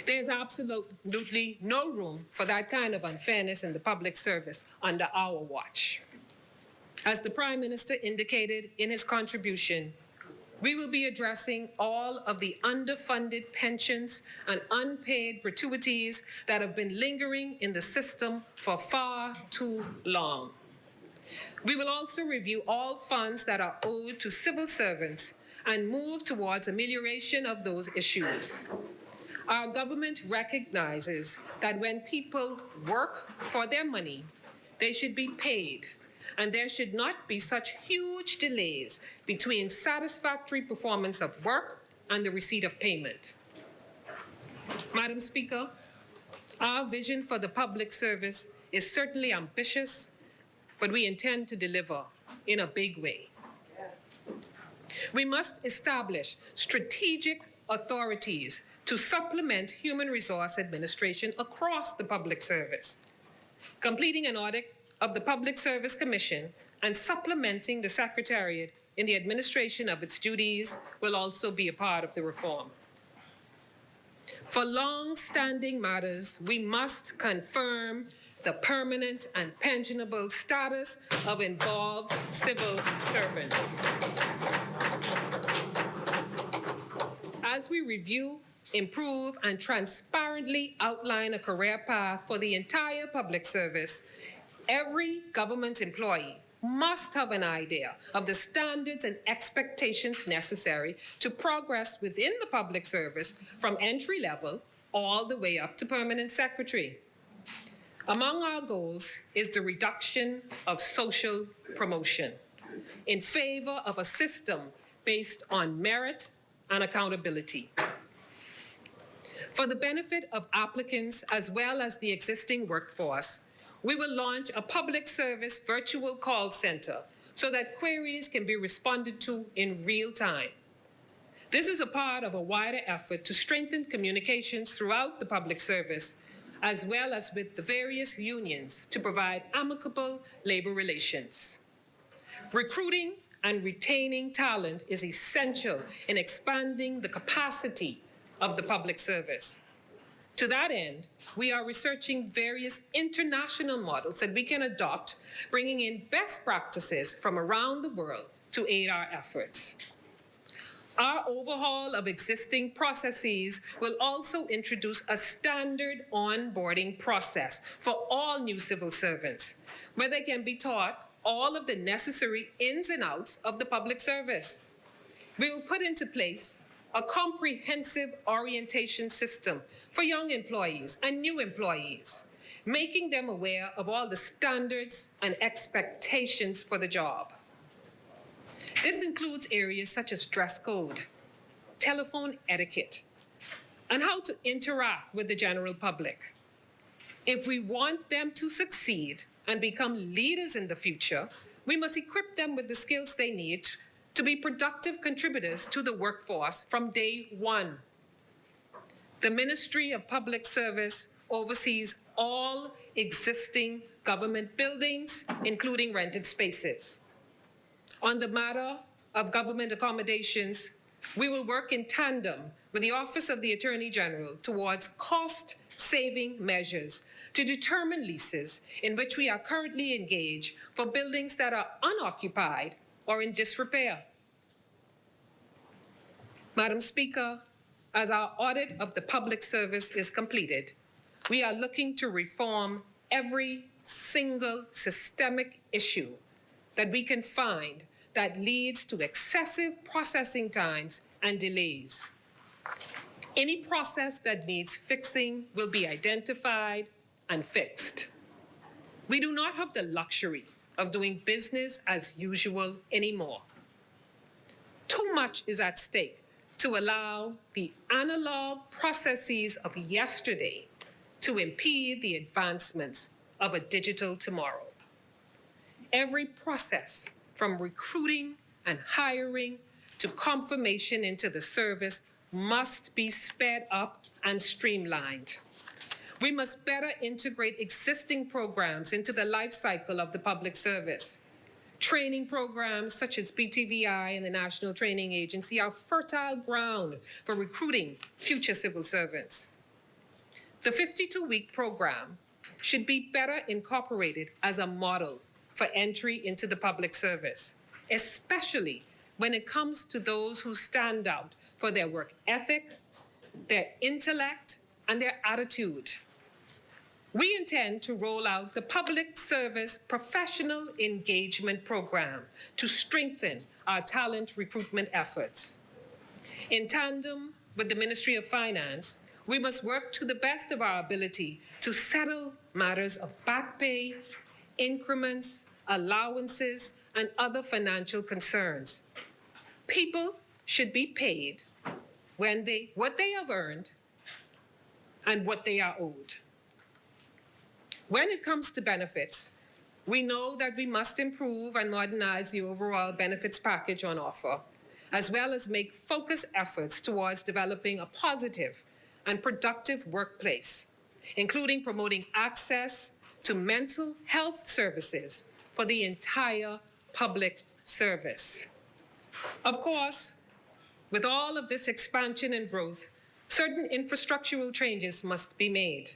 There's absolutely no room for that kind of unfairness in the public service under our watch. As the Prime Minister indicated in his contribution, we will be addressing all of the underfunded pensions and unpaid gratuities that have been lingering in the system for far too long. We will also review all funds that are owed to civil servants and move towards amelioration of those issues. Our government recognizes that when people work for their money, they should be paid, and there should not be such huge delays between satisfactory performance of work and the receipt of payment. Madam Speaker, our vision for the public service is certainly ambitious, but we intend to deliver in a big way. We must establish strategic authorities to supplement human resource administration across the public service. Completing an audit of the Public Service Commission and supplementing the Secretariat in the administration of its duties will also be a part of the reform. For long-standing matters, we must confirm the permanent and pensionable status of involved civil servants. As we review, improve, and transparently outline a career path for the entire public service, every government employee must have an idea of the standards and expectations necessary to progress within the public service from entry level all the way up to permanent secretary. Among our goals is the reduction of social promotion in favor of a system based on merit and accountability. For the benefit of applicants as well as the existing workforce, we will launch a public service virtual call center so that queries can be responded to in real time. This is a part of a wider effort to strengthen communications throughout the public service, as well as with the various unions to provide amicable labor relations. Recruiting and retaining talent is essential in expanding the capacity of the public service. To that end, we are researching various international models that we can adopt, bringing in best practices from around the world to aid our efforts. Our overhaul of existing processes will also introduce a standard onboarding process for all new civil servants, where they can be taught all of the necessary ins and outs of the public service. We will put into place a comprehensive orientation system for young employees and new employees, making them aware of all the standards and expectations for the job. This includes areas such as dress code, telephone etiquette, and how to interact with the general public. If we want them to succeed and become leaders in the future, we must equip them with the skills they need to be productive contributors to the workforce from day one. The Ministry of Public Service oversees all existing government buildings, including rented spaces. On the matter of government accommodations, we will work in tandem with the Office of the Attorney General towards cost-saving measures to determine leases in which we are currently engaged for buildings that are unoccupied or in disrepair. Madam Speaker, as our audit of the public service is completed, we are looking to reform every single systemic issue that we can find that leads to excessive processing times and delays. Any process that needs fixing will be identified and fixed. We do not have the luxury of doing business as usual anymore. Too much is at stake to allow the analog processes of yesterday to impede the advancements of a digital tomorrow. Every process, from recruiting and hiring to confirmation into the service, must be sped up and streamlined. We must better integrate existing programs into the life cycle of the public service. Training programs such as BTVI and the National Training Agency are fertile ground for recruiting future civil servants. The 52-week program should be better incorporated as a model for entry into the public service, especially when it comes to those who stand out for their work ethic, their intellect, and their attitude. We intend to roll out the Public Service Professional Engagement Program to strengthen our talent recruitment efforts. In tandem with the Ministry of Finance, we must work to the best of our ability to settle matters of back pay, increments, allowances, and other financial concerns. People should be paid what they have earned and what they are owed. When it comes to benefits, we know that we must improve and modernize the overall benefits package on offer, as well as make focused efforts towards developing a positive and productive workplace, including promoting access to mental health services for the entire public service. Of course, with all of this expansion and growth, certain infrastructural changes must be made.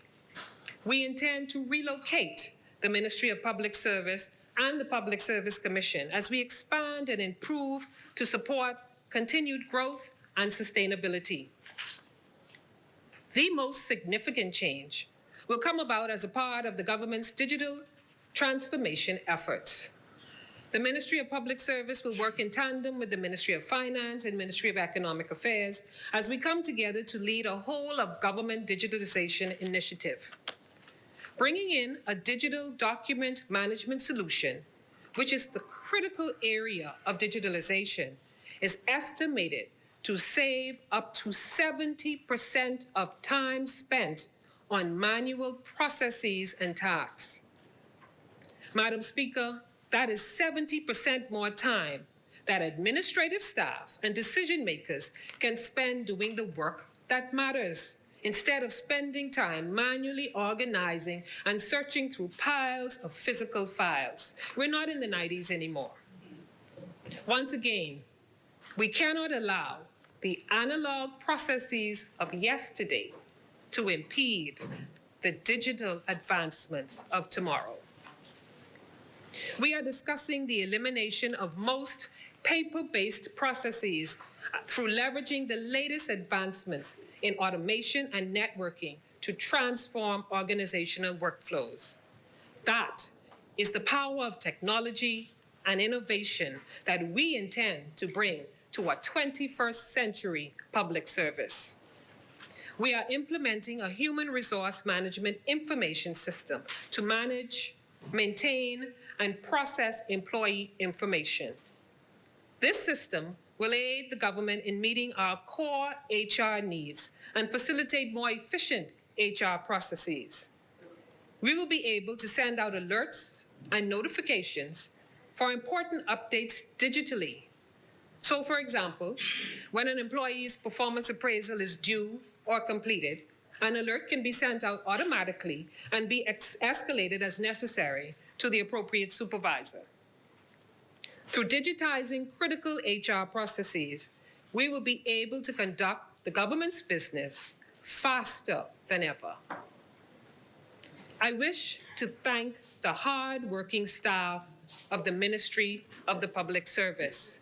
We intend to relocate the Ministry of Public Service and the Public Service Commission as we expand and improve to support continued growth and sustainability. The most significant change will come about as a part of the government's digital transformation efforts. The Ministry of Public Service will work in tandem with the Ministry of Finance and Ministry of Economic Affairs as we come together to lead a whole of government digitalization initiative. Bringing in a digital document management solution, which is the critical area of digitalization, is estimated to save up to 70% of time spent on manual processes and tasks. Madam Speaker, That is 70% more time that administrative staff and decision makers can spend doing the work that matters, instead of spending time manually organizing and searching through piles of physical files. We're not in the 90s anymore. Once again, we cannot allow the analog processes of yesterday to impede the digital advancements of tomorrow. We are discussing the elimination of most paper-based processes through leveraging the latest advancements in automation and networking to transform organizational workflows. That is the power of technology and innovation that we intend to bring to a 21st century public service. We are implementing a human resource management information system to manage, maintain, and process employee information. This system will aid the government in meeting our core HR needs and facilitate more efficient HR processes. We will be able to send out alerts and notifications for important updates digitally. So, for example, when an employee's performance appraisal is due or completed, an alert can be sent out automatically and be escalated as necessary to the appropriate supervisor. Through digitizing critical HR processes, we will be able to conduct the government's business faster than ever. I wish to thank the hard-working staff of the Ministry of the Public Service,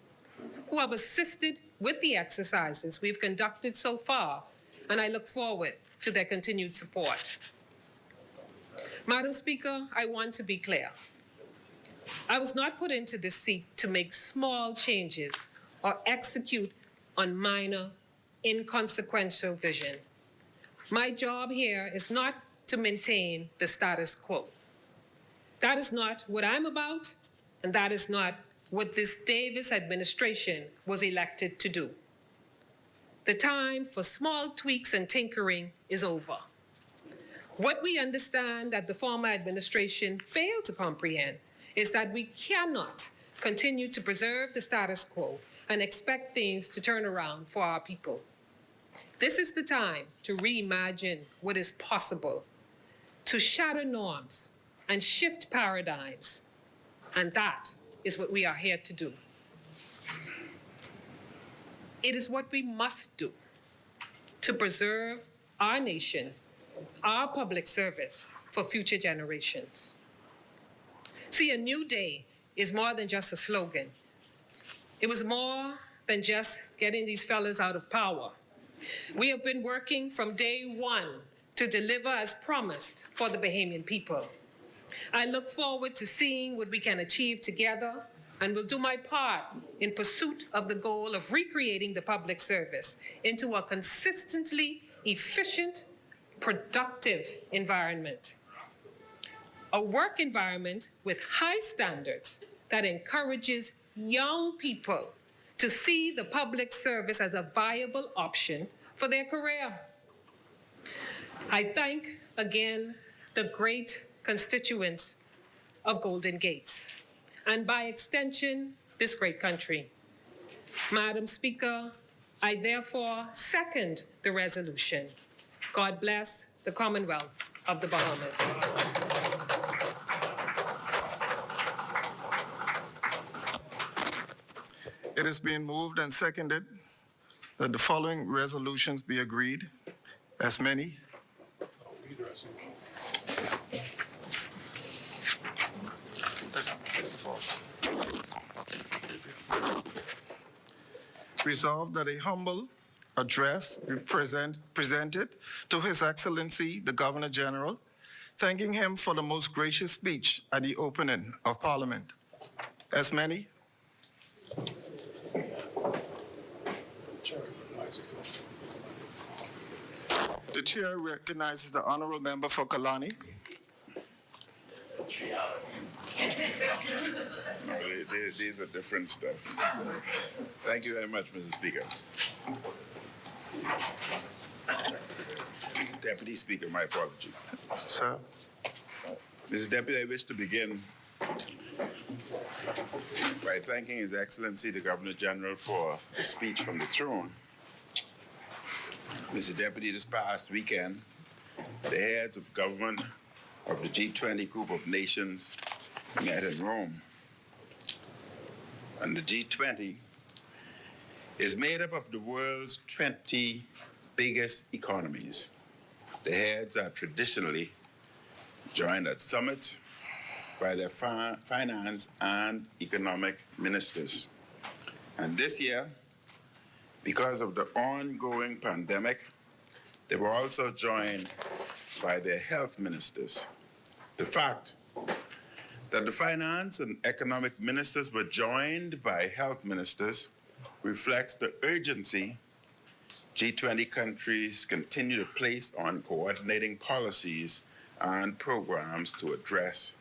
who have assisted with the exercises we've conducted so far, and I look forward to their continued support. Madam Speaker, I want to be clear. I was not put into this seat to make small changes or execute on minor, inconsequential vision. My job here is not to maintain the status quo. That is not what I'm about, and that is not what this Davis administration was elected to do. The time for small tweaks and tinkering is over. What we understand that the former administration failed to comprehend is that we cannot continue to preserve the status quo and expect things to turn around for our people. This is the time to reimagine what is possible, to shatter norms and shift paradigms, and that is what we are here to do. It is what we must do to preserve our nation, our public service for future generations. See, a new day is more than just a slogan. It was more than just getting these fellas out of power. We have been working from day one to deliver as promised for the Bahamian people. I look forward to seeing what we can achieve together and will do my part in pursuit of the goal of recreating the public service into a consistently efficient, productive environment. A work environment with high standards that encourages young people to see the public service as a viable option for their career. I thank again the great constituents of Golden Gates, and by extension, this great country. Madam Speaker, I therefore second the resolution. God bless the Commonwealth of the Bahamas. It has been moved and seconded that the following resolutions be agreed. As many. Resolved that a humble address be presented to His Excellency the Governor General, thanking him for the most gracious speech at the opening of Parliament. As many. The chair recognizes the honorable member for Kalani. No, these are different stuff. Thank you very much, Mr. Speaker. Mr. Deputy Speaker, my apologies. Sir. Mr. Deputy, I wish to begin By thanking His Excellency the Governor General for the speech from the throne, Mr. Deputy, this past weekend, the heads of government of the G20 group of nations met in Rome. And the G20 is made up of the world's 20 biggest economies. The heads are traditionally joined at summits by their finance and economic ministers. And this year, because of the ongoing pandemic, they were also joined by their health ministers. The fact that the finance and economic ministers were joined by health ministers reflects the urgency G20 countries continue to place on coordinating policies and programs to address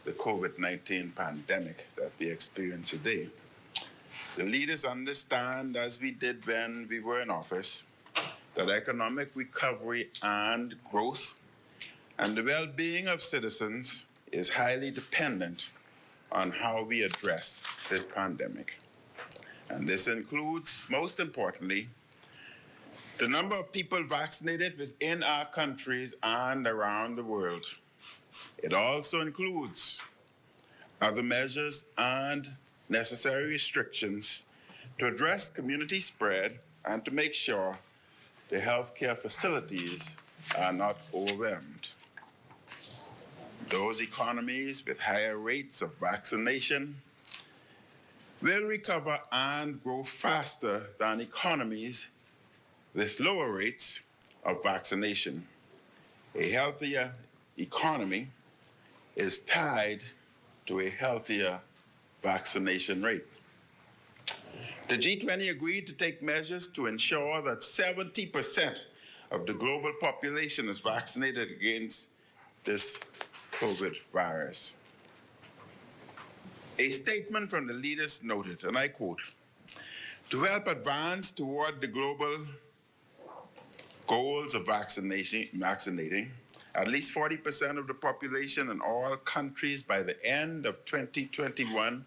the COVID-19 pandemic that we experience today. The leaders understand, as we did when we were in office, that economic recovery and growth and the well-being of citizens is highly dependent on how we address this pandemic. And this includes, most importantly, the number of people vaccinated within our countries and around the world. It also includes other measures and necessary restrictions to address community spread and to make sure the healthcare facilities are not overwhelmed. Those economies with higher rates of vaccination will recover and grow faster than economies with lower rates of vaccination. A healthier economy is tied to a healthier vaccination rate. The G20 agreed to take measures to ensure that 70% of the global population is vaccinated against this COVID virus. A statement from the leaders noted, and I quote, "To help advance toward the global goals of vaccinating at least 40% of the population in all countries by the end of 2021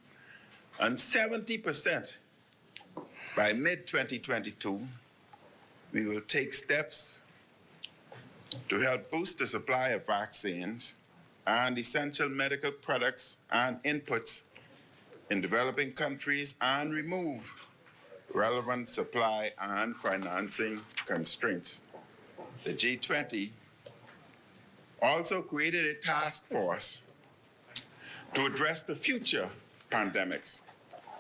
and 70% by mid-2022, we will take steps to help boost the supply of vaccines and essential medical products and inputs in developing countries and remove relevant supply and financing constraints." The G20 also created a task force to address the future pandemics.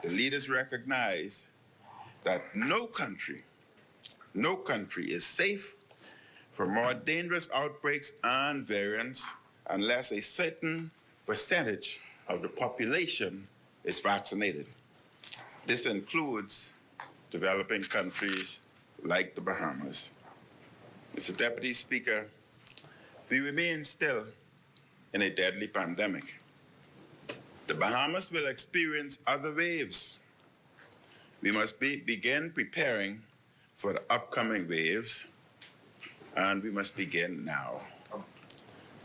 The leaders recognize that no country is safe from more dangerous outbreaks and variants unless a certain percentage of the population is vaccinated. This includes developing countries like the Bahamas. Mr. Deputy Speaker, we remain still in a deadly pandemic. The Bahamas will experience other waves. We must begin preparing for the upcoming waves, and we must begin now.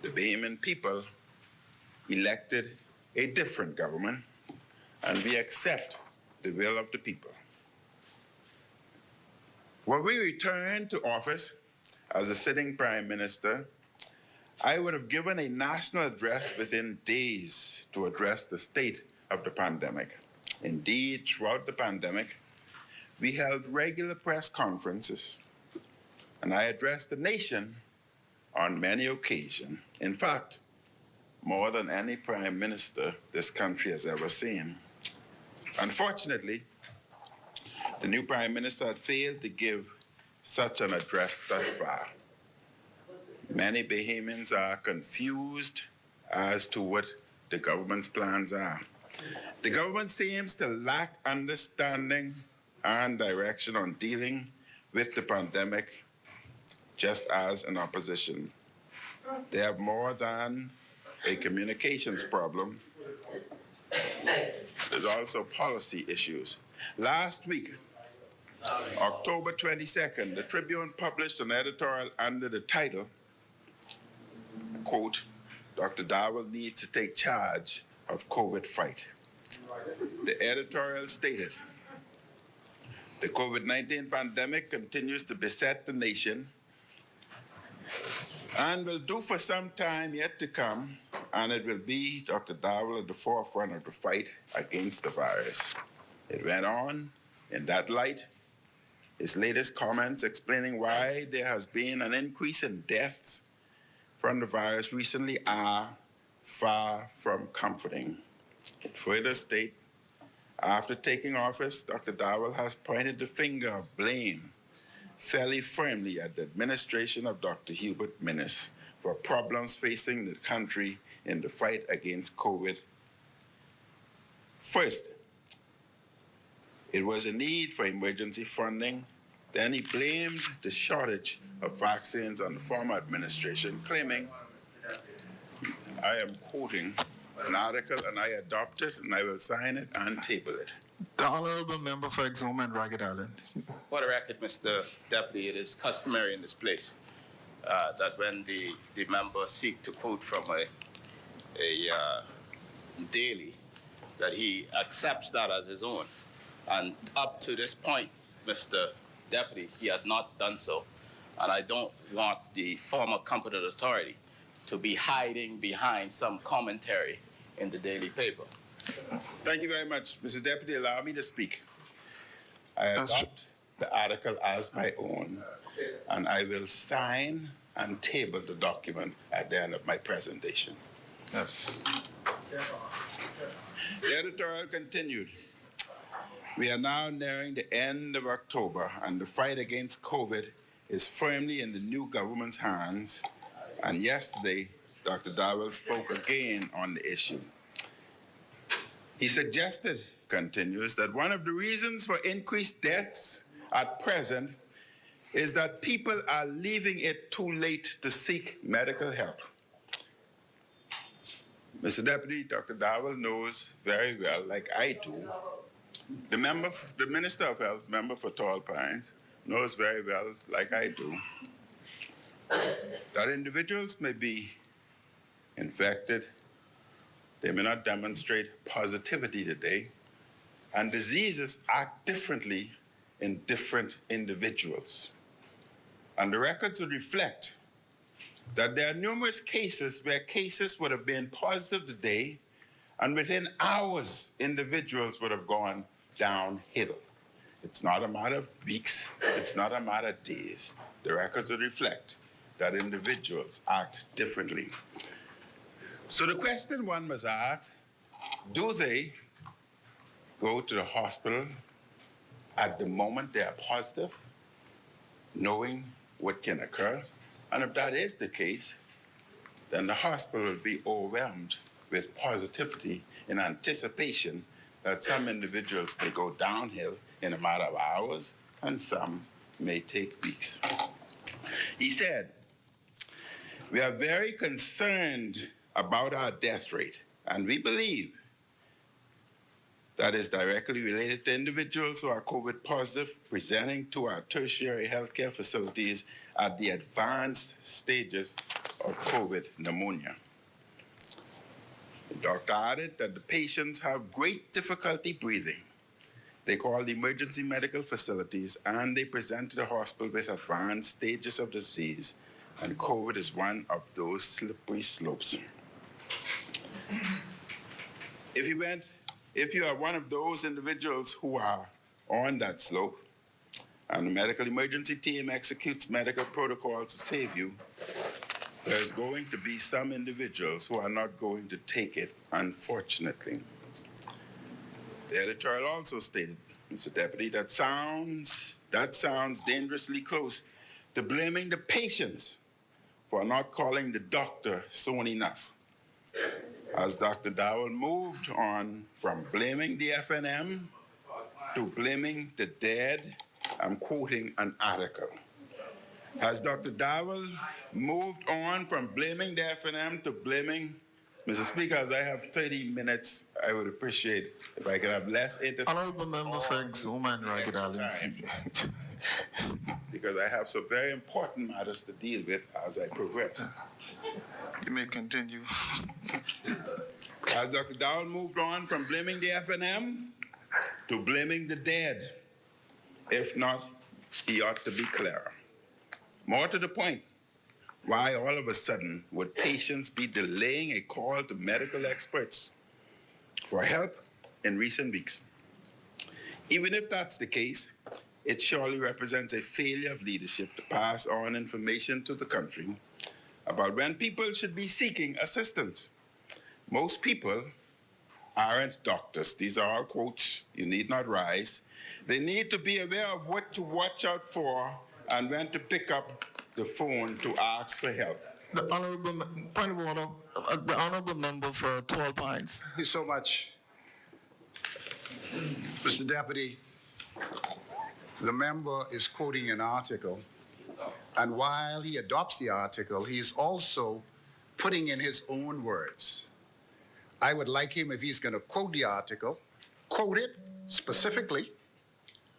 The Bahamian people elected a different government, and we accept the will of the people. When we returned to office as a sitting Prime Minister, I would have given a national address within days to address the state of the pandemic. Indeed, throughout the pandemic, we held regular press conferences, and I addressed the nation on many occasions. In fact, more than any Prime Minister this country has ever seen. Unfortunately, the new Prime Minister had failed to give such an address thus far. Many Bahamians are confused as to what the government's plans are. The government seems to lack understanding and direction on dealing with the pandemic, just as an opposition. They have more than a communications problem. There's also policy issues. Last week, October 22nd, the Tribune published an editorial under the title, quote, "Dr. Darwell needs to take charge of COVID fight." The editorial stated, the COVID-19 pandemic continues to beset the nation and will do for some time yet to come, and it will be Dr. Dowell at the forefront of the fight against the virus. It went on in that light. His latest comments explaining why there has been an increase in deaths from the virus recently are far from comforting. It further states, after taking office, Dr. Dowell has pointed the finger of blame fairly firmly at the administration of Dr. Hubert Minnis for problems facing the country in the fight against COVID. First, it was a need for emergency funding. Then he blamed the shortage of vaccines on the former administration, claiming, I am quoting an article and I adopt it and I will sign it and table it. The Honorable Member for Exuma and Ragged Island. For the record, Mr. Deputy, it is customary in this place that when the member seek to quote from a daily, that he accepts that as his own. And up to this point, Mr. Deputy, he had not done so. And I don't want the former competent authority to be hiding behind some commentary in the daily paper. Thank you very much. Mr. Deputy, allow me to speak. I adopt the article as my own, and I will sign and table the document at the end of my presentation. Yes. The editorial continued. We are now nearing the end of October, and the fight against COVID is firmly in the new government's hands. And yesterday, Dr. Dowell spoke again on the issue. He suggested, continues, that one of the reasons for increased deaths at present is that people are leaving it too late to seek medical help. Mr. Deputy, Dr. Dowell knows very well, like I do, the Minister of Health, member for Tall Pines, knows very well, like I do, that individuals may be infected, they may not demonstrate positivity today, and diseases act differently in different individuals. And the records would reflect that there are numerous cases where cases would have been positive today, and within hours, individuals would have gone downhill. It's not a matter of weeks, it's not a matter of days. The records would reflect that individuals act differently. So the question one must ask, do they go to the hospital at the moment they are positive, knowing what can occur? And if that is the case, then the hospital will be overwhelmed with positivity in anticipation that some individuals may go downhill in a matter of hours and some may take weeks. He said, we are very concerned about our death rate, and we believe that is directly related to individuals who are COVID positive presenting to our tertiary healthcare facilities at the advanced stages of COVID pneumonia. The doctor added that the patients have great difficulty breathing. They call the emergency medical facilities and they present to the hospital with advanced stages of disease, and COVID is one of those slippery slopes. If you are one of those individuals who are on that slope, and the medical emergency team executes medical protocols to save you, there's going to be some individuals who are not going to take it, unfortunately. The editorial also stated, Mr. Deputy, that sounds dangerously close to blaming the patients for not calling the doctor soon enough. As Dr. Dowell moved on from blaming the FNM to blaming the dead, I'm quoting an article. As Dr. Dowell moved on from blaming the FNM to blaming, Mr. Speaker, as I have 30 minutes, I would appreciate if I could have less interference. Honorable Member for Exuma and Ragged Island. Because I have some very important matters to deal with as I progress. You may continue. As Dr. Dowell moved on from blaming the FNM to blaming the dead. If not, he ought to be clearer. More to the point, why all of a sudden would patients be delaying a call to medical experts for help in recent weeks? Even if that's the case, it surely represents a failure of leadership to pass on information to the country about when people should be seeking assistance. Most people aren't doctors. These are all quotes. You need not rise. They need to be aware of what to watch out for and when to pick up the phone to ask for help. The honorable point of order, the honorable member for Tall Pines. Thank you so much. Mr. Deputy, the member is quoting an article, and while he adopts the article, he is also putting in his own words. I would like him, if he's going to quote the article, quote it specifically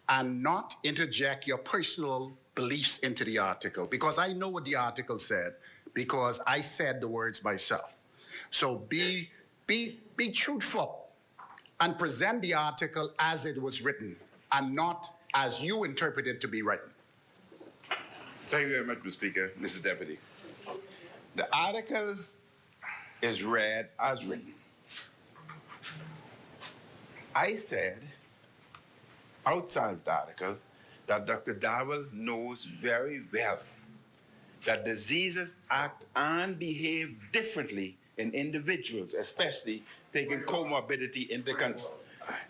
and not interject your personal beliefs into the article, because I know what the article said, because I said the words myself. So be truthful and present the article as it was written and not as you interpret it to be written. Thank you very much, Mr. Speaker, Mr. Deputy. The article is read as written. I said, outside of the article, that Dr. Dowell knows very well that diseases act and behave differently in individuals, especially taking comorbidity into country.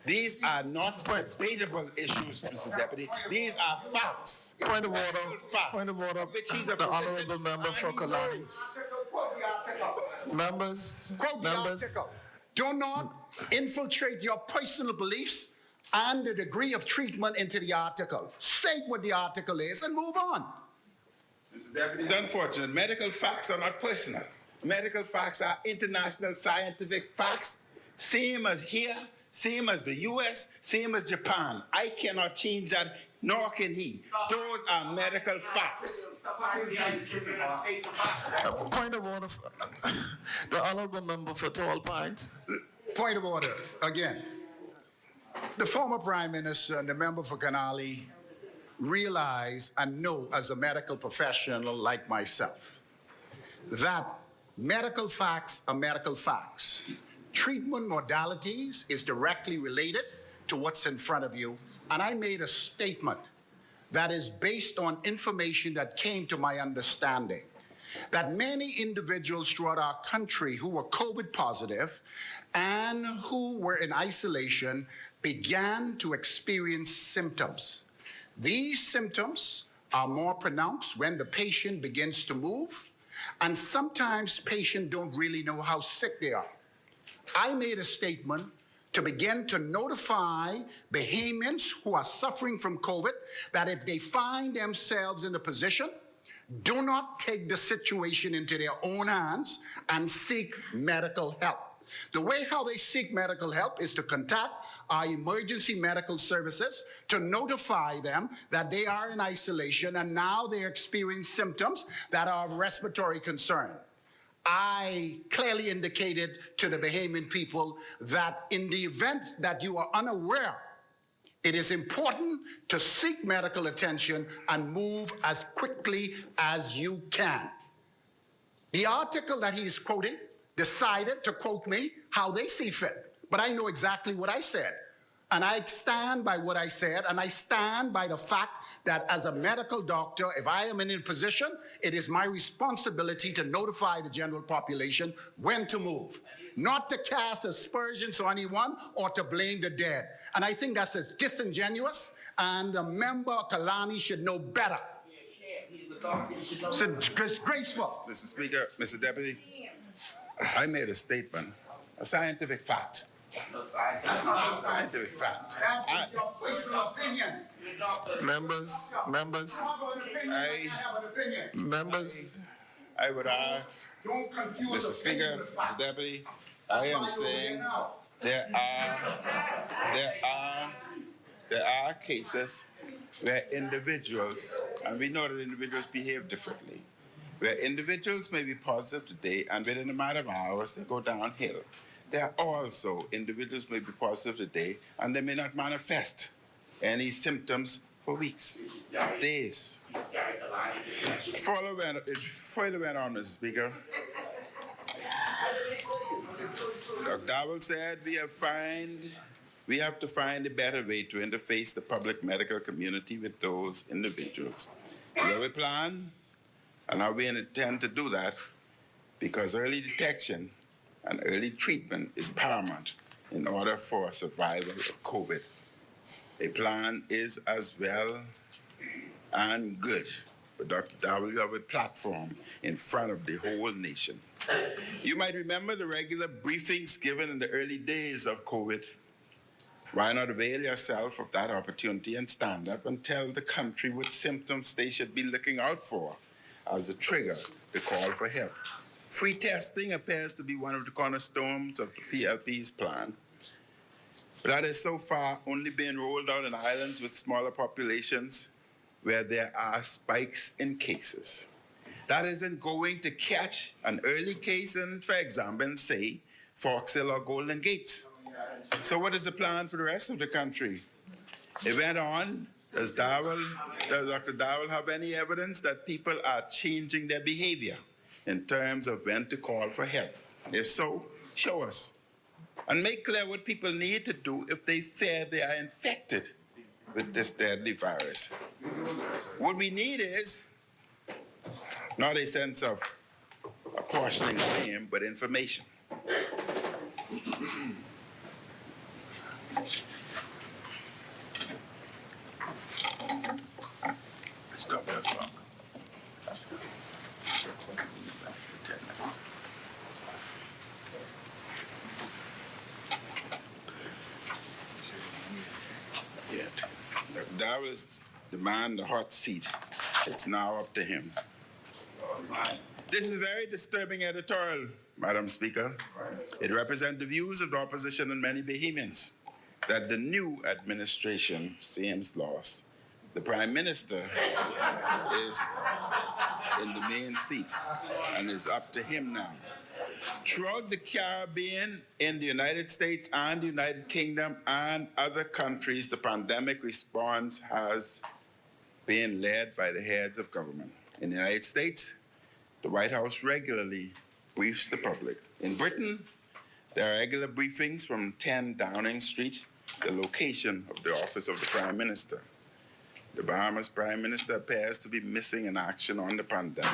These are not debatable issues, Mr. Deputy. These are facts. Point of order. Facts. Point of order. Which he's a The physician, honorable member for and he Kalani. knows. Members. Quote the article. Do not infiltrate your personal beliefs and the degree of treatment into the article. State what the article is and move on. Mr. Deputy, it's unfortunate. Medical facts are not personal. Medical facts are international scientific facts, same as here, same as the US, same as Japan. I cannot change that, nor can he. Those are medical facts. Point of order. The honorable member for Tall Pines. Point of order, again. The former Prime Minister and the member for Kanali realize and know as a medical professional like myself that medical facts are medical facts. Treatment modalities is directly related to what's in front of you. And I made a statement that is based on information that came to my understanding, that many individuals throughout our country who were COVID positive and who were in isolation began to experience symptoms. These symptoms are more pronounced when the patient begins to move, and sometimes patients don't really know how sick they are. I made a statement to begin to notify Bahamians who are suffering from COVID that if they find themselves in a position, do not take the situation into their own hands and seek medical help. The way how they seek medical help is to contact our emergency medical services to notify them that they are in isolation and now they experience symptoms that are of respiratory concern. I clearly indicated to the Bahamian people that in the event that you are unaware, it is important to seek medical attention and move as quickly as you can. The article that he's quoting decided to quote me how they see fit, but I know exactly what I said. And I stand by what I said, and I stand by the fact that as a medical doctor, if I am in a position, it is my responsibility to notify the general population when to move, not to cast aspersions on anyone or to blame the dead. And I think that's disingenuous, and the member Kalani should know better. It's disgraceful. Mr. Speaker, Mr. Deputy, I made a statement, a scientific fact. That's not a scientific fact. That is your personal opinion. Members. I would ask, Don't confuse Mr. Speaker, Mr. Deputy, I am saying there are cases where individuals, and we know that individuals behave differently, where individuals may be positive today and within a matter of hours they go downhill. there are also individuals may be positive today and they may not manifest any symptoms for weeks, days. It further went on, Mr. Speaker. Dr. Dowell said we have to find a better way to interface the public medical community with those individuals. We have a plan, and how we intend to do that, because early detection and early treatment is paramount in order for survival of COVID. A plan is as well and good, but Dr. Dowell, you have a platform in front of the whole nation. You might remember the regular briefings given in the early days of COVID. Why not avail yourself of that opportunity and stand up and tell the country what symptoms they should be looking out for as a trigger to call for help? Free testing appears to be one of the cornerstones of the PLP's plan, but that is so far only being rolled out in islands with smaller populations where there are spikes in cases. That isn't going to catch an early case in, for example, say, Fox Hill or Golden Gate. So what is the plan for the rest of the country? It went on. Does Dr. Dowell have any evidence that people are changing their behavior in terms of when to call for help? If so, show us. And make clear what people need to do if they fear they are infected with this deadly virus. What we need is not a sense of apportioning blame, but information. Stop that clock. Yeah. That was the man, the hot seat. It's now up to him. This is very disturbing editorial, Madam Speaker. It represents the views of the opposition and many Bahamians that the new administration seems lost. The Prime Minister is in the main seat, and it's up to him now. Throughout the Caribbean, in the United States and the United Kingdom and other countries, the pandemic response has been led by the heads of government. In the United States, the White House regularly briefs the public. In Britain, there are regular briefings from 10 Downing Street, the location of the office of the Prime Minister. The Bahamas Prime Minister appears to be missing in action on the pandemic.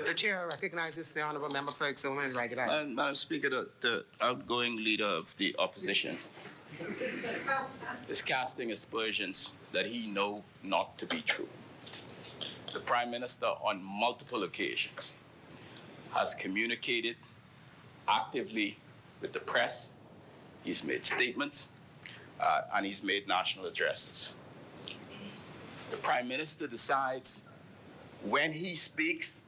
The chair recognizes the honourable member for Exuma and Ragged Island. Madam Speaker, the outgoing leader of the opposition is casting aspersions that he knows not to be true. The Prime Minister, on multiple occasions, has communicated actively with the press. He's made statements, and he's made national addresses. The Prime Minister decides when he speaks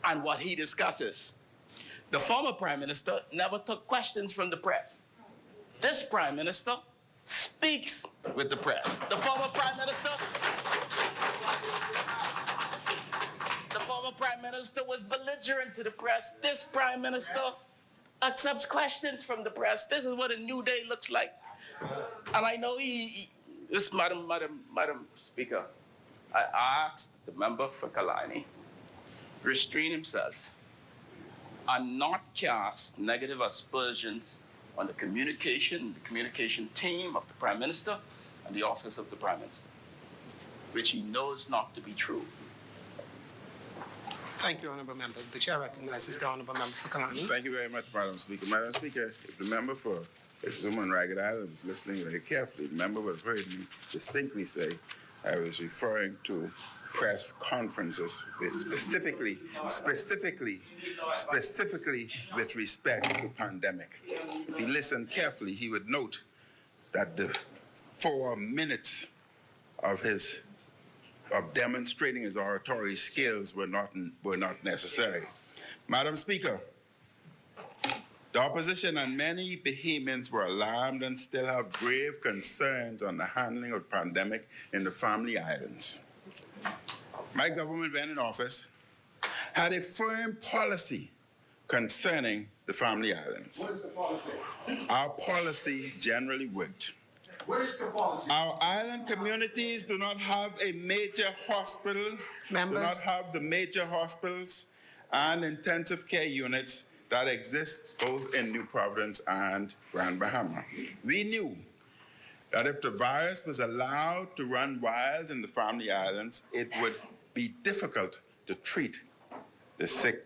and what he discusses. The former Prime Minister never took questions from the press. This Prime Minister speaks with the press. The former Prime Minister was belligerent to the press. This Prime Minister accepts questions from the press. This is what a new day looks like. And I know Madam Speaker, I asked the member for Kalani restrain himself and not cast negative aspersions on the communication team of the Prime Minister and the office of the Prime Minister, which he knows not to be true. Thank you, honourable member. The chair recognizes the honourable member for Kalani. Thank you very much, Madam Speaker. Madam Speaker, if the member for Exuma and Ragged Island was listening very carefully, the member would have heard me distinctly say I was referring to press conferences with specifically with respect to the pandemic. If he listened carefully, he would note that the 4 minutes of demonstrating his oratory skills were not necessary. Madam Speaker, the opposition and many Bahamians were alarmed and still have grave concerns on the handling of the pandemic in the Family Islands. My government, when in office, had a firm policy concerning the Family Islands. What is the policy? Our policy generally worked. What is the policy? Our island communities do not have a major hospital, Members. do not have the major hospitals and intensive care units that exist both in New Providence and Grand Bahama. We knew that if the virus was allowed to run wild in the Family Islands, it would be difficult to treat the sick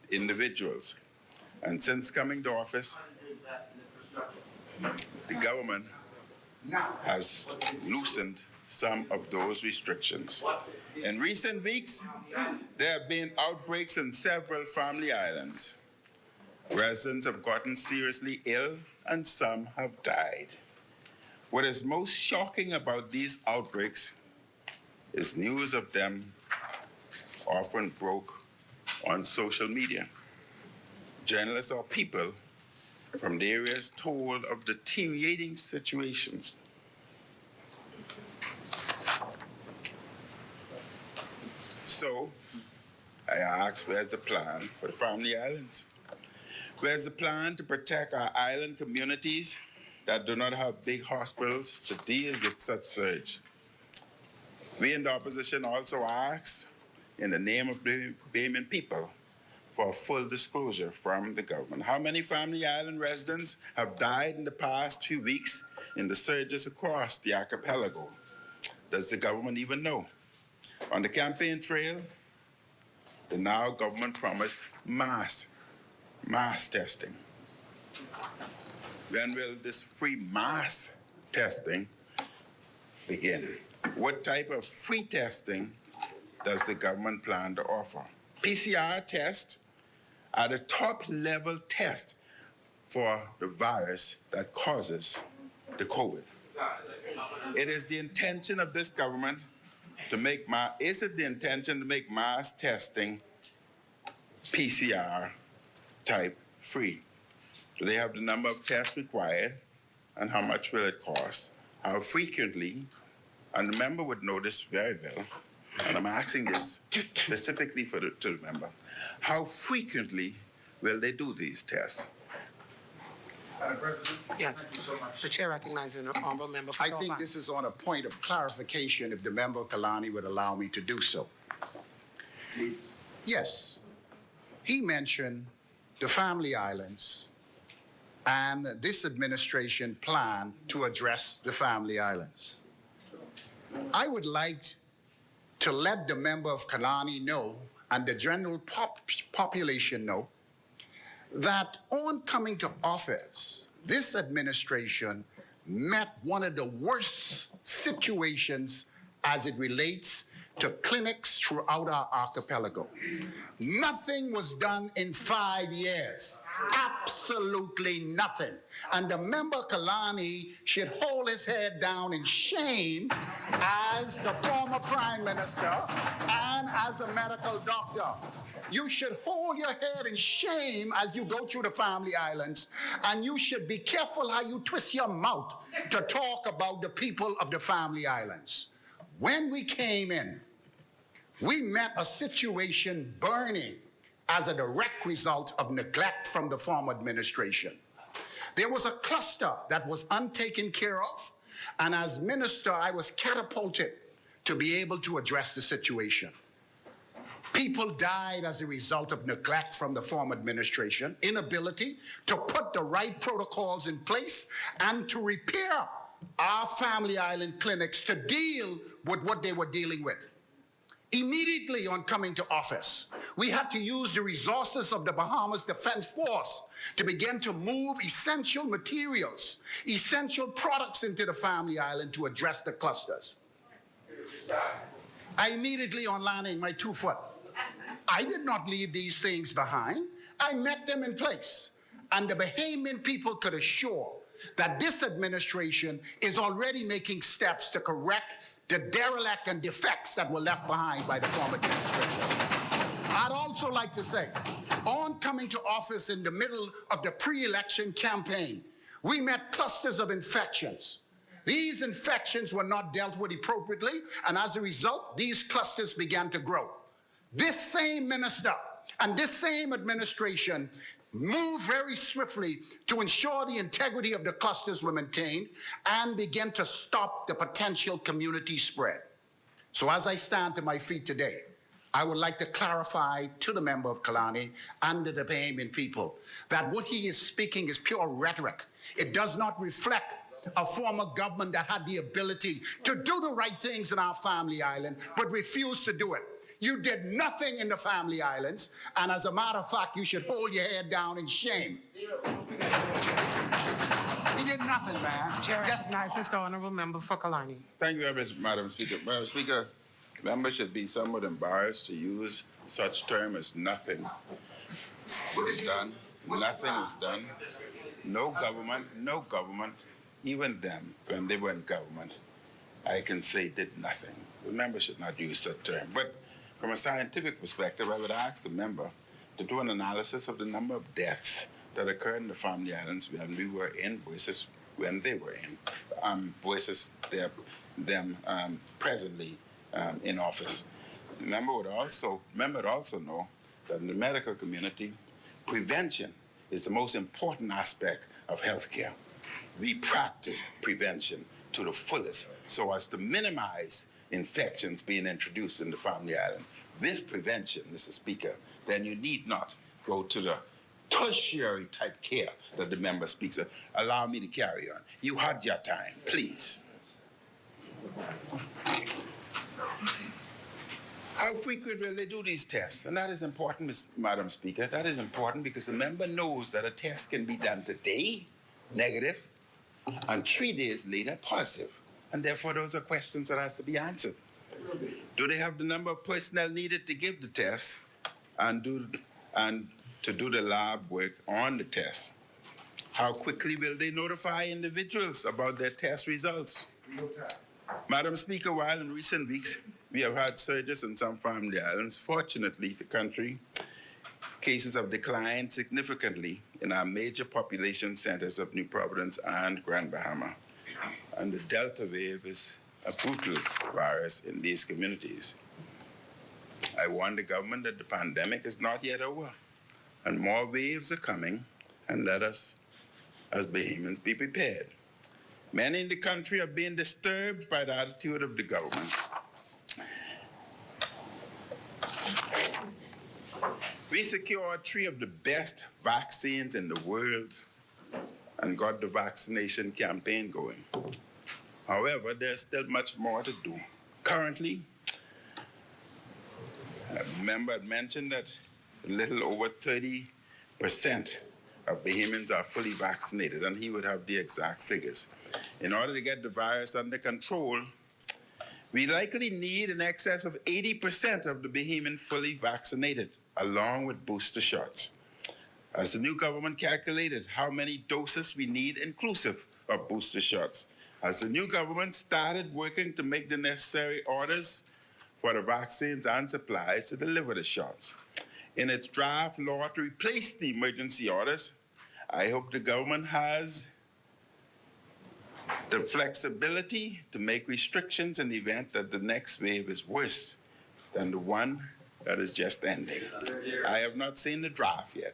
individuals. And since coming to office, the government has loosened some of those restrictions. In recent weeks, there have been outbreaks in several Family Islands. Residents have gotten seriously ill and some have died. What is most shocking about these outbreaks is news of them often broke on social media. Journalists or people from the areas told of deteriorating situations. So I asked, where's the plan for the Family Islands? Where's the plan to protect our island communities that do not have big hospitals to deal with such surge? We in the opposition also asked, in the name of the Bahamian people, for full disclosure from the government. How many Family Island residents have died in the past few weeks in the surges across the archipelago? Does the government even know? On the campaign trail, the now government promised mass testing. When will this free mass testing begin? What type of free testing does the government plan to offer? PCR tests are the top level test for the virus that causes the COVID. It is the intention of this government to make mass testing PCR type free? Do they have the number of tests required, and how much will it cost? How frequently? And the member would know this very well, and I'm asking this specifically to the member. How frequently will they do these tests? Madam President, Yes. thank you so much. The chair recognizes the honorable member for I think this is on a point of clarification, if the member Kalani would allow me to do so. Please. Yes, he mentioned the Family Islands and this administration plan to address the Family Islands. I would like to let the member of Kalani know and the general population know that on coming to office, this administration met one of the worst situations as it relates to clinics throughout our archipelago. Nothing was done in 5 years. Absolutely nothing. And the member Kalani should hold his head down in shame as the former Prime Minister and as a medical doctor. You should hold your head in shame as you go through the Family Islands, and you should be careful how you twist your mouth to talk about the people of the Family Islands. When we came in, we met a situation burning as a direct result of neglect from the former administration. There was a cluster that was untaken care of, and as minister, I was catapulted to be able to address the situation. People died as a result of neglect from the former administration, inability to put the right protocols in place and to repair our Family Island clinics to deal with what they were dealing with. Immediately on coming to office, we had to use the resources of the Bahamas Defense Force to begin to move essential materials, essential products into the Family Island to address the clusters. I immediately, on landing my 2 foot, I did not leave these things behind. I met them in place. And the Bahamian people could assure that this administration is already making steps to correct the derelict and defects that were left behind by the former administration. I'd also like to say, on coming to office in the middle of the pre-election campaign, we met clusters of infections. These infections were not dealt with appropriately, and as a result, these clusters began to grow. This same minister And this same administration moved very swiftly to ensure the integrity of the clusters were maintained and begin to stop the potential community spread. So as I stand to my feet today, I would like to clarify to the member of Kalani and the Bahamian people that what he is speaking is pure rhetoric. It does not reflect a former government that had the ability to do the right things in our family island, but refused to do it. You did nothing in the family islands, and as a matter of fact, you should hold your head down in shame. You did nothing, man. Chair recognizes the honourable member for Kalani. Thank you very much, Madam Speaker. Madam Speaker, members should be somewhat embarrassed to use such term as nothing is done. Nothing is done. No government, even them, when they were in government, I can say did nothing. The member should not use such term. But from a scientific perspective, I would ask the member to do an analysis of the number of deaths that occurred in the family islands when we were in versus when they were in, versus them presently in office. The member would also know that in the medical community, prevention is the most important aspect of healthcare. We practice prevention to the fullest so as to minimize infections being introduced in the family island. With prevention, Mr. Speaker, then you need not go to the tertiary type care that the member speaks of. Allow me to carry on. You had your time, please. How frequent will they do these tests? And that is important, Madam Speaker. That is important because the member knows that a test can be done today, negative, and 3 days later, positive. And therefore, those are questions that has to be answered. Do they have the number of personnel needed to give the test and to do the lab work on the test? How quickly will they notify individuals about their test results? Madam Speaker, while in recent weeks we have had surges in some family islands, fortunately, the country cases have declined significantly in our major population centers of New Providence and Grand Bahama. And the Delta wave is a brutal virus in these communities. I warn the government that the pandemic is not yet over, and more waves are coming, and let us, as Bahamians, be prepared. Many in the country are being disturbed by the attitude of the government. We secured 3 of the best vaccines in the world and got the vaccination campaign going. However, there's still much more to do. Currently, a member had mentioned that a little over 30% of Bahamians are fully vaccinated, and he would have the exact figures. In order to get the virus under control, we likely need in excess of 80% of the Bahamian fully vaccinated, along with booster shots. As the new government calculated how many doses we need inclusive of booster shots, as the new government started working to make the necessary orders for the vaccines and supplies to deliver the shots. In its draft law to replace the emergency orders, I hope the government has the flexibility to make restrictions in the event that the next wave is worse than the one that is just ending. I have not seen the draft yet.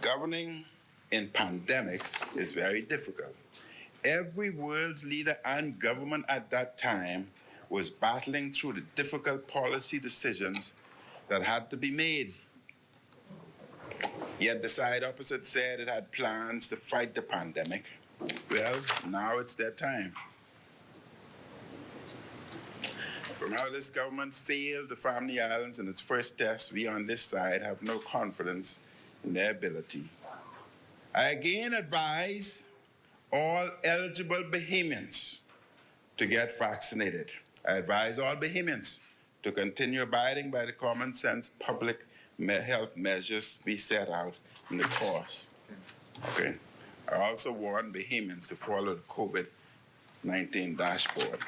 Governing in pandemics is very difficult. Every world's leader and government at that time was battling through the difficult policy decisions that had to be made. Yet the side opposite said it had plans to fight the pandemic. Well, now it's their time. From how this government failed the family islands in its first test, we on this side have no confidence in their ability. I again advise all eligible Bahamians to get vaccinated. I advise all Bahamians to continue abiding by the common sense public health measures we set out in the course. Okay. I also warn Bahamians to follow the COVID-19 dashboard.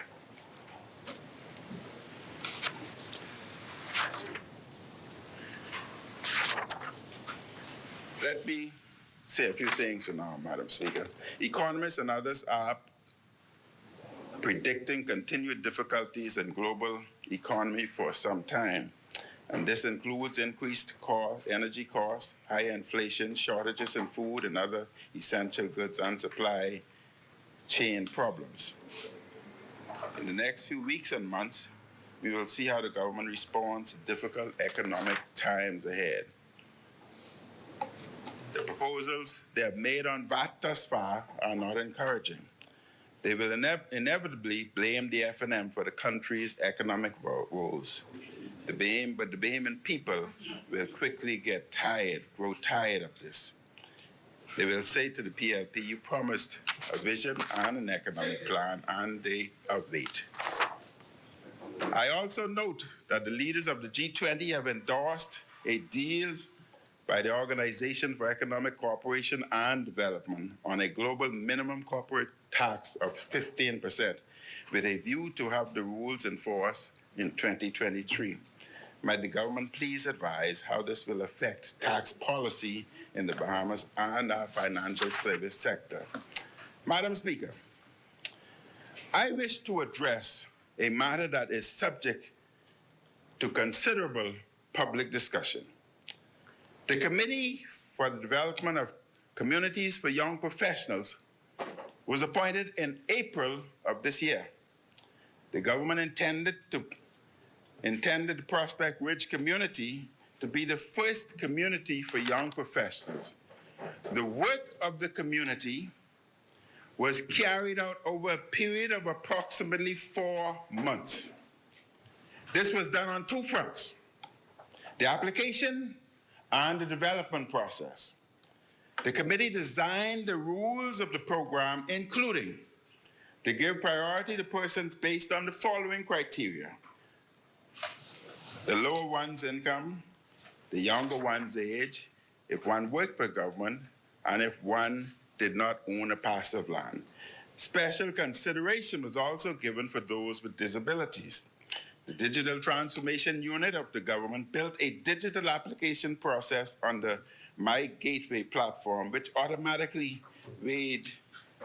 Let me say a few things for now, Madam Speaker. Economists and others are predicting continued difficulties in global economy for some time. And this includes increased energy costs, high inflation, shortages in food and other essential goods, and supply chain problems. In the next few weeks and months, we will see how the government responds to difficult economic times ahead. The proposals they have made on VAT thus far are not encouraging. They will inevitably blame the F&M for the country's economic woes. But the Bahamian people will quickly grow tired of this. They will say to the PLP, you promised a vision and an economic plan, and they await. I also note that the leaders of the G20 have endorsed a deal by the Organization for Economic Cooperation and Development on a global minimum corporate tax of 15%, with a view to have the rules in force in 2023. Might the government please advise how this will affect tax policy in the Bahamas and our financial service sector? Madam Speaker, I wish to address a matter that is subject to considerable public discussion. The Committee for the Development of Communities for Young Professionals was appointed in April of this year. The government intended the Prospect Ridge community to be the first community for young professionals. The work of the community was carried out over a period of approximately 4 months. This was done on two fronts: the application and the development process. The committee designed the rules of the program, including to give priority to persons based on the following criteria: the lower one's income, the younger one's age, if one worked for government, and if one did not own a passive land. Special consideration was also given for those with disabilities. The Digital Transformation Unit of the government built a digital application process on the My Gateway platform, which automatically weighed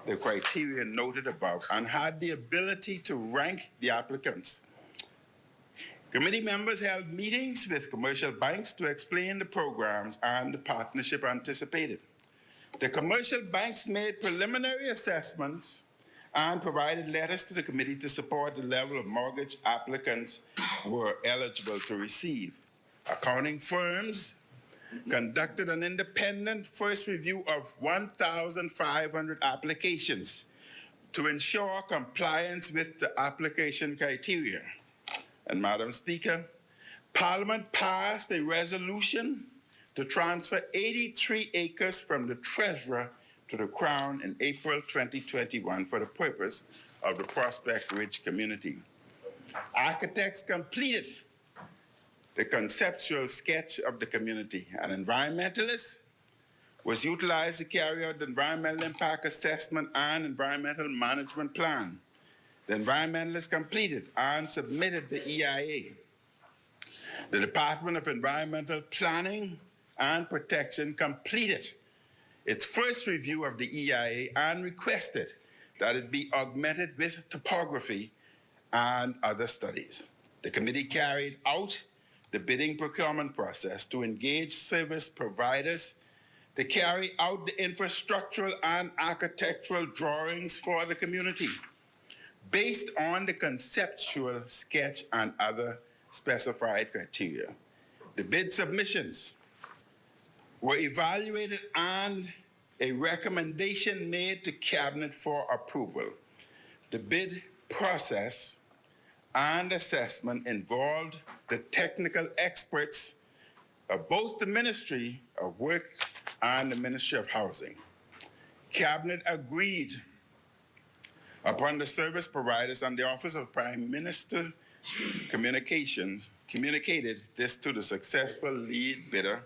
the criteria noted above and had the ability to rank the applicants. Committee members held meetings with commercial banks to explain the programs and the partnership anticipated. The commercial banks made preliminary assessments and provided letters to the committee to support the level of mortgage applicants were eligible to receive. Accounting firms conducted an independent first review of 1,500 applications to ensure compliance with the application criteria. And Madam Speaker, Parliament passed a resolution to transfer 83 acres from the Treasurer to the Crown in April 2021 for the purpose of the Prospect Ridge community. Architects completed the conceptual sketch of the community. An environmentalist was utilized to carry out the environmental impact assessment and environmental management plan. The environmentalist completed and submitted the EIA. The Department of Environmental Planning and Protection completed its first review of the EIA and requested that it be augmented with topography and other studies. The committee carried out the bidding procurement process to engage service providers to carry out the infrastructural and architectural drawings for the community based on the conceptual sketch and other specified criteria. The bid submissions were evaluated and a recommendation made to Cabinet for approval. The bid process and assessment involved the technical experts of both the Ministry of Work and the Ministry of Housing. Cabinet agreed upon the service providers, and the Office of Prime Minister Communications communicated this to the successful lead bidder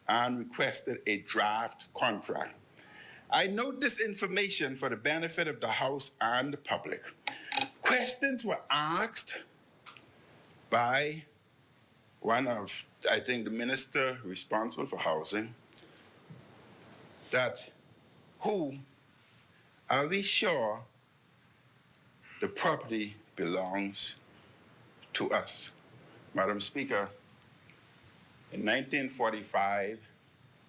and requested a draft contract. I note this information for the benefit of the House and the public. Questions were asked by one of, I think, the minister responsible for housing, that who are we sure the property belongs to us? Madam Speaker, In 1945,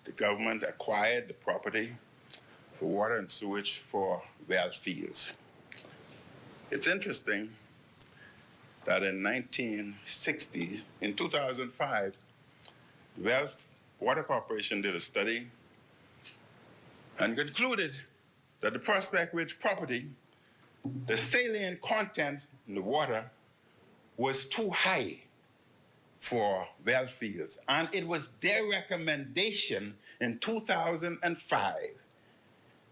the government acquired the property for water and sewage for well fields. It's interesting that in 1960s, in 2005, the Well Water Corporation did a study and concluded that the Prospect Ridge property, the saline content in the water was too high for well fields. And it was their recommendation in 2005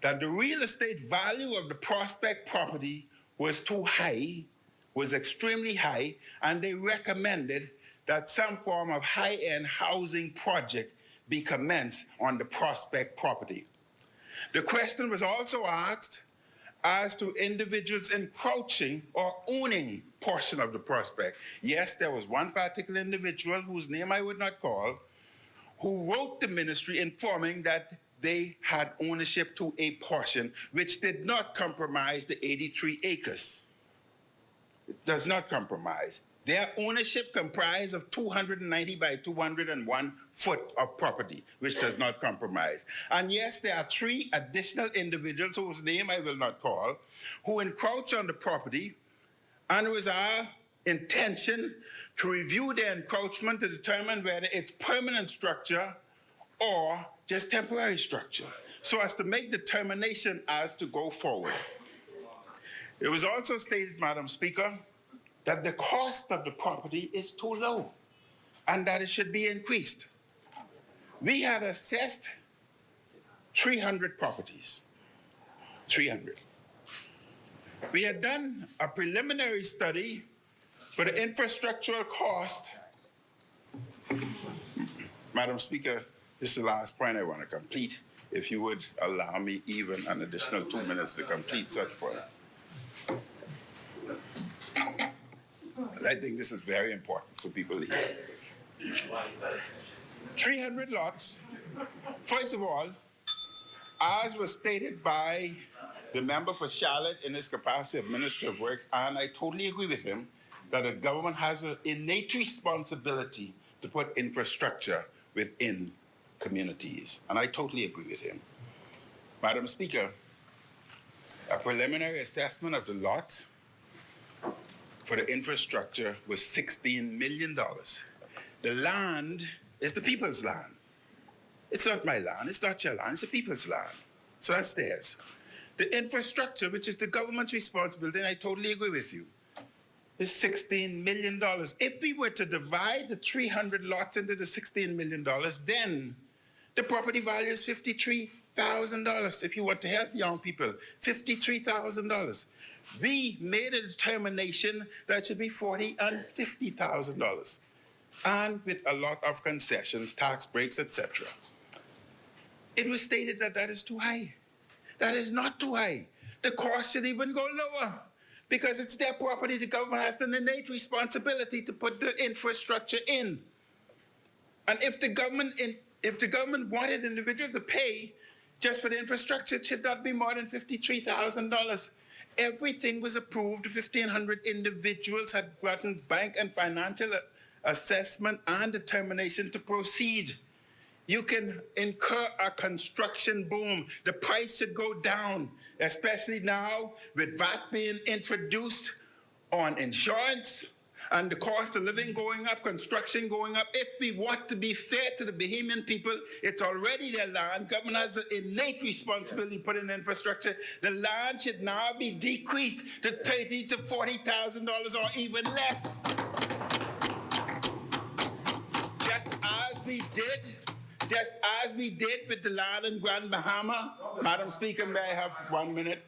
that the real estate value of the Prospect property was too high, was extremely high, and they recommended that some form of high-end housing project be commenced on the Prospect property. The question was also asked as to individuals encroaching or owning portion of the Prospect. Yes, there was one particular individual whose name I would not call, who wrote the ministry informing that they had ownership to a portion which did not compromise the 83 acres. It does not compromise. Their ownership comprised of 290 by 201 foot of property, which does not compromise. And yes, there are 3 additional individuals whose name I will not call, who encroach on the property, and it was our intention to review their encroachment to determine whether it's permanent structure or just temporary structure, so as to make determination as to go forward. It was also stated, Madam Speaker, that the cost of the property is too low and that it should be increased. We had assessed 300 properties, 300. We had done a preliminary study for the infrastructural cost. Madam Speaker, this is the last point I want to complete. If you would allow me even an additional 2 minutes to complete such point. I think this is very important for people here. 300 lots. First of all, as was stated by the member for Charlotte in his capacity of Minister of Works, and I totally agree with him, that the government has an innate responsibility to put infrastructure within communities. And I totally agree with him. Madam Speaker, a preliminary assessment of the lot for the infrastructure was $16 million. The land is the people's land. It's not my land, it's not your land, it's the people's land. So that's theirs. The infrastructure, which is the government's responsibility, and I totally agree with you, is $16 million. If we were to divide the 300 lots into the $16 million, then the property value is $53,000. If you want to help young people, $53,000. We made a determination that it should be $40,000 and $50,000, and with a lot of concessions, tax breaks, etc. It was stated that that is too high. That is not too high. The cost should even go lower because it's their property. The government has an innate responsibility to put the infrastructure in. And if the government wanted individuals to pay just for the infrastructure, it should not be more than $53,000. Everything was approved. 1,500 individuals had gotten bank and financial assessment and determination to proceed. You can incur a construction boom. The price should go down, especially now with VAT being introduced on insurance and the cost of living going up, construction going up. If we want to be fair to the Bahamian people, it's already their land. Government has an innate responsibility to put in infrastructure. The land should now be decreased to $30,000 to $40,000 or even less. Just as we did with the land in Grand Bahama. Madam Speaker, may I have 1 minute?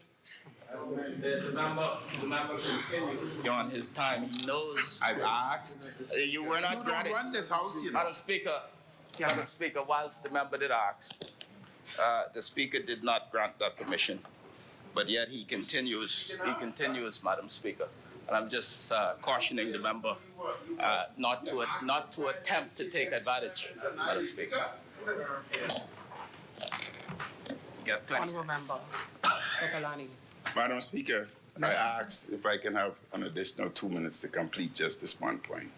The member continues on his time. He knows. I've asked. You were not You don't granted. run this house, you know. Madam Speaker, whilst the member did ask, the Speaker did not grant that permission. But yet he continues, Madam Speaker. And I'm just cautioning the member not to attempt to take advantage, Madam Speaker. Yeah, thanks. Honorable Member Fokalani. Madam Speaker, I asked if I can have an additional 2 minutes to complete just this one point.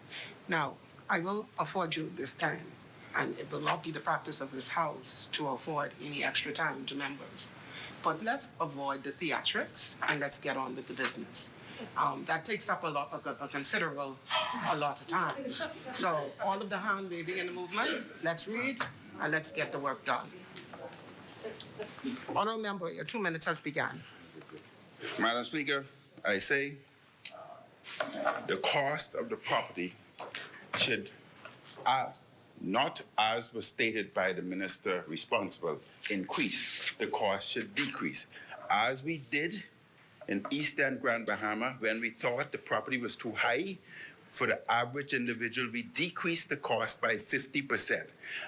Now, I will afford you this time. and it will not be the practice of this House to afford any extra time to members. But let's avoid the theatrics and let's get on with the business. That takes up a considerable lot of time. So all of the hand waving and the movements, let's read and let's get the work done. Honourable Member, your 2 minutes has begun. Madam Speaker, I say the cost of the property should, not as was stated by the minister responsible, increase. The cost should decrease. As we did in East End, Grand Bahama, when we thought the property was too high for the average individual, we decreased the cost by 50%.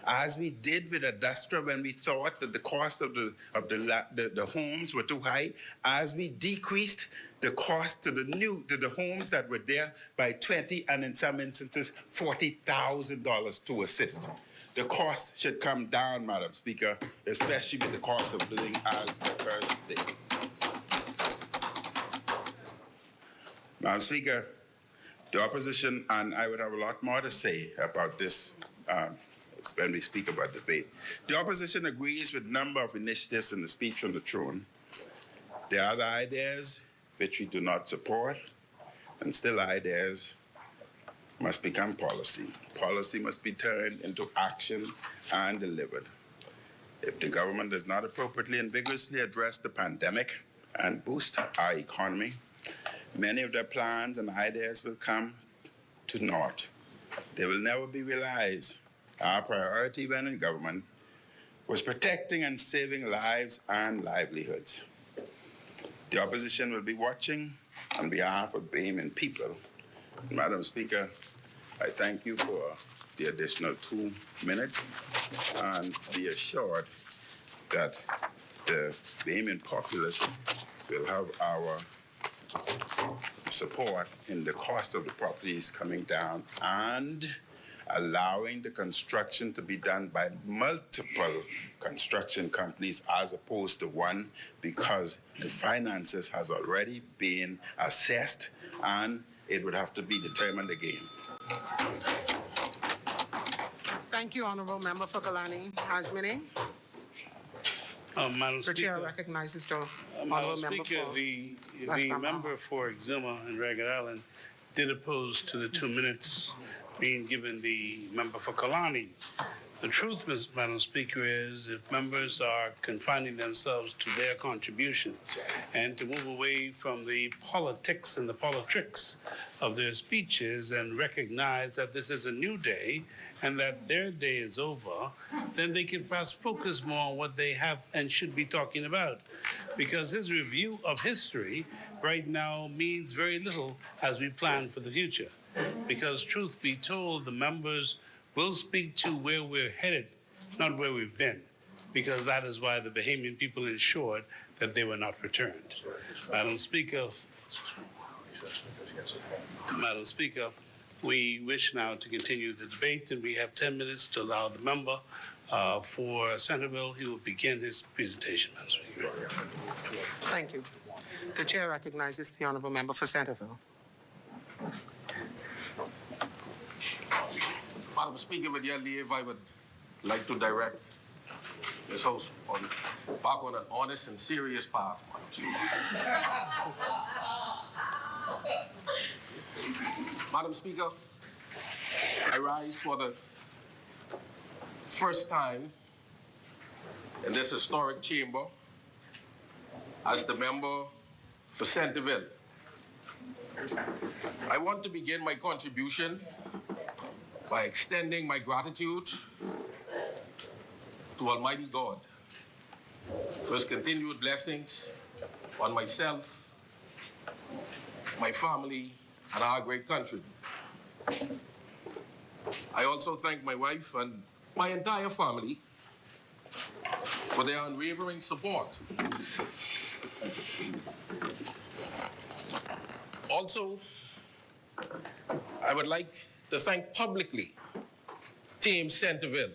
As we did with Adastra, when we thought that the cost of the homes were too high, as we decreased the cost to the homes that were there by 20 and in some instances $40,000 to assist. The cost should come down, Madam Speaker, especially with the cost of living as occurs today. Madam Speaker, the opposition, and I would have a lot more to say about this when we speak about debate. The opposition agrees with a number of initiatives in the speech from the throne. There are other ideas which we do not support, and still ideas must become policy. Policy must be turned into action and delivered. If the government does not appropriately and vigorously address the pandemic and boost our economy, many of their plans and ideas will come to naught. They will never be realized. Our priority when in government was protecting and saving lives and livelihoods. The opposition will be watching on behalf of Bahamian people. Madam Speaker, I thank you for the additional 2 minutes and be assured that the Bahamian populace will have our support in the cost of the properties coming down and allowing the construction to be done by multiple construction companies as opposed to one, because the finances has already been assessed and it would have to be determined again. Thank you, Honourable Member for Kalani Hasmini. Madam The Speaker, chair recognizes the Madam Honourable Member Speaker, for the West Palm member for Exuma and Ragged Island did oppose to the 2 minutes being given the member for Kalani. The truth, Madam Speaker, is if members are confining themselves to their contribution and to move away from the politics and the politricks of their speeches and recognize that this is a new day and that their day is over, then they can perhaps focus more on what they have and should be talking about. Because his review of history right now means very little as we plan for the future. Because truth be told, the members will speak to where we're headed, not where we've been. Because that is why the Bahamian people ensured that they were not returned. Madam Speaker, we wish now to continue the debate, and we have 10 minutes to allow the member for Centerville. He will begin his presentation, Madam Speaker. Thank you. The chair recognizes the Honourable Member for Centerville. Madam Speaker, with your leave, I would like to direct this House back on an honest and serious path, Madam Speaker. Madam Speaker, I rise for the first time in this historic chamber as the member for Centerville. I want to begin my contribution by extending my gratitude to Almighty God for His continued blessings on myself, my family, and our great country. I also thank my wife and my entire family for their unwavering support. Also, I would like to thank publicly Team Centerville,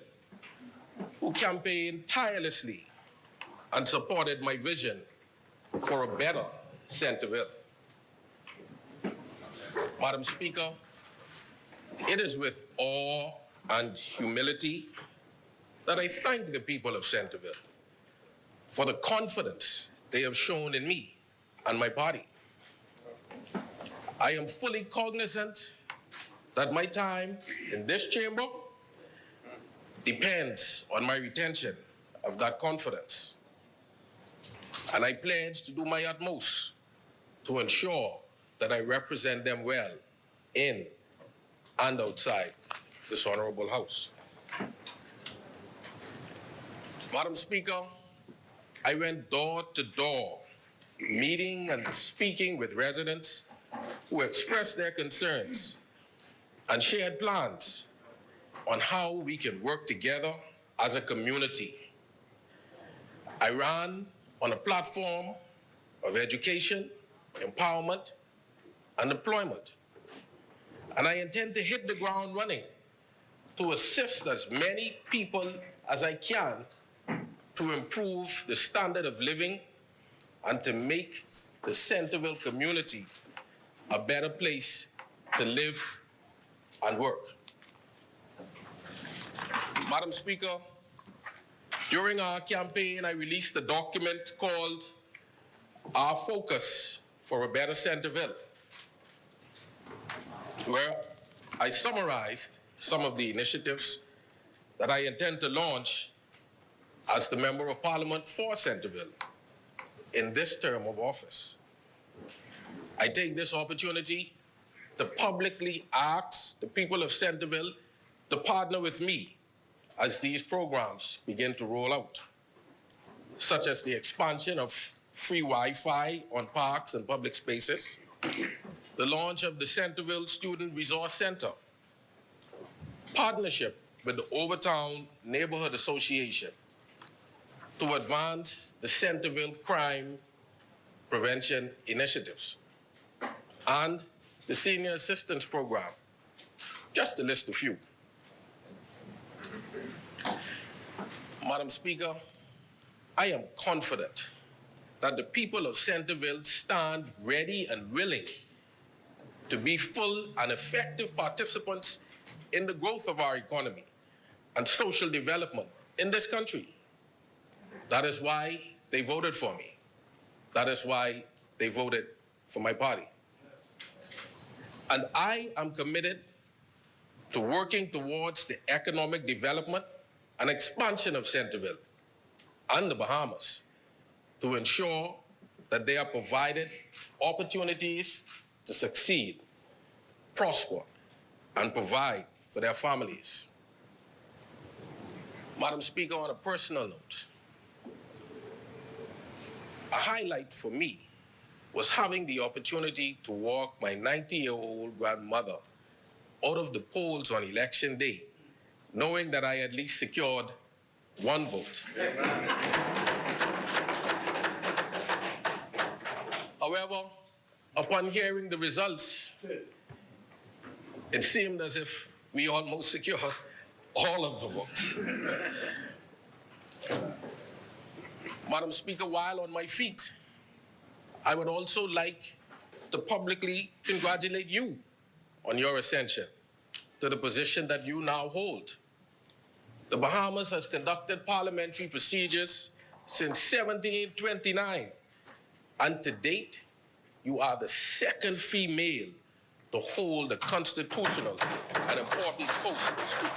who campaigned tirelessly and supported my vision for a better Centerville. Madam Speaker, it is with awe and humility that I thank the people of Centerville for the confidence they have shown in me and my party. I am fully cognizant that my time in this chamber depends on my retention of that confidence. And I pledge to do my utmost to ensure that I represent them well in and outside this honorable House. Madam Speaker, I went door to door, meeting and speaking with residents who expressed their concerns and shared plans on how we can work together as a community. I ran on a platform of education, empowerment, and employment. And I intend to hit the ground running to assist as many people as I can to improve the standard of living and to make the Centerville community a better place to live and work. Madam Speaker, during our campaign, I released a document called Our Focus for a Better Centerville, where I summarized some of the initiatives that I intend to launch as the Member of Parliament for Centerville in this term of office. I take this opportunity to publicly ask the people of Centerville to partner with me as these programs begin to roll out, such as the expansion of free Wi-Fi on parks and public spaces, the launch of the Centerville Student Resource Center, partnership with the Overtown Neighborhood Association to advance the Centerville crime prevention initiatives, and the Senior Assistance Program, just to list a few. Madam Speaker, I am confident that the people of Centerville stand ready and willing to be full and effective participants in the growth of our economy and social development in this country. That is why they voted for me. That is why they voted for my party. And I am committed to working towards the economic development and expansion of Centerville and the Bahamas to ensure that they are provided opportunities to succeed, prosper, and provide for their families. Madam Speaker, on a personal note, a highlight for me was having the opportunity to walk my 90-year-old grandmother out of the polls on election day, knowing that I at least secured one vote. However, upon hearing the results, it seemed as if we almost secured all of the votes. Madam Speaker, while on my feet, I would also like to publicly congratulate you on your ascension to the position that you now hold. The Bahamas has conducted parliamentary procedures since 1729, and to date, you are the second female to hold a constitutional and important post as Speaker.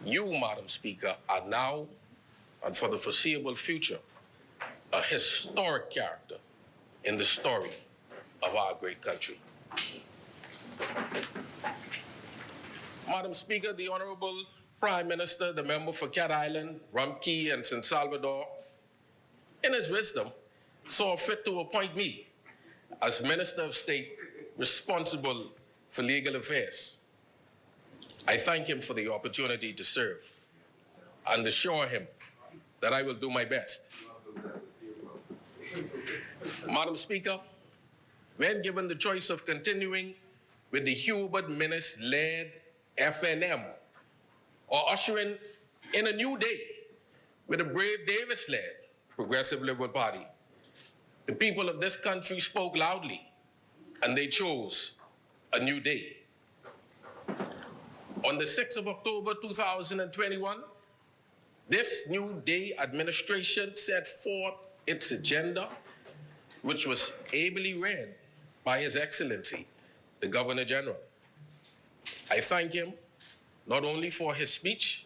You, Madam Speaker, are now, and for the foreseeable future, a historic character in the story of our great country. Madam Speaker, the Honorable Prime Minister, the member for Cat Island, Rumkey, and San Salvador, in his wisdom, saw fit to appoint me as Minister of State responsible for legal affairs. I thank him for the opportunity to serve and assure him that I will do my best. Madam Speaker, when given the choice of continuing with the Hubert Minnis-led FNM or ushering in a new day with the Brave Davis-led Progressive Liberal Party, the people of this country spoke loudly and they chose a new day. On the 6th of October 2021, this New Day administration set forth its agenda, which was ably read by His Excellency, the Governor General. I thank him not only for his speech,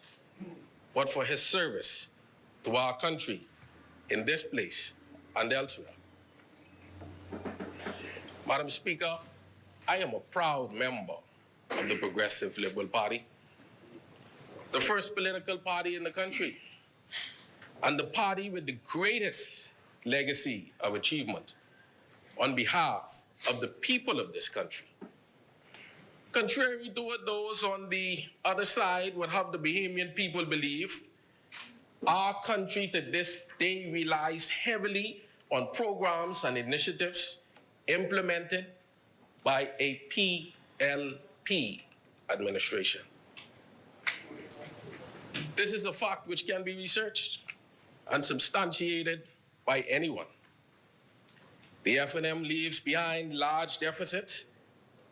but for his service to our country in this place and elsewhere. Madam Speaker, I am a proud member of the Progressive Liberal Party, the first political party in the country, and the party with the greatest legacy of achievement on behalf of the people of this country. Contrary to what those on the other side would have the Bahamian people believe, our country to this day relies heavily on programs and initiatives implemented by a PLP administration. This is a fact which can be researched and substantiated by anyone. The F&M leaves behind large deficits,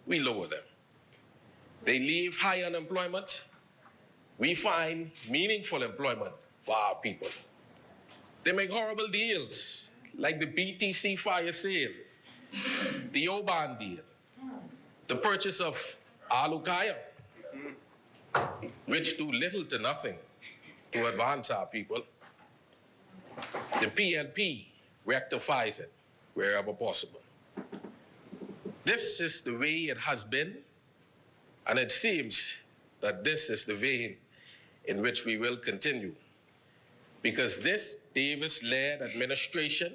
we lower them. They leave high unemployment, we find meaningful employment for our people. They make horrible deals like the BTC fire sale, the Oban deal, the purchase of Alukaya, which do little to nothing to advance our people. The PLP rectifies it wherever possible. This is the way it has been, and it seems that this is the vein in which we will continue, because this Davis-led administration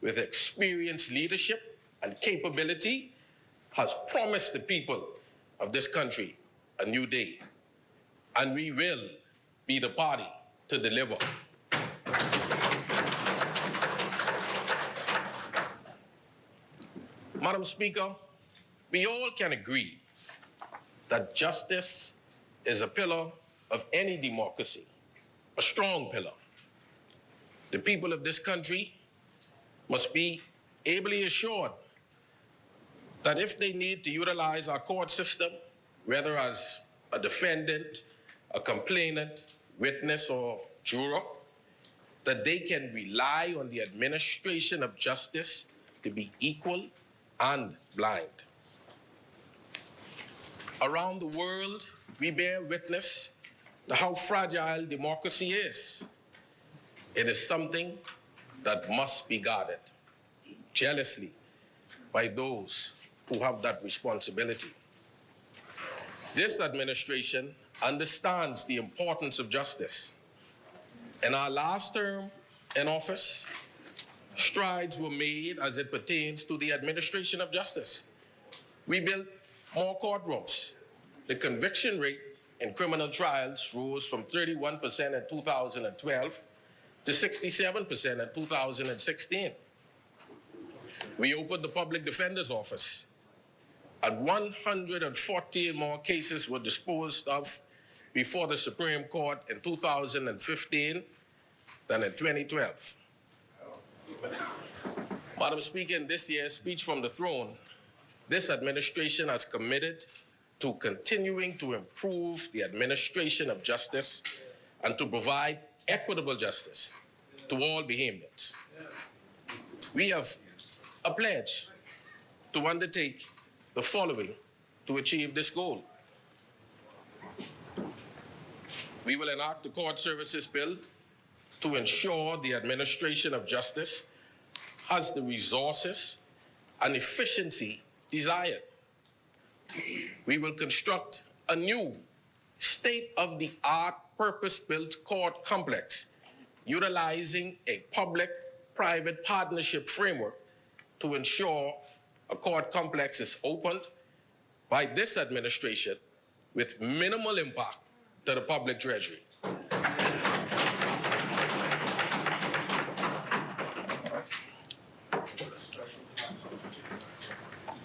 with experienced leadership and capability has promised the people of this country a new day, and we will be the party to deliver. Madam Speaker, we all can agree that justice is a pillar of any democracy, a strong pillar. The people of this country must be ably assured that if they need to utilize our court system, whether as a defendant, a complainant, witness, or juror, that they can rely on the administration of justice to be equal and blind. Around the world, we bear witness to how fragile democracy is. It is something that must be guarded jealously by those who have that responsibility. This administration understands the importance of justice. In our last term in office, strides were made as it pertains to the administration of justice. We built more courtrooms. The conviction rate in criminal trials rose from 31% in 2012 to 67% in 2016. We opened the Public Defender's Office, and 140 more cases were disposed of before the Supreme Court in 2015 than in 2012. Madam Speaker, in this year's speech from the throne, this administration has committed to continuing to improve the administration of justice and to provide equitable justice to all Bahamians. We have a pledge to undertake the following to achieve this goal. We will enact the Court Services Bill to ensure the administration of justice has the resources and efficiency desired. We will construct a new state-of-the-art purpose-built court complex utilizing a public-private partnership framework to ensure a court complex is opened by this administration with minimal impact to the public treasury.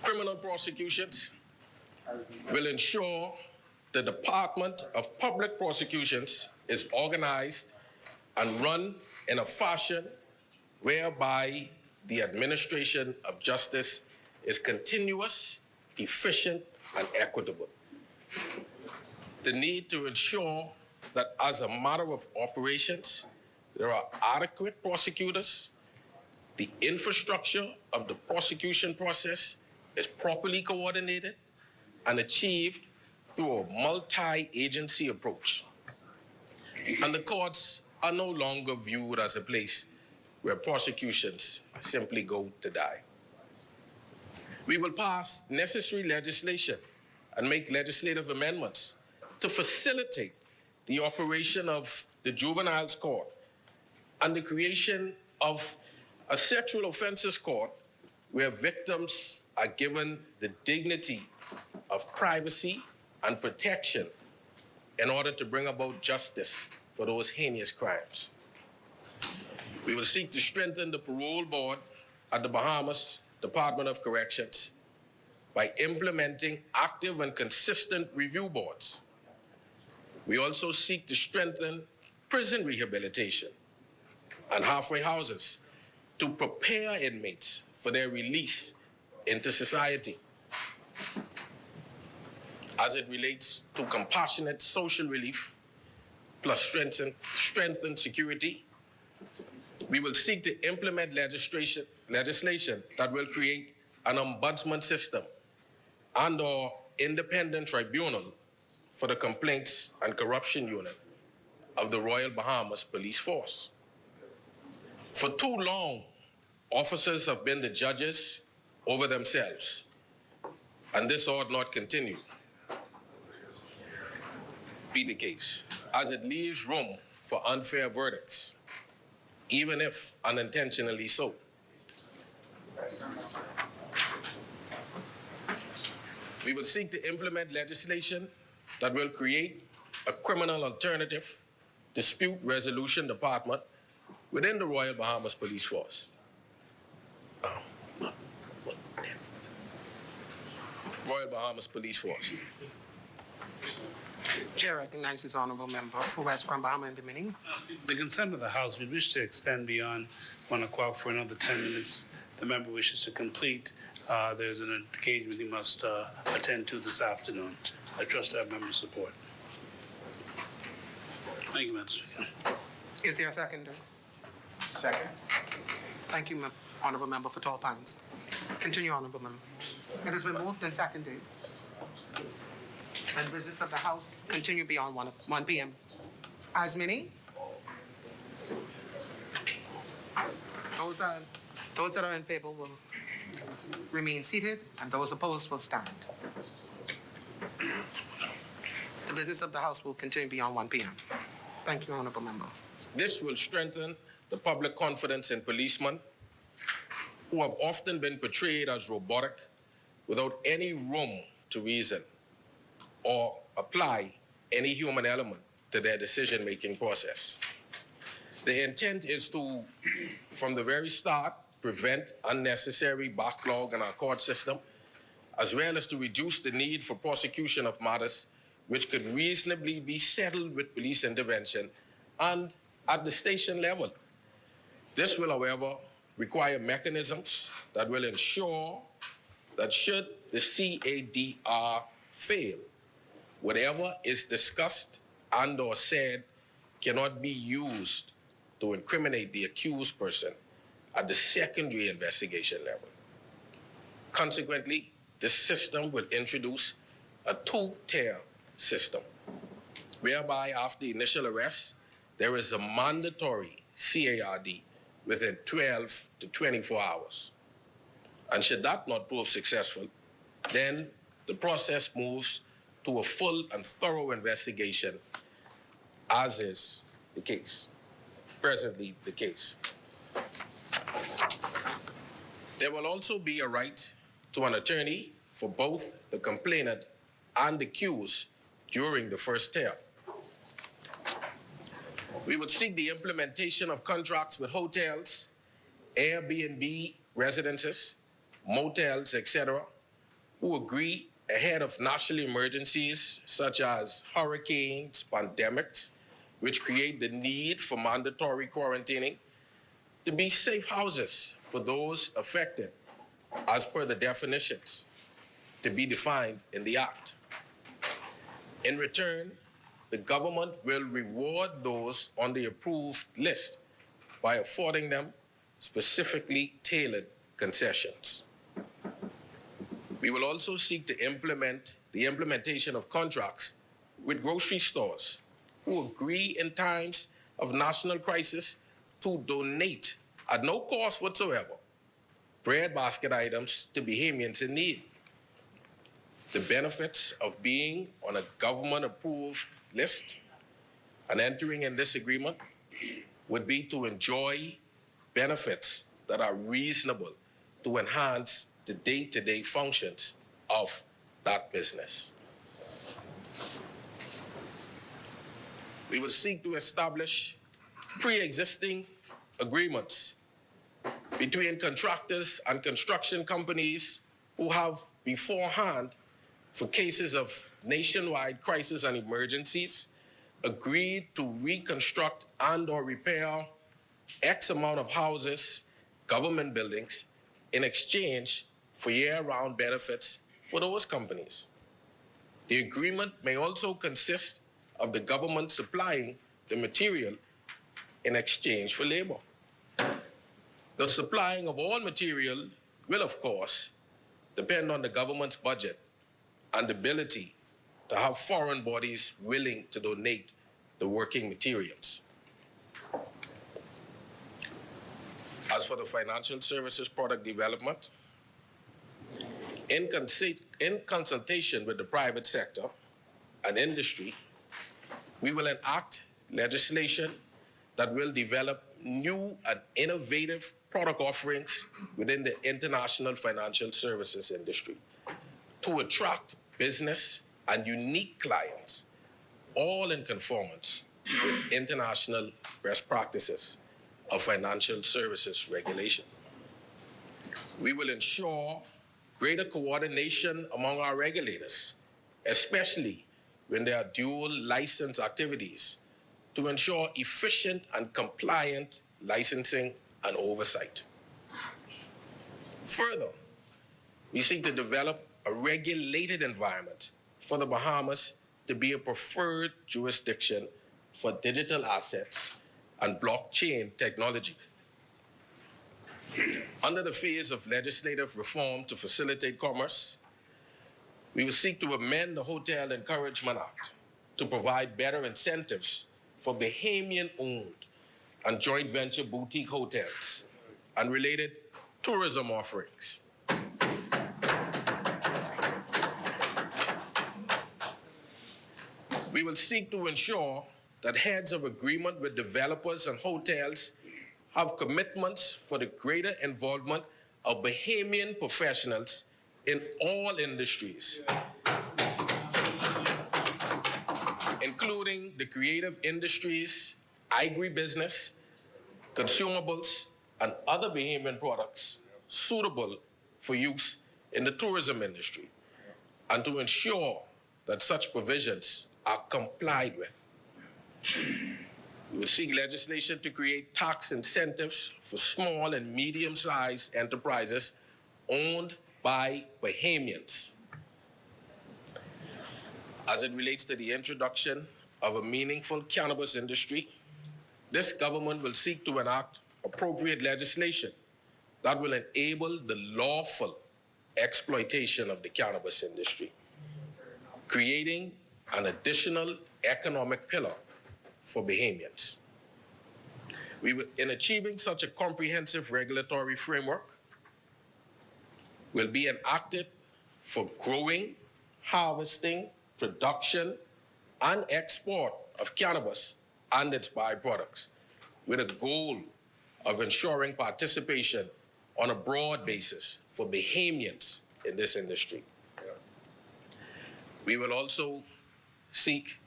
Criminal prosecutions will ensure the Department of Public Prosecutions is organized and run in a fashion whereby the administration of justice is continuous, efficient, and equitable. the need to ensure that as a matter of operations, there are adequate prosecutors, the infrastructure of the prosecution process is properly coordinated and achieved through a multi-agency approach. And the courts are no longer viewed as a place where prosecutions simply go to die. We will pass necessary legislation and make legislative amendments to facilitate the operation of the Juveniles Court and the creation of a sexual offenses court where victims are given the dignity of privacy and protection in order to bring about justice for those heinous crimes. We will seek to strengthen the parole board at the Bahamas Department of Corrections by implementing active and consistent review boards. We also seek to strengthen prison rehabilitation and halfway houses to prepare inmates for their release into society. As it relates to compassionate social relief plus strengthened security, we will seek to implement legislation that will create an ombudsman system and/or independent tribunal for the complaints and corruption unit of the Royal Bahamas Police Force. For too long, officers have been the judges over themselves, and this ought not continue be the case, as it leaves room for unfair verdicts, even if unintentionally so. We will seek to implement legislation that will create a criminal alternative dispute resolution department within the Royal Bahamas Police Force. Royal Bahamas Police Force. Chair recognizes honorable member for West Grand Bahama and Dominion. The consent of the House, we wish to extend beyond 1 o'clock for another 10 minutes. The member wishes to complete. There's an engagement he must attend to this afternoon. I trust our member's support. Thank you, Madam Speaker. Is there a seconder? Second. Thank you, honorable member for Tall Pines. Continue, honorable member. It has been moved and seconded. And business of the House continue beyond 1 p.m. As many? Those that are in favor will remain seated, and those opposed will stand. The business of the House will continue beyond 1 p.m. Thank you, honorable member. This will strengthen the public confidence in policemen who have often been portrayed as robotic without any room to reason or apply any human element to their decision-making process. The intent is to, from the very start, prevent unnecessary backlog in our court system, as well as to reduce the need for prosecution of matters which could reasonably be settled with police intervention and at the station level. This will, however, require mechanisms that will ensure that should the CADR fail, whatever is discussed and/or said cannot be used to incriminate the accused person at the secondary investigation level. Consequently, this system will introduce a two-tier system, whereby after initial arrest, there is a mandatory CARD within 12 to 24 hours. And should that not prove successful, then the process moves to a full and thorough investigation, as is the case, presently the case. There will also be a right to an attorney for both the complainant and the accused during the first tier. We would seek the implementation of contracts with hotels, Airbnb residences, motels, etc., who agree ahead of national emergencies such as hurricanes, pandemics, which create the need for mandatory quarantining, to be safe houses for those affected as per the definitions to be defined in the Act. In return, the government will reward those on the approved list by affording them specifically tailored concessions. We will also seek to implement the implementation of contracts with grocery stores who agree in times of national crisis to donate at no cost whatsoever bread basket items to Bahamians in need. The benefits of being on a government-approved list and entering in this agreement would be to enjoy benefits that are reasonable to enhance the day-to-day functions of that business. We will seek to establish pre-existing agreements between contractors and construction companies who have beforehand, for cases of nationwide crisis and emergencies, agreed to reconstruct and or repair X amount of houses, government buildings, in exchange for year-round benefits for those companies. The agreement may also consist of the government supplying the material in exchange for labor. The supplying of all material will, of course, depend on the government's budget and ability to have foreign bodies willing to donate the working materials. As for the financial services product development, in consultation with the private sector and industry, we will enact legislation that will develop new and innovative product offerings within the international financial services industry to attract business and unique clients, all in conformance with international best practices of financial services regulation. We will ensure greater coordination among our regulators, especially when there are dual license activities, to ensure efficient and compliant licensing and oversight. Further, we seek to develop a regulated environment for the Bahamas to be a preferred jurisdiction for digital assets and blockchain technology. Under the phase of legislative reform to facilitate commerce, we will seek to amend the Hotel Encouragement Act to provide better incentives for Bahamian-owned and joint venture boutique hotels and related tourism offerings. We will seek to ensure that heads of agreement with developers and hotels have commitments for the greater involvement of Bahamian professionals in all industries, including the creative industries, agribusiness, consumables, and other Bahamian products suitable for use in the tourism industry, and to ensure that such provisions are complied with. We will seek legislation to create tax incentives for small and medium-sized enterprises owned by Bahamians. As it relates to the introduction of a meaningful cannabis industry, this government will seek to enact appropriate legislation that will enable the lawful exploitation of the cannabis industry, creating an additional economic pillar for Bahamians. We will, in achieving such a comprehensive regulatory framework, will be enacted for growing, harvesting, production, and export of cannabis and its byproducts, with a goal of ensuring participation on a broad basis for Bahamians in this industry. We will also seek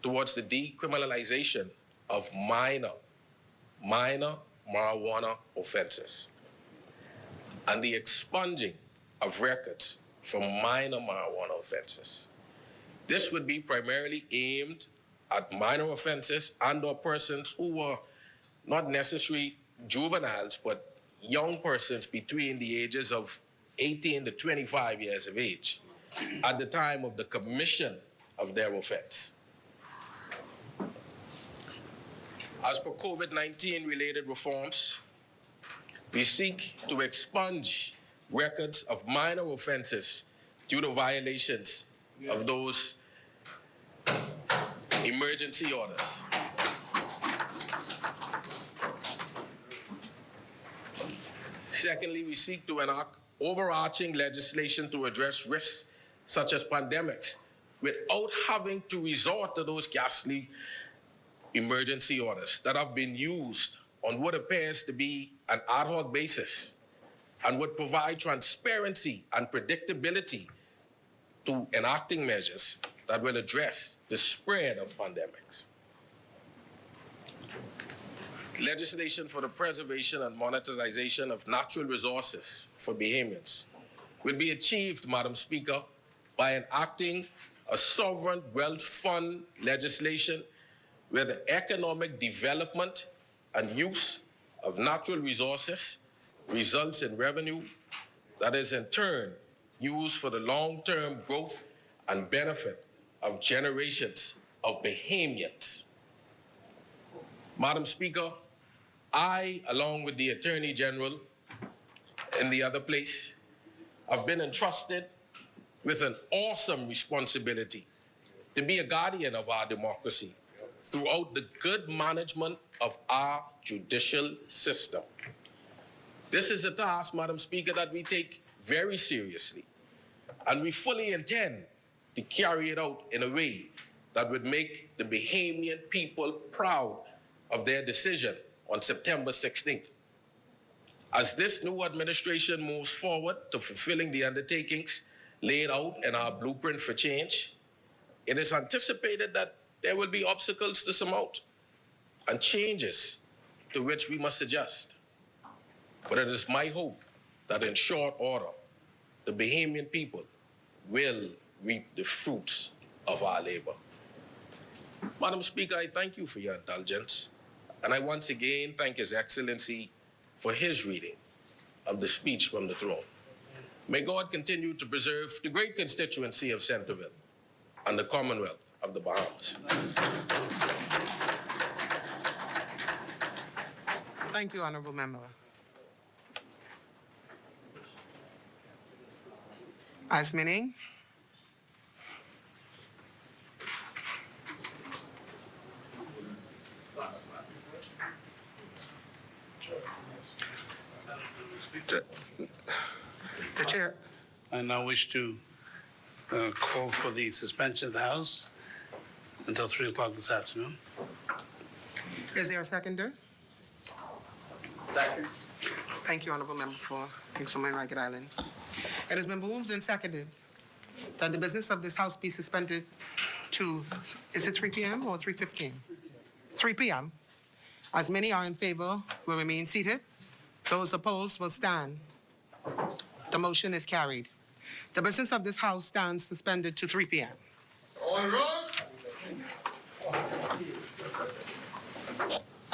towards the decriminalization of minor marijuana offenses and the expunging of records from minor marijuana offenses. This would be primarily aimed at minor offenses and or persons who were not necessarily juveniles, but young persons between the ages of 18 to 25 years of age at the time of the commission of their offense. As per COVID-19 related reforms, we seek to expunge records of minor offenses due to violations of those emergency orders. Secondly, we seek to enact overarching legislation to address risks such as pandemics without having to resort to those ghastly emergency orders that have been used on what appears to be an ad hoc basis and would provide transparency and predictability to enacting measures that will address the spread of pandemics. Legislation for the preservation and monetization of natural resources for Bahamians will be achieved, Madam Speaker, by enacting a sovereign wealth fund legislation where the economic development and use of natural resources results in revenue that is in turn used for the long-term growth and benefit of generations of Bahamians. Madam Speaker, I, along with the Attorney General in the other place, have been entrusted with an awesome responsibility to be a guardian of our democracy throughout the good management of our judicial system. This is a task, Madam Speaker, that we take very seriously, and we fully intend to carry it out in a way that would make the Bahamian people proud of their decision on September 16th. As this new administration moves forward to fulfilling the undertakings laid out in our blueprint for change, it is anticipated that there will be obstacles to surmount and changes to which we must adjust. But it is my hope that in short order, the Bahamian people will reap the fruits of our labor. Madam Speaker, I thank you for your indulgence, and I once again thank His Excellency for his reading of the speech from the throne. May God continue to preserve the great constituency of Centerville and the Commonwealth of the Bahamas. Thank you, Honorable Member. As meaning, the chair. I now wish to call for the suspension of the House until 3 o'clock this afternoon. Is there a seconder? Second. Thank you, Honorable Member for King Solomon Ragged Island. It has been moved and seconded that the business of this House be suspended to, is it 3 p.m. or 3:15? 3 p.m. As many are in favor will remain seated. Those opposed will stand. The motion is carried. The business of this House stands suspended to 3 p.m. On road.